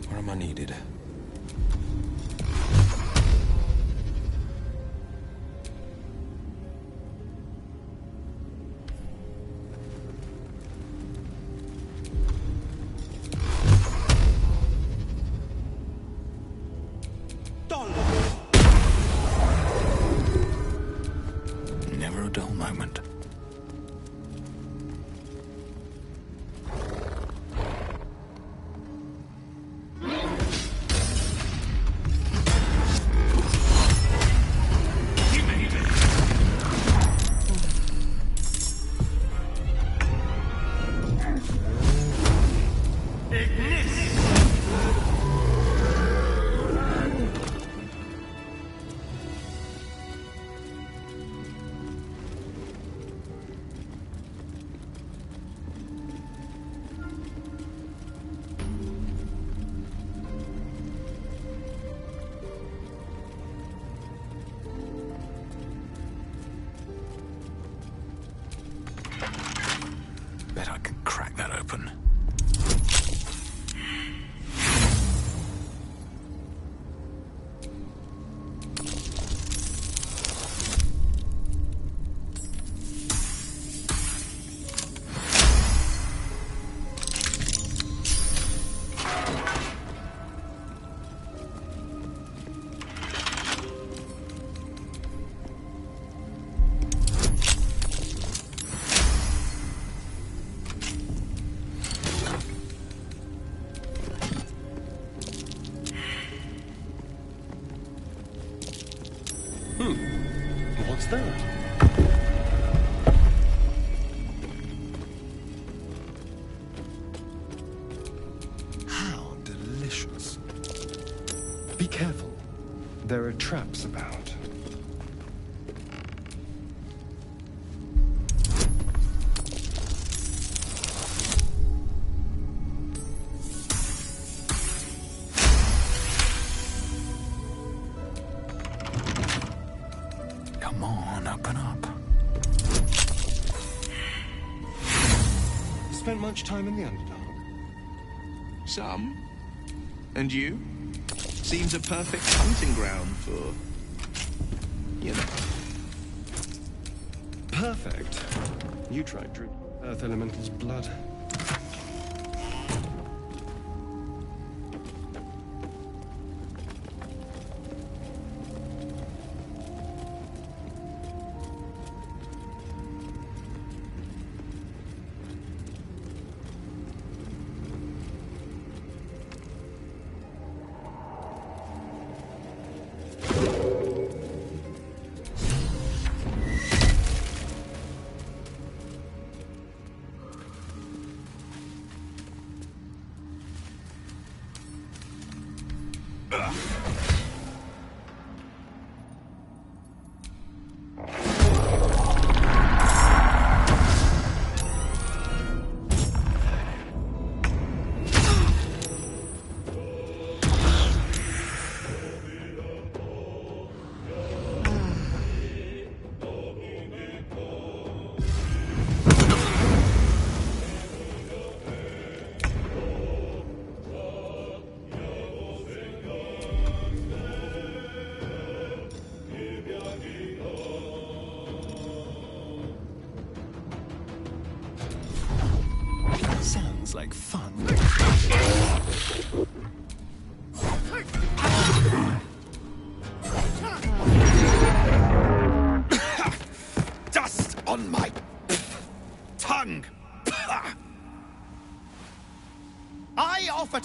Where am I needed? Never a dull moment. Bet I can crack that open. What's that? How delicious. Be careful. There are traps about. Come on, open up. Spent much time in the Underdark? Some. And you? Seems a perfect hunting ground for... you know. Perfect. You tried drinking Earth Elemental's blood.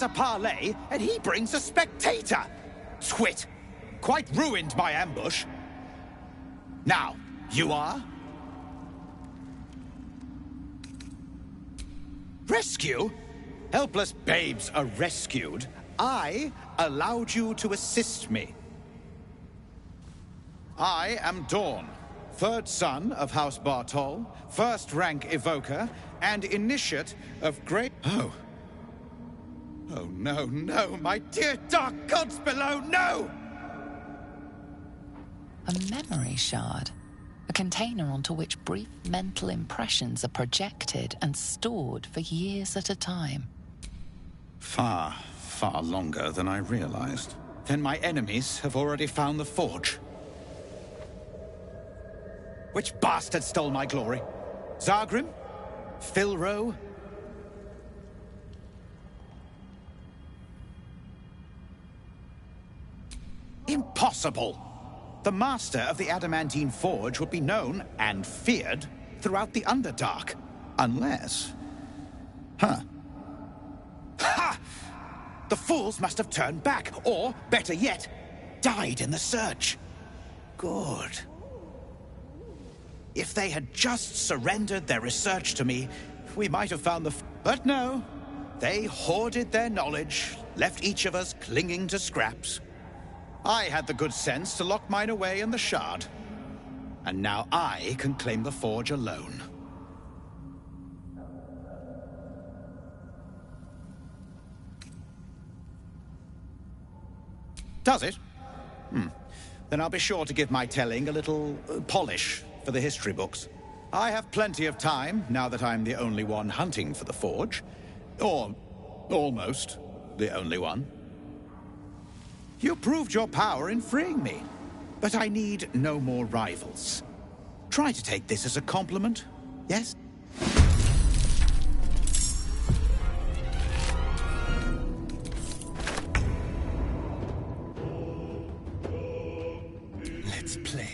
start a parley, and he brings a spectator. Twit! Quite ruined my ambush. Now, you are? Rescue? Helpless babes are rescued. I allowed you to assist me. I am Dawn, third son of House Bartol, first rank evoker, and initiate of great... Oh. Oh, no, no, my dear dark gods below, no! A memory shard. A container onto which brief mental impressions are projected and stored for years at a time. Far, far longer than I realized. Then my enemies have already found the forge. Which bastard stole my glory? Zargrim? Philro? Impossible! The master of the Adamantine Forge would be known and feared throughout the Underdark. Unless... Huh. Ha! The fools must have turned back, or, better yet, died in the search. Good. If they had just surrendered their research to me, we might have found the... But no. They hoarded their knowledge, left each of us clinging to scraps. I had the good sense to lock mine away in the shard. And now I can claim the forge alone. Does it? Then I'll be sure to give my telling a little polish for the history books. I have plenty of time, now that I'm the only one hunting for the forge. Or almost the only one. You proved your power in freeing me, but I need no more rivals. Try to take this as a compliment, yes? Let's play.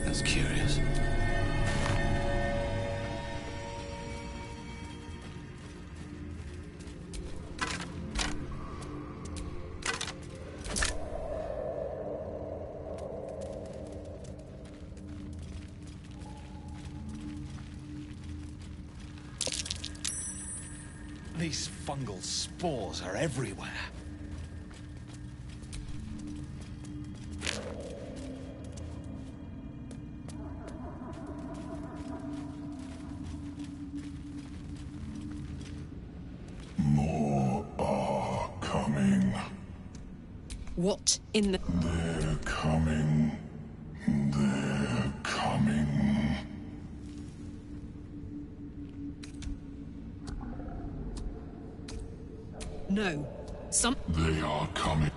That's curious. These fungal spores are everywhere. What in the... They're coming. They're coming. No. They are coming.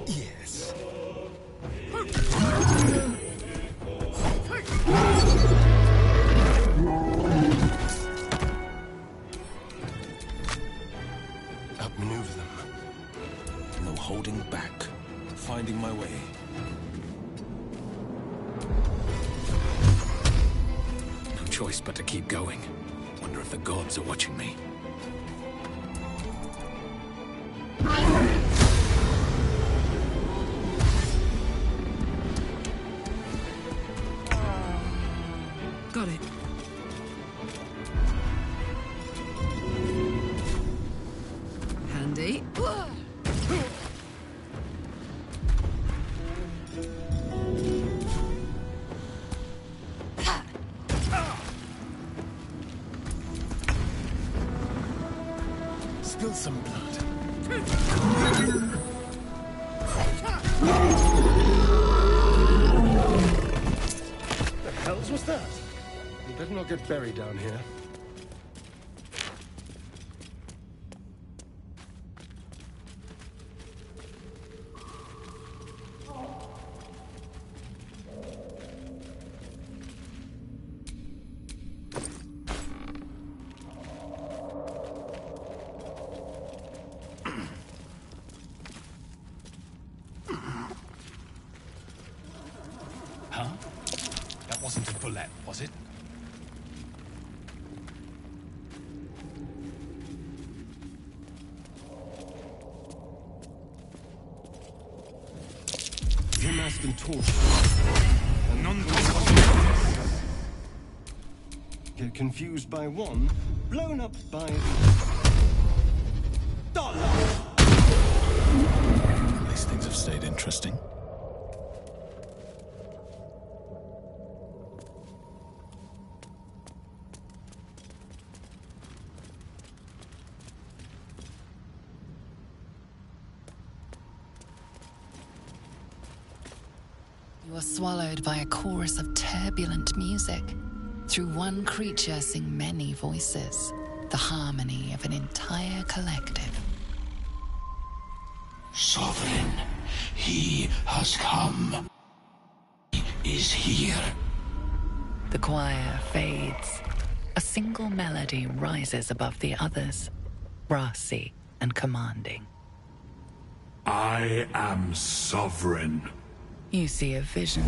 Yes. Outmaneuver them. No holding back. Finding my way. No choice but to keep going. Wonder if the gods are watching me. Got it. Handy. Spill some blood. The hells was that? You better not get buried down here. Huh? That wasn't a bullet, was it? Your mask and torch. Get confused by one, blown up by the dollar. These things have stayed interesting. You are swallowed by a chorus of turbulent music. Through one creature sing many voices, the harmony of an entire collective. Sovereign, he has come. He is here. The choir fades. A single melody rises above the others, brassy and commanding. I am sovereign. You see a vision.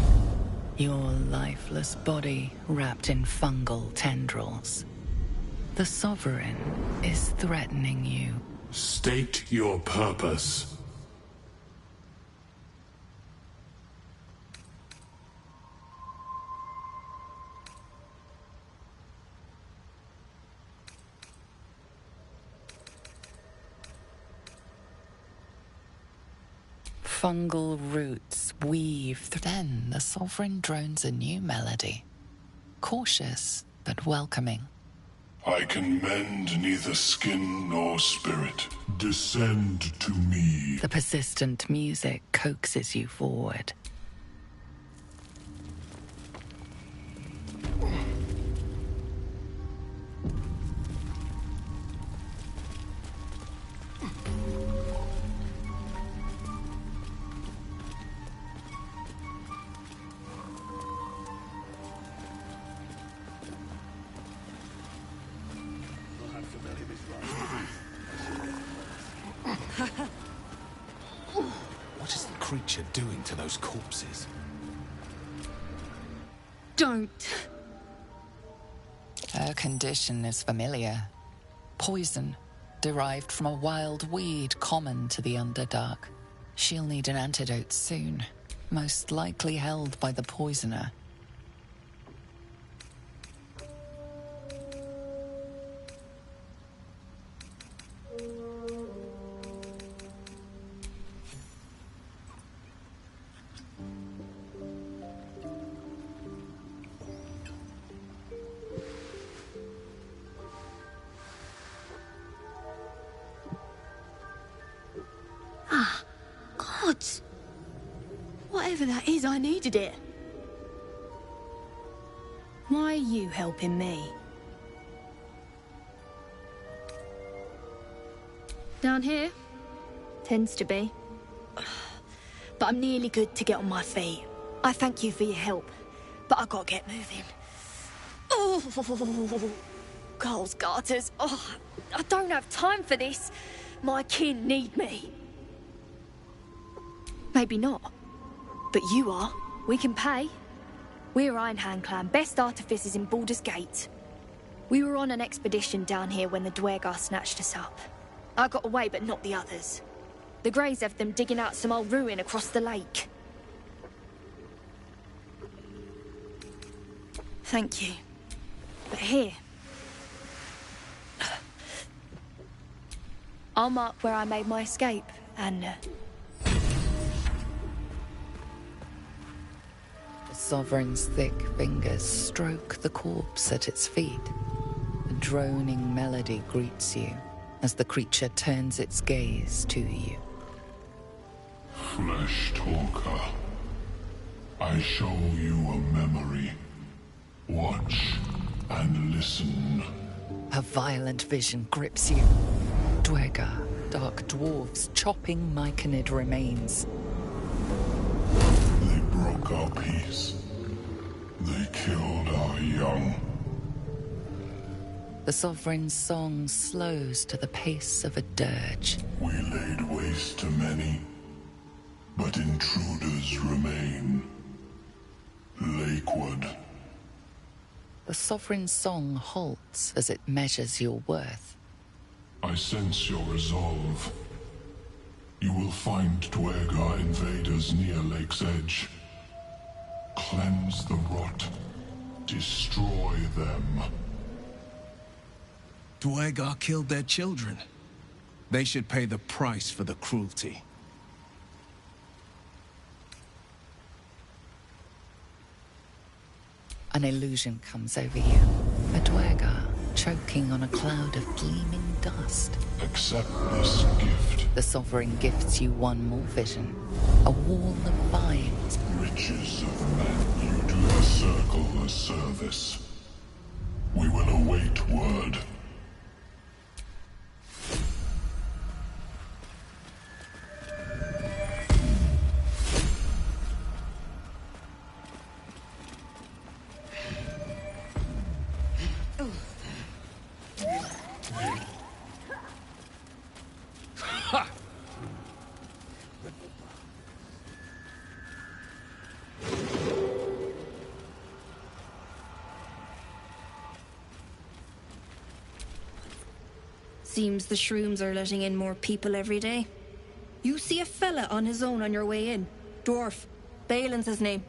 Your lifeless body wrapped in fungal tendrils. The Sovereign is threatening you. State your purpose. Fungal roots weave. Then the Sovereign drones a new melody. Cautious, but welcoming. I can mend neither skin nor spirit. Descend to me. The persistent music coaxes you forward. What is the creature doing to those corpses? Don't. Her condition is familiar. Poison, derived from a wild weed common to the Underdark. She'll need an antidote soon, most likely held by the poisoner. Whatever that is, I needed it. Why are you helping me? Down here? Tends to be. But I'm nearly good to get on my feet. I thank you for your help, but I gotta get moving. Oh, Coles garters. Oh, I don't have time for this. My kin need me. Maybe not. But you are. We can pay. We're Ironhand Clan, best artificers in Baldur's Gate. We were on an expedition down here when the Dwergar snatched us up. I got away, but not the others. The Greys have them digging out some old ruin across the lake. Thank you. But here... I'll mark where I made my escape, and... The Sovereign's thick fingers stroke the corpse at its feet. A droning melody greets you as the creature turns its gaze to you. Flesh talker, I show you a memory. Watch and listen. A violent vision grips you. Dwergar, dark dwarves chopping myconid remains. They broke our peace. They killed our young. The Sovereign's song slows to the pace of a dirge. We laid waste to many, but intruders remain. Lakewood. The Sovereign's song halts as it measures your worth. I sense your resolve. You will find Dwergar invaders near Lake's Edge. Cleanse the rot. Destroy them. Dwergar killed their children. They should pay the price for the cruelty. An illusion comes over you. A Dwergar choking on a cloud of gleaming dust. Accept this gift. The Sovereign gifts you one more vision. A wall of vines. Riches of men, you do the Circle a service. We will await word. Seems the shrooms are letting in more people every day. You see a fella on his own on your way in. Dwarf. Balin's his name.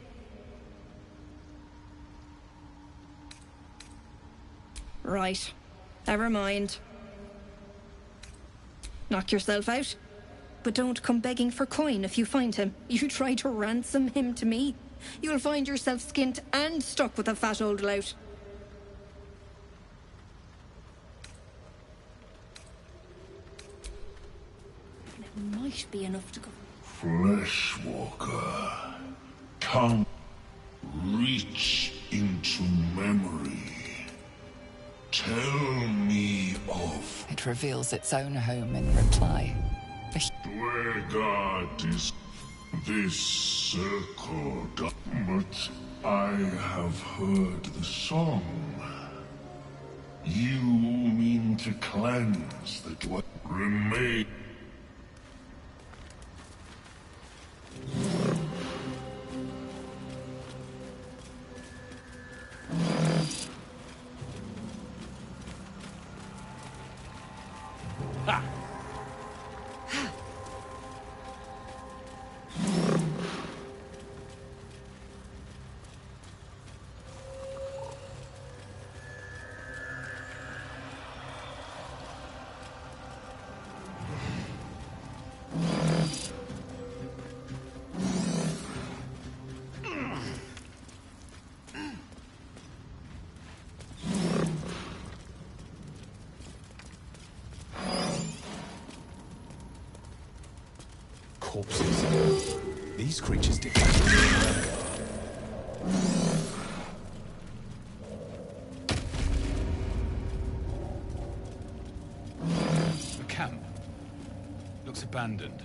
Right. Never mind. Knock yourself out. But don't come begging for coin if you find him. You try to ransom him to me, you'll find yourself skint and stuck with a fat old lout. It might be enough to go. Fleshwalker, come, reach into memory. Tell me of... It reveals its own home in reply. Dwergar is this circle, but I have heard the song. You mean to cleanse the Dwergar. Remain. Corpses. these creatures did. The camp looks abandoned.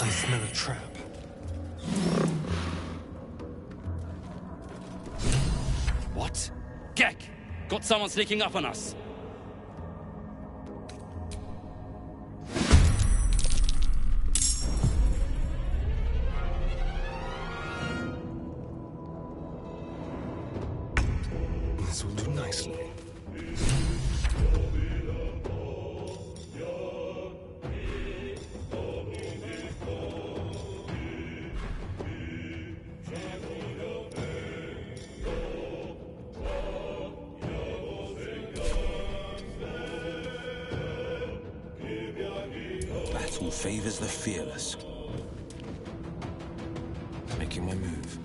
I smell a trap. What? Gek! Got someone sneaking up on us. This will do nicely. Battle favors the fearless. Making my move.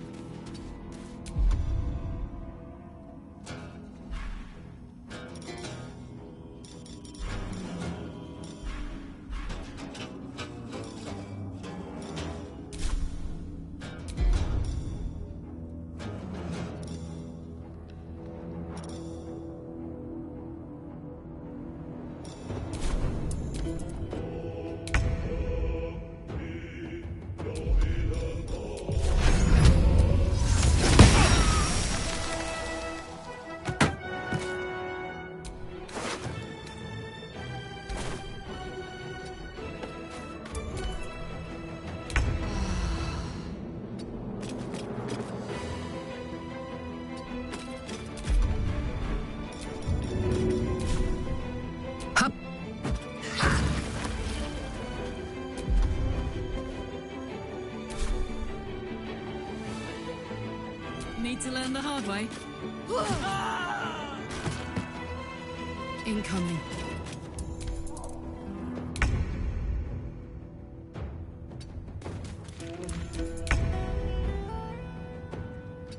Need to learn the hard way. Incoming.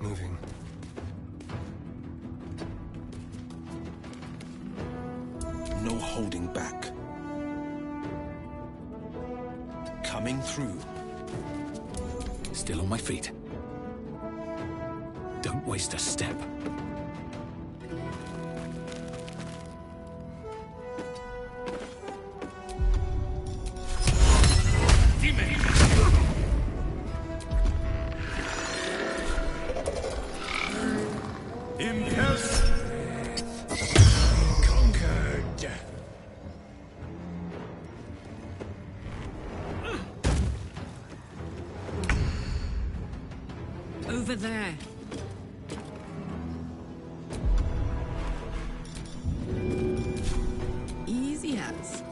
Moving. No holding back. Coming through. Still on my feet. Don't waste a step. Conquered. Over there. Easy as.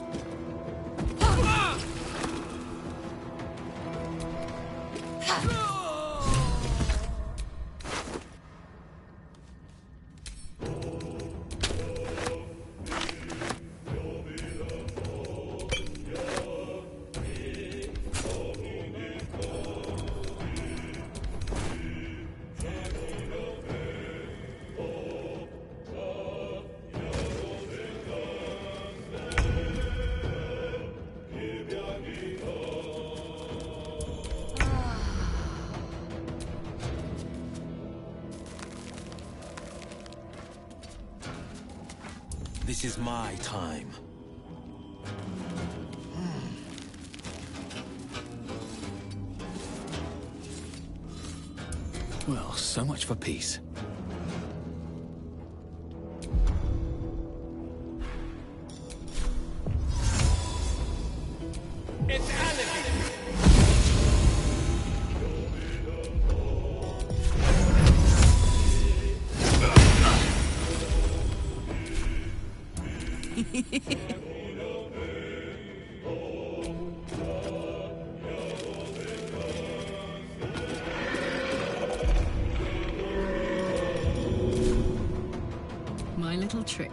This is my time. Well, so much for peace. It's Alibi! My little trick.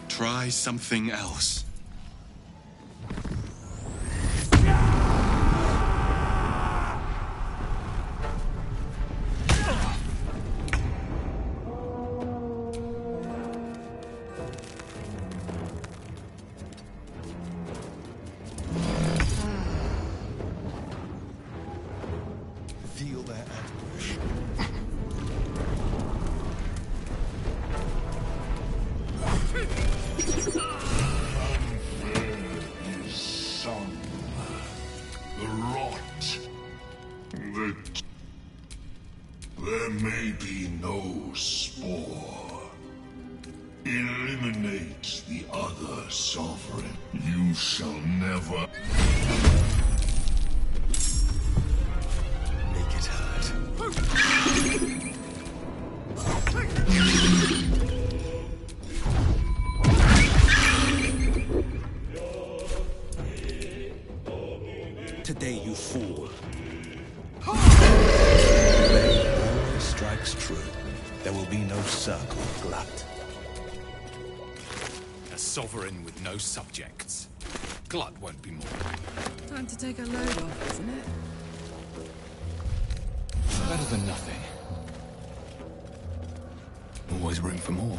Try something else. the rot, there may be no spore. Eliminate the other sovereign. You shall never... Make it hurt. Today you fool. Today, strikes true. There will be no circle of Glut. A sovereign with no subjects. Glut won't be more. Time to take a load off, isn't it? Better than nothing. Always room for more.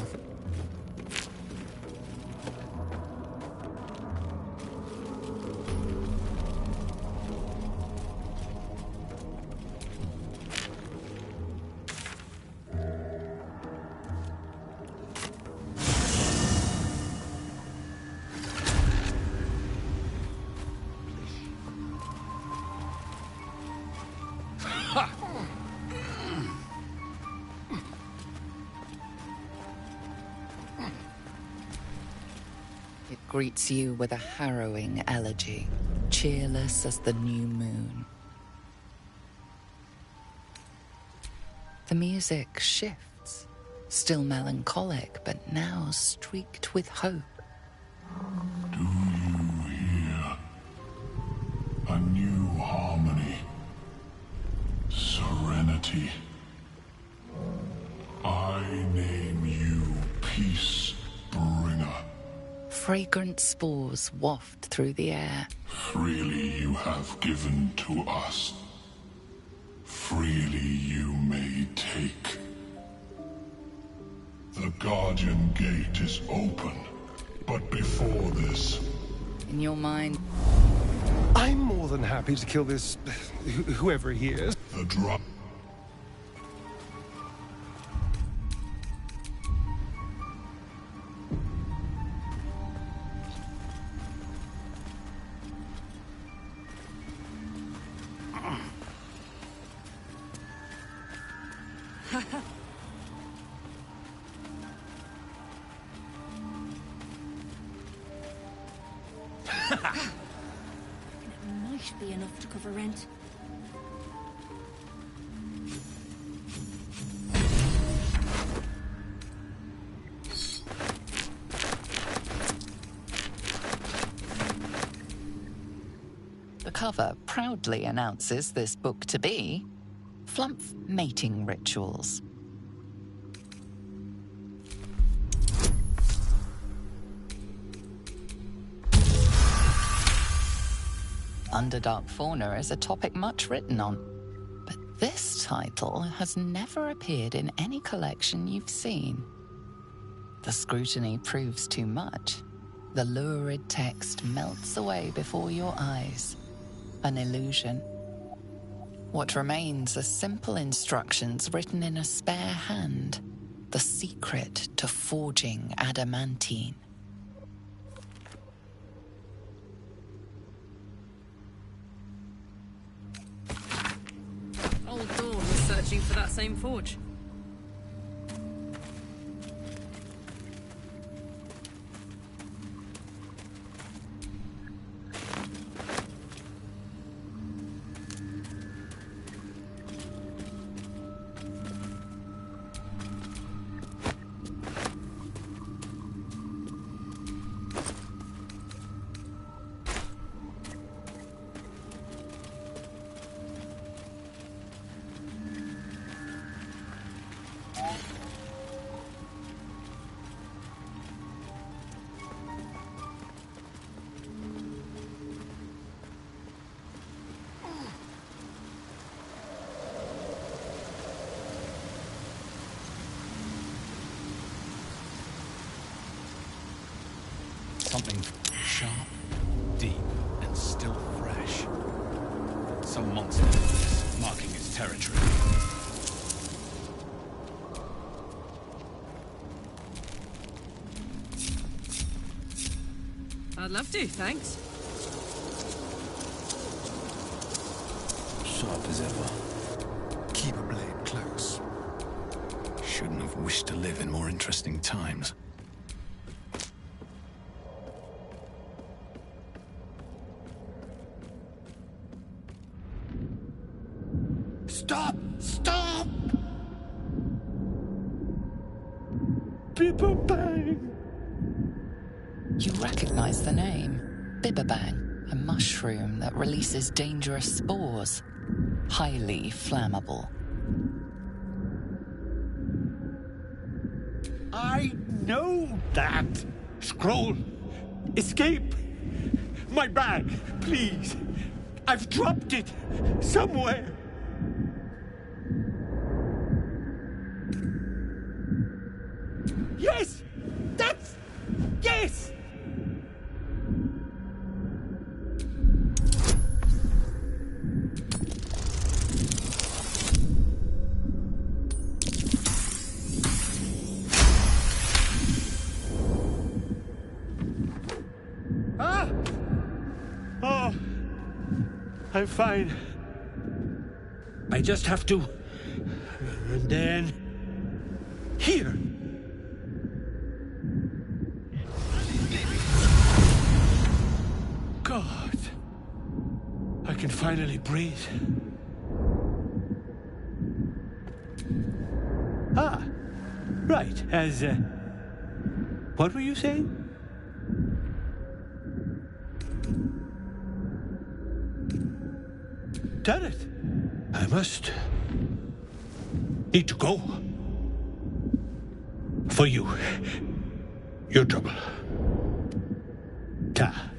It greets you with a harrowing elegy, cheerless as the new moon. The music shifts, still melancholic, but now streaked with hope. Do you hear? A new harmony. Serenity. I name you Peace Bringer. Fragrant spores waft through the air. Freely you have given to us. Freely you may take. The Guardian Gate is open, but before this... In your mind... I'm more than happy to kill this... whoever he is. The drop. It might be enough to cover rent. The cover proudly announces this book to be Flumph Mating Rituals. Underdark fauna is a topic much written on, but this title has never appeared in any collection you've seen. The scrutiny proves too much. The lurid text melts away before your eyes. An illusion. What remains are simple instructions written in a spare hand. The secret to forging adamantine. Old Dawn was searching for that same forge. Something sharp, deep, and still fresh. Some monster marking its territory. I'd love to, thanks. sharp as ever. Keep a blade close. Shouldn't have wished to live in more interesting times. Stop! Stop! Bibberbang! You recognize the name. Bibberbang, a mushroom that releases dangerous spores. Highly flammable. I know that. Scroll. Escape. My bag, please. I've dropped it somewhere. Yes! That's... Yes! Ah! Oh, I'm fine. I just have to... And then... Here! God. I can finally breathe. Ah, right, as, what were you saying? Done it. I must need to go. For you. Your trouble. Ta.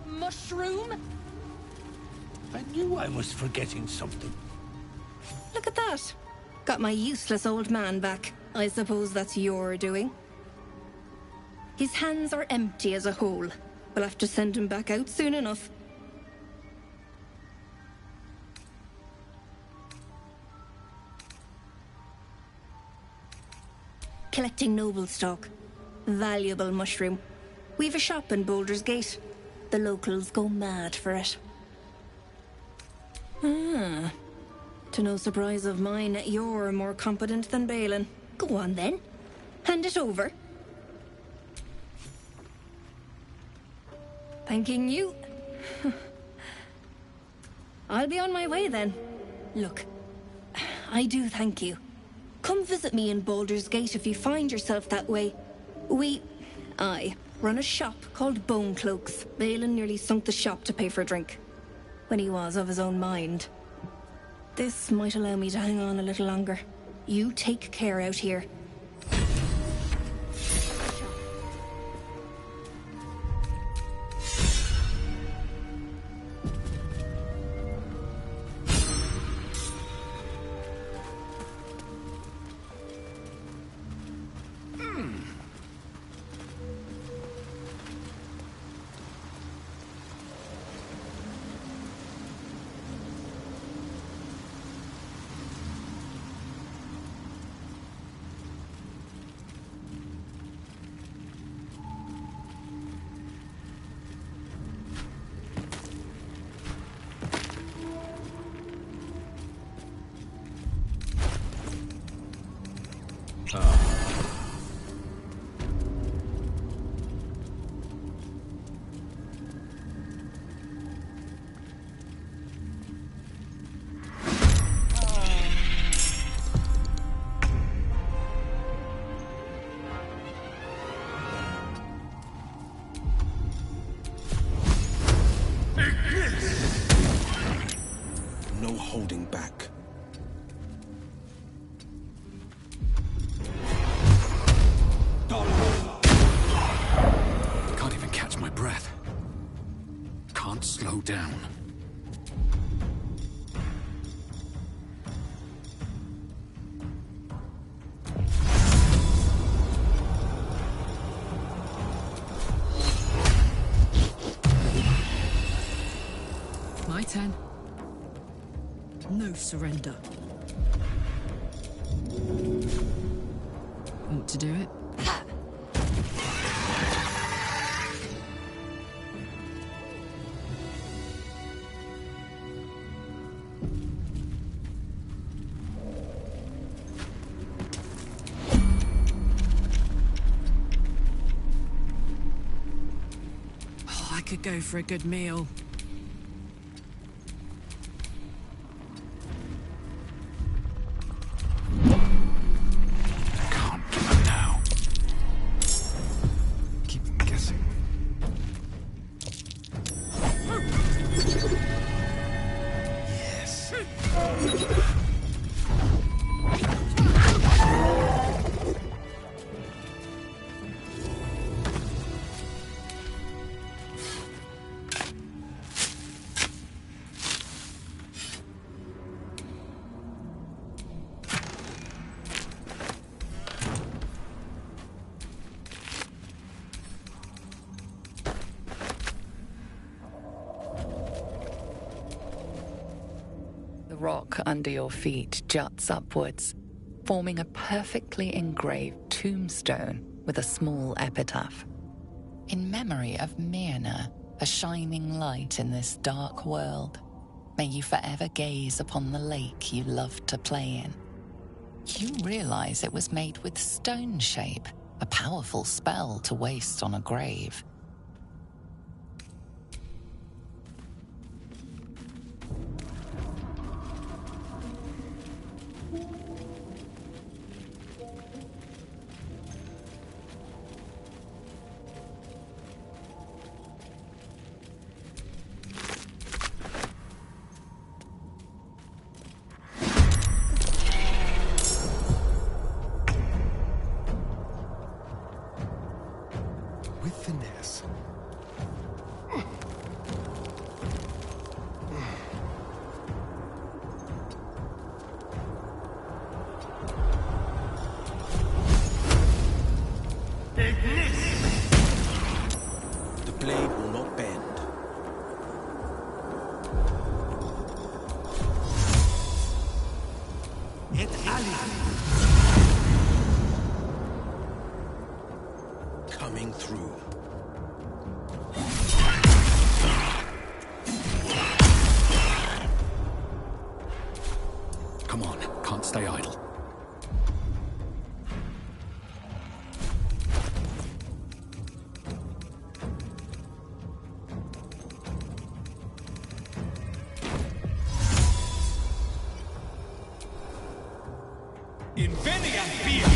Mushroom? I knew I was forgetting something. Look at that. Got my useless old man back. I suppose that's your doing. His hands are empty as a whole. We'll have to send him back out soon enough. Collecting noble stock. Valuable mushroom. We've a shop in Boulder's Gate. The locals go mad for it. Ah. To no surprise of mine, you're more competent than Balin. Go on then. Hand it over. Thanking you. I'll be on my way then. Look, I do thank you. Come visit me in Baldur's Gate if you find yourself that way. I run a shop called Bone Cloaks. Balin nearly sunk the shop to pay for a drink, when he was of his own mind. This might allow me to hang on a little longer. You take care out here. No holding back. Can't even catch my breath. Can't slow down. My turn. No surrender. Want to do it? Oh, I could go for a good meal. The rock under your feet juts upwards, forming a perfectly engraved tombstone with a small epitaph. In memory of Myrna, a shining light in this dark world, may you forever gaze upon the lake you loved to play in. You realize it was made with stone shape, a powerful spell to waste on a grave. With finesse. The blade will not bend. Coming through. Come on, can't stay idle. Invenia Via!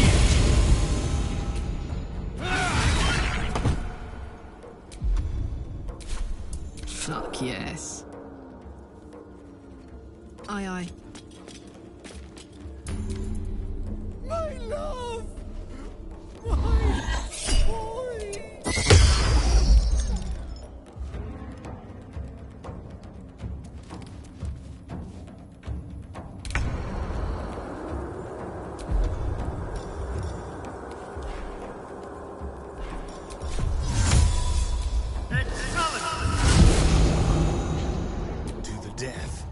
Fuck yes. Aye, aye. My love! My boy! To the death.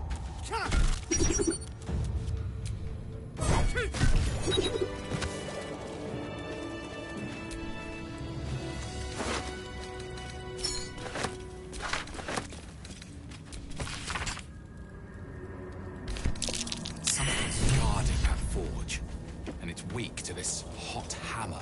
Something's guarding that forge, and it's weak to this hot hammer.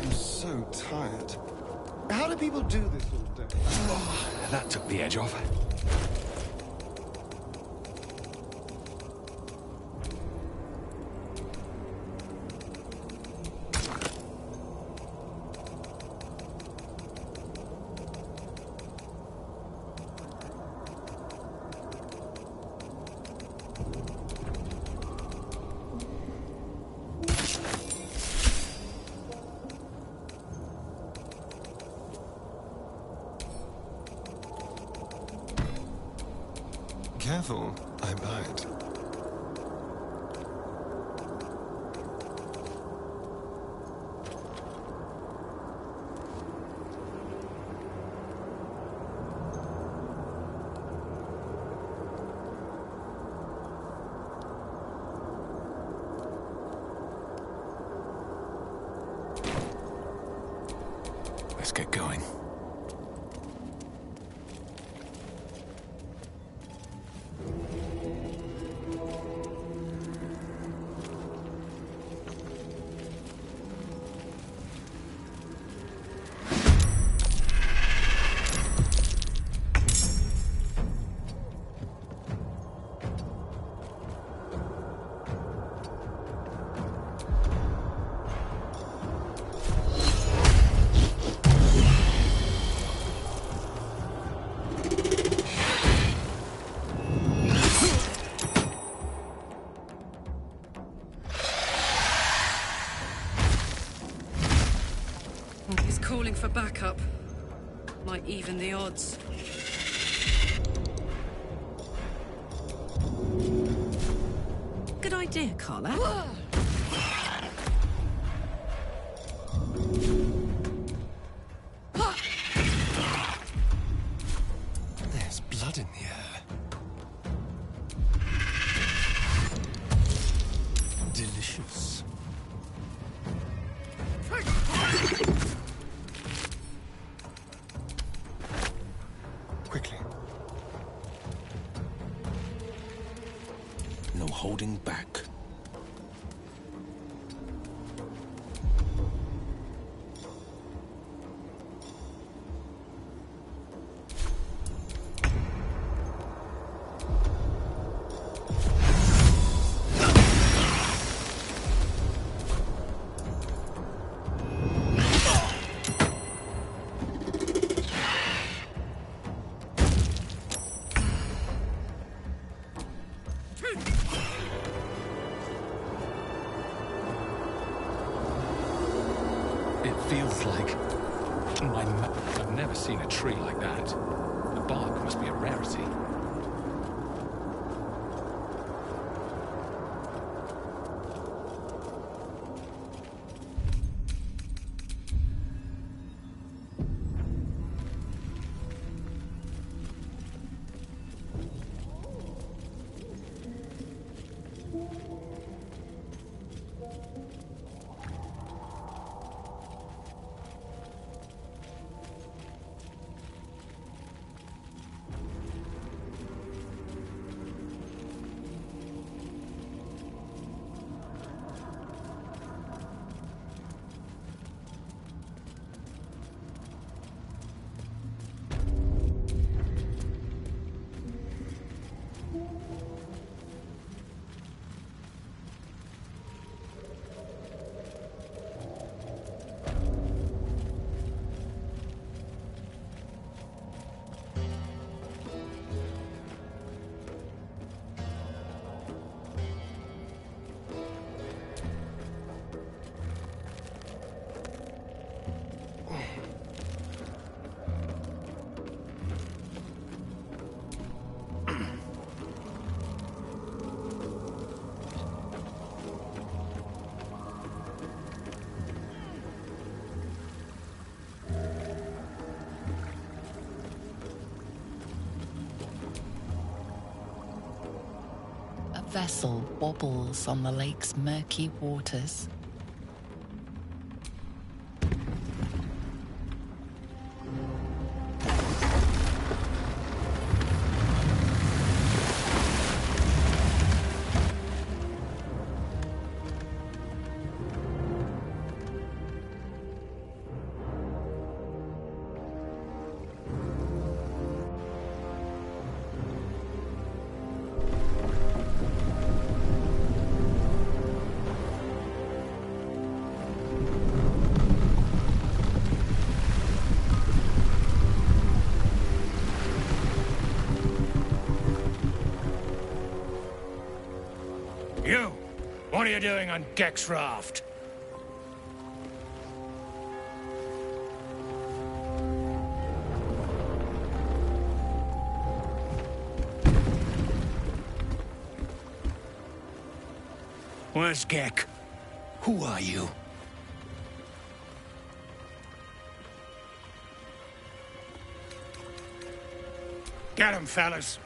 I'm so tired. How do people do this all day? That took the edge off. Careful, I bite. Let's get going. He's calling for backup. Might even the odds. Good idea, Carla. There's blood in the air. Delicious. Quickly. No holding back. It feels like I've never seen a tree like that. The bark must be a rarity. vessel wobbles on the lake's murky waters. You! What are you doing on Gex Raft? Where's Gek? Who are you? Get him, fellas.